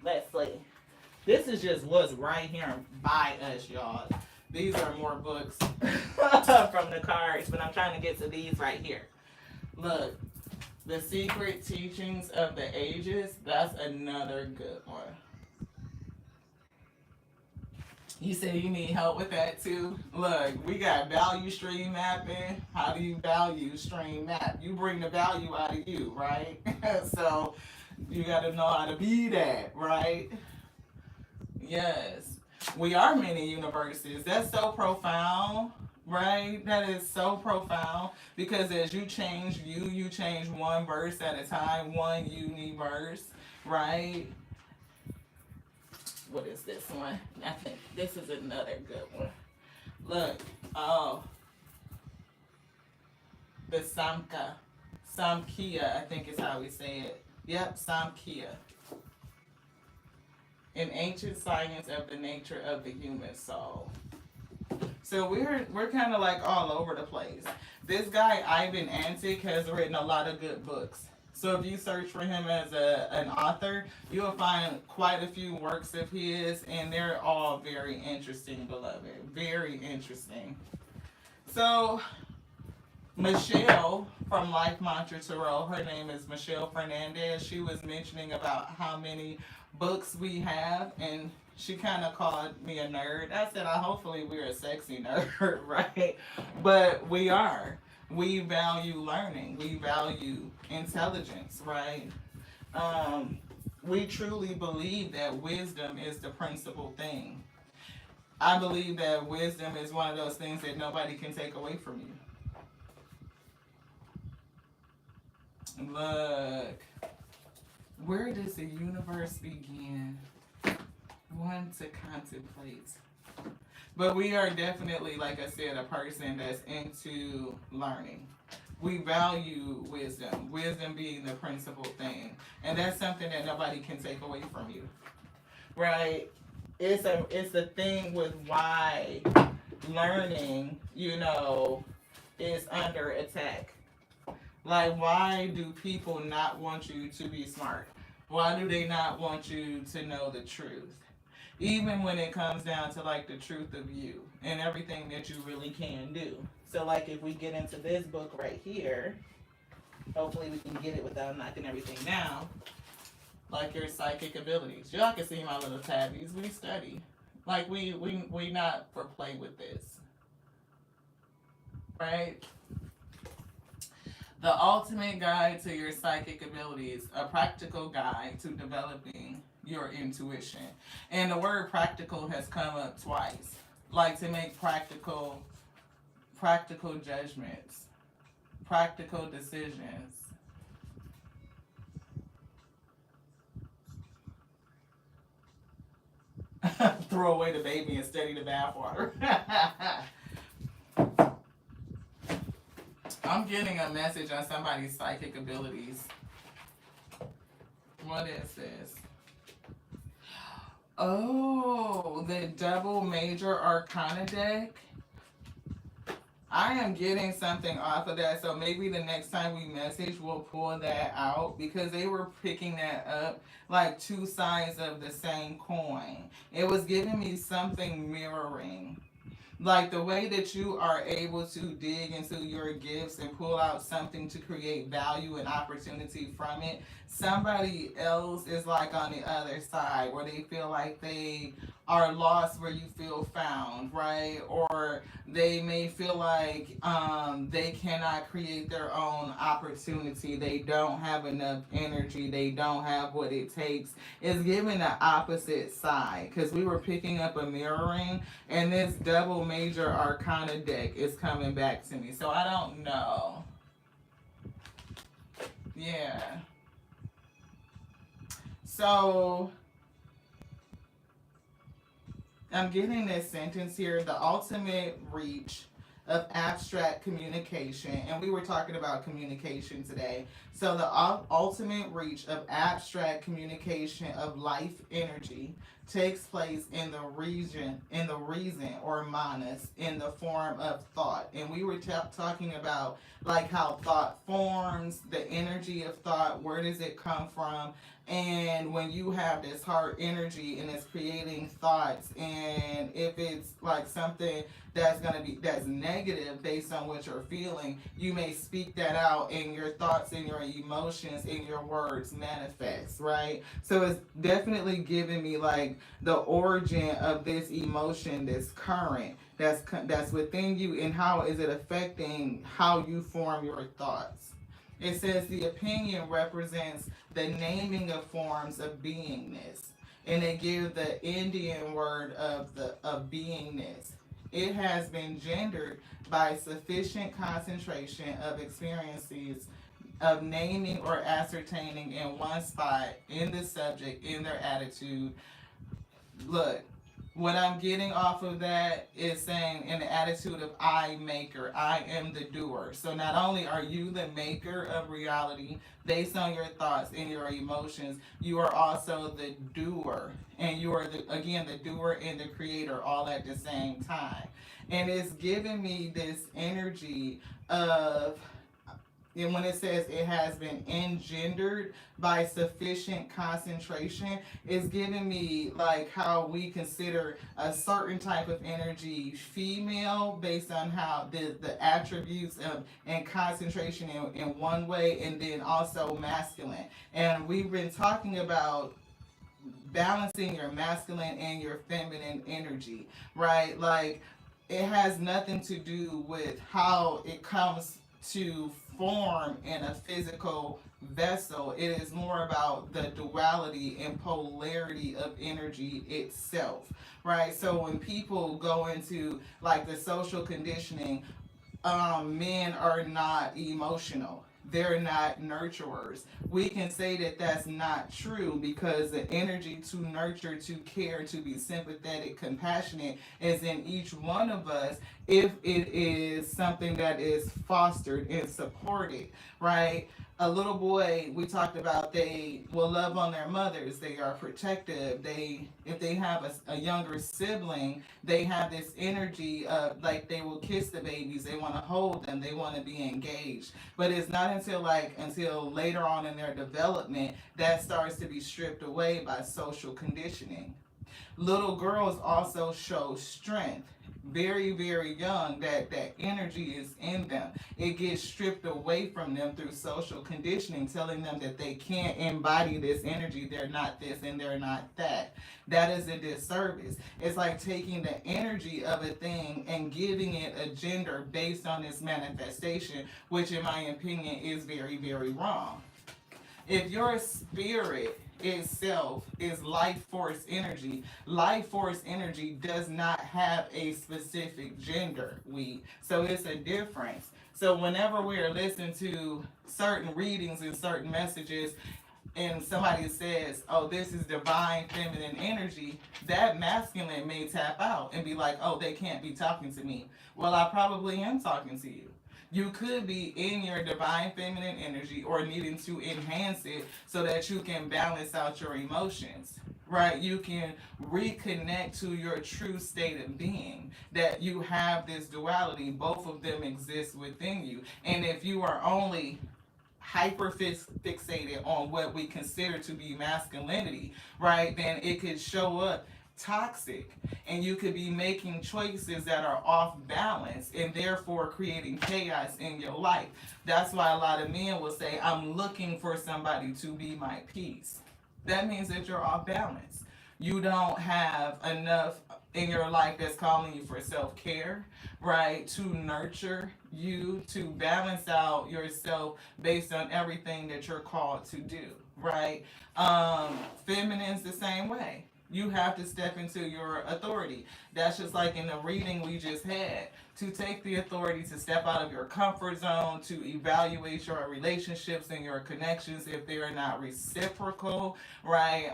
Let's see. This is just what's right here by us, y'all. These are more books from the cards, but I'm trying to get to these right here. Look, the secret teachings of the ages, that's another good one. You said you need help with that too? Look, we got value stream mapping. How do you value stream map? You bring the value out of you, right? So you got to know how to be that, right? Yes. We are many universes. That's so profound. Right? That is so profound because as you change you change one verse at a time, one universe, right? What is this one? I think this is another good one. Look, oh, the Samkhya, I think is how we say it. Yep, Samkhya. An ancient science of the nature of the human soul. So we're kind of like all over the place. This guy Ivan Antic has written a lot of good books. So if you search for him as an author, you'll find quite a few works of his, and they're all very interesting, beloved. Very interesting. So Michelle from Life Mantra Tarot, her name is Michelle Fernandez. She was mentioning about how many books we have, and she kind of called me a nerd. I said, hopefully we're a sexy nerd, right? But we are. We value learning. We value intelligence, right? We truly believe that wisdom is the principal thing. I believe that wisdom is one of those things that nobody can take away from you. Look, where does the universe begin? One to contemplate. But we are definitely, like I said, a person that's into learning. We value wisdom, wisdom being the principal thing. And that's something that nobody can take away from you. Right? It's a thing with why learning, is under attack. Like, why do people not want you to be smart? Why do they not want you to know the truth? Even when it comes down to like the truth of you and everything that you really can do. So, like, if we get into this book right here, hopefully we can get it without knocking everything down. Like your psychic abilities. Y'all can see my little tabbies. We study. Like we not for play with this. Right? The ultimate guide to your psychic abilities, a practical guide to developing your intuition. And the word practical has come up twice. Like to make practical judgments, practical decisions. Throw away the baby and study the bathwater. I'm getting a message on somebody's psychic abilities. What is this? Oh, the double major arcana deck. I am getting something off of that, so maybe the next time we message, we'll pull that out because they were picking that up like two sides of the same coin. It was giving me something mirroring. Like the way that you are able to dig into your gifts and pull out something to create value and opportunity from it, somebody else is like on the other side where they feel like they are lost where you feel found, right? Or they may feel like they cannot create their own opportunity. They don't have enough energy. They don't have what it takes. It's giving the opposite side because we were picking up a mirroring, and this double major arcana deck is coming back to me. So I don't know. Yeah. So I'm getting this sentence here, the ultimate reach of abstract communication. And we were talking about communication today. So the ultimate reach of abstract communication of life energy takes place in the reason or manas, in the form of thought. And we were talking about like how thought forms, the energy of thought, where does it come from? And when you have this heart energy and it's creating thoughts, and if it's like something that's negative based on what you're feeling, you may speak that out, and your thoughts and your emotions and your words manifest, right? So it's definitely giving me like the origin of this emotion that's current, that's within you, and how is it affecting how you form your thoughts. It says the opinion represents the naming of forms of beingness, and they give the Indian word of beingness. It has been gendered by sufficient concentration of experiences of naming or ascertaining in one spot in the subject, in their attitude. Look, what I'm getting off of that is saying in the attitude of I maker, I am the doer. So not only are you the maker of reality based on your thoughts and your emotions, you are also the doer. And you are again the doer and the creator all at the same time. And it's giving me this energy of, and when it says it has been engendered by sufficient concentration, it's giving me like how we consider a certain type of energy female based on how the attributes of and concentration in one way, and then also masculine. And we've been talking about balancing your masculine and your feminine energy, right? Like it has nothing to do with how it comes to form in a physical vessel. It is more about the duality and polarity of energy itself, right? So when people go into like the social conditioning, men are not emotional. They're not nurturers. We can say that that's not true because the energy to nurture, to care, to be sympathetic, compassionate is in each one of us if it is something that is fostered and supported, right? A little boy, we talked about, they will love on their mothers. They are protective. If they have a younger sibling, they have this energy of like they will kiss the babies. They want to hold them. They want to be engaged. But it's not until later on in their development that starts to be stripped away by social conditioning. Little girls also show strength very, very young. That energy is in them. It gets stripped away from them through social conditioning, telling them that they can't embody this energy. They're not this and they're not that. That is a disservice. It's like taking the energy of a thing and giving it a gender based on its manifestation, which in my opinion is very, very wrong. If your spirit itself is life force energy does not have a specific gender. So it's a difference. So whenever we are listening to certain readings and certain messages, and somebody says, "Oh, this is divine feminine energy," that masculine may tap out and be like, "Oh, they can't be talking to me." Well, I probably am talking to you. You could be in your divine feminine energy or needing to enhance it so that you can balance out your emotions, right? You can reconnect to your true state of being, that you have this duality, both of them exist within you. And if you are only hyper fixated on what we consider to be masculinity, right, then it could show up toxic, and you could be making choices that are off balance and therefore creating chaos in your life. That's why a lot of men will say, "I'm looking for somebody to be my peace." That means that you're off balance. You don't have enough in your life that's calling you for self-care, right? To nurture you, to balance out yourself based on everything that you're called to do, right? Feminine's the same way. You have to step into your authority. That's just like in the reading we just had. To take the authority to step out of your comfort zone, to evaluate your relationships and your connections if they are not reciprocal, right?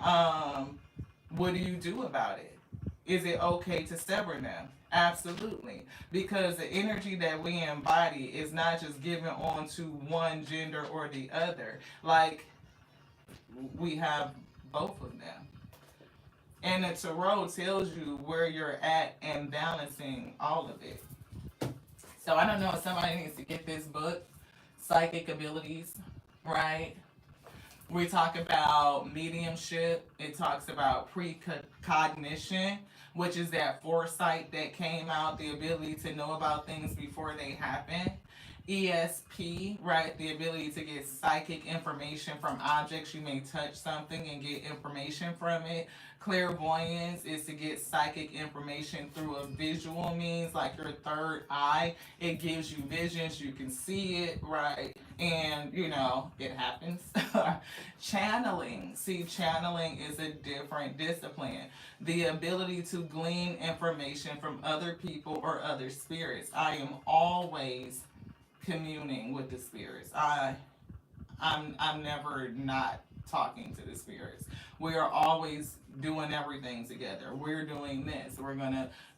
What do you do about it? Is it okay to sever them? Absolutely. Because the energy that we embody is not just given on to one gender or the other. Like, we have both of them. And the tarot tells you where you're at and balancing all of it. So I don't know if somebody needs to get this book, Psychic Abilities, right? We talk about mediumship. It talks about precognition, which is that foresight that came out, the ability to know about things before they happen. ESP, right? The ability to get psychic information from objects. You may touch something and get information from it. Clairvoyance is to get psychic information through a visual means, like your third eye. It gives you visions, you can see it, right? And it happens. Channeling. See, channeling is a different discipline. The ability to glean information from other people or other spirits. I am always communing with the spirits. I'm never not talking to the spirits. We are always doing everything together. We're doing this.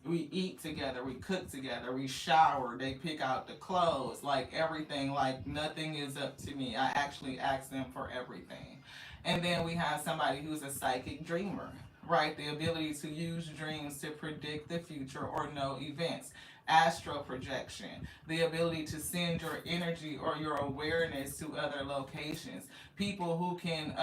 We eat together, we cook together, we shower, they pick out the clothes, like everything, like nothing is up to me. I actually ask them for everything. And then we have somebody who's a psychic dreamer, right? The ability to use dreams to predict the future or know events. Astral projection, the ability to send your energy or your awareness to other locations. People who can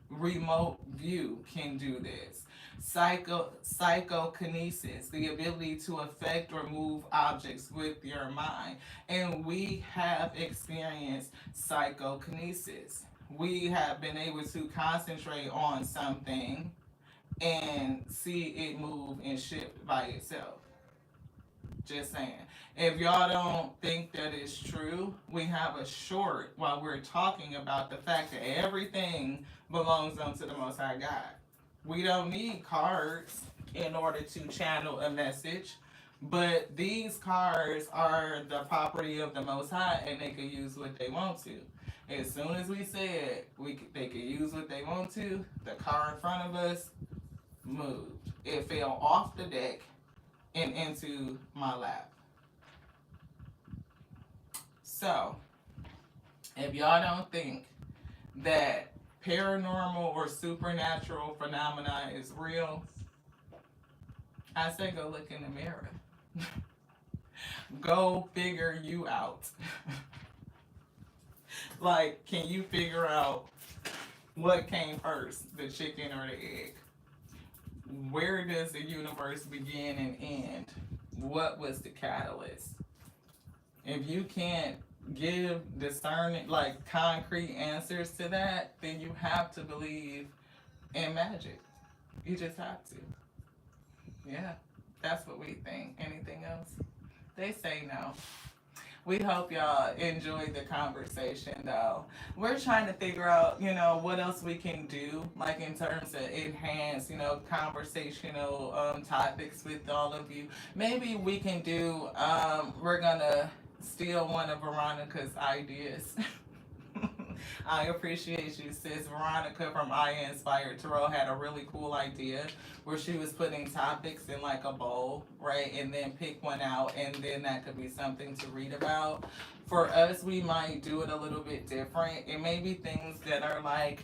remote view can do this. Psychokinesis, the ability to affect or move objects with your mind. And we have experienced psychokinesis. We have been able to concentrate on something and see it move and shift by itself. Just saying. If y'all don't think that is true, we have a short while we're talking about the fact that everything belongs unto the Most High God. We don't need cards in order to channel a message, but these cards are the property of the Most High, and they can use what they want to. As soon as we said they could use what they want to, the car in front of us moved. It fell off the deck and into my lap. So, if y'all don't think that paranormal or supernatural phenomena is real, I say go look in the mirror. Go figure you out. Like, can you figure out what came first, the chicken or the egg? Where does the universe begin and end? What was the catalyst? If you can't give discerning, like concrete answers to that, then you have to believe in magic. You just have to. Yeah, that's what we think. Anything else? They say no. We hope y'all enjoyed the conversation, though. We're trying to figure out, what else we can do, like in terms of enhance, conversational topics with all of you. Maybe we can do, we're going to steal one of Veronica's ideas. I appreciate you, sis. Veronica from I Inspired Tarot had a really cool idea where she was putting topics in like a bowl, right? And then pick one out, and then that could be something to read about. For us, we might do it a little bit different. It may be things that are like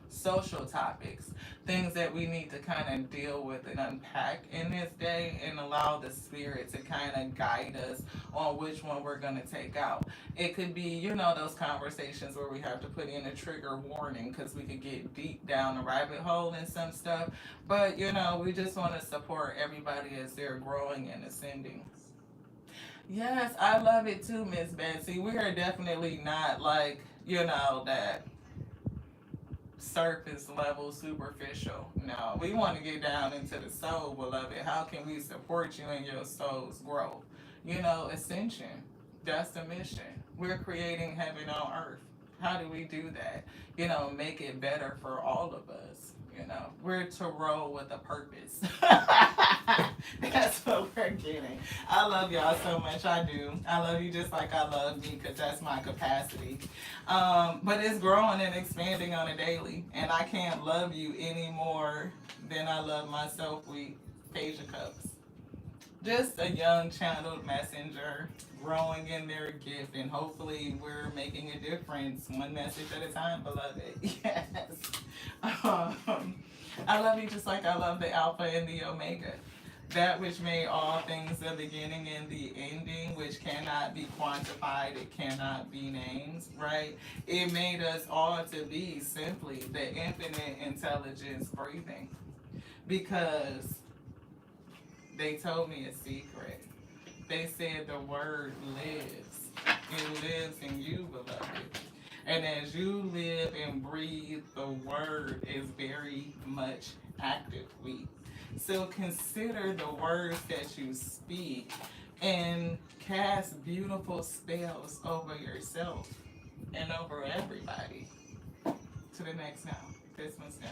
social topics, things that we need to kind of deal with and unpack in this day, and allow the spirit to kind of guide us on which one we're going to take out. It could be, those conversations where we have to put in a trigger warning because we could get deep down the rabbit hole and some stuff. But, we just want to support everybody as they're growing and ascending. Yes, I love it too, Miss Betsy. We are definitely not like, that surface level superficial. No, we want to get down into the soul, beloved. How can we support you in your soul's growth? Ascension. That's the mission. We're creating heaven on earth. How do we do that? Make it better for all of us. We're to roll with a purpose. That's what we're getting. I love y'all so much. I do. I love you just like I love me because that's my capacity. But it's growing and expanding on a daily. And I can't love you any more than I love myself with Page of Cups. Just a young channeled messenger growing in their gift, and hopefully we're making a difference one message at a time, beloved. Yes. I love you just like I love the Alpha and the Omega. That which made all things the beginning and the ending, which cannot be quantified, it cannot be named, right? It made us all to be simply the infinite intelligence breathing. Because they told me a secret. They said the word lives. It lives in you, beloved. And as you live and breathe, the word is very much actively. So consider the words that you speak and cast beautiful spells over yourself and over everybody. To the next now. This one's done.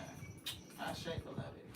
I shake, beloved.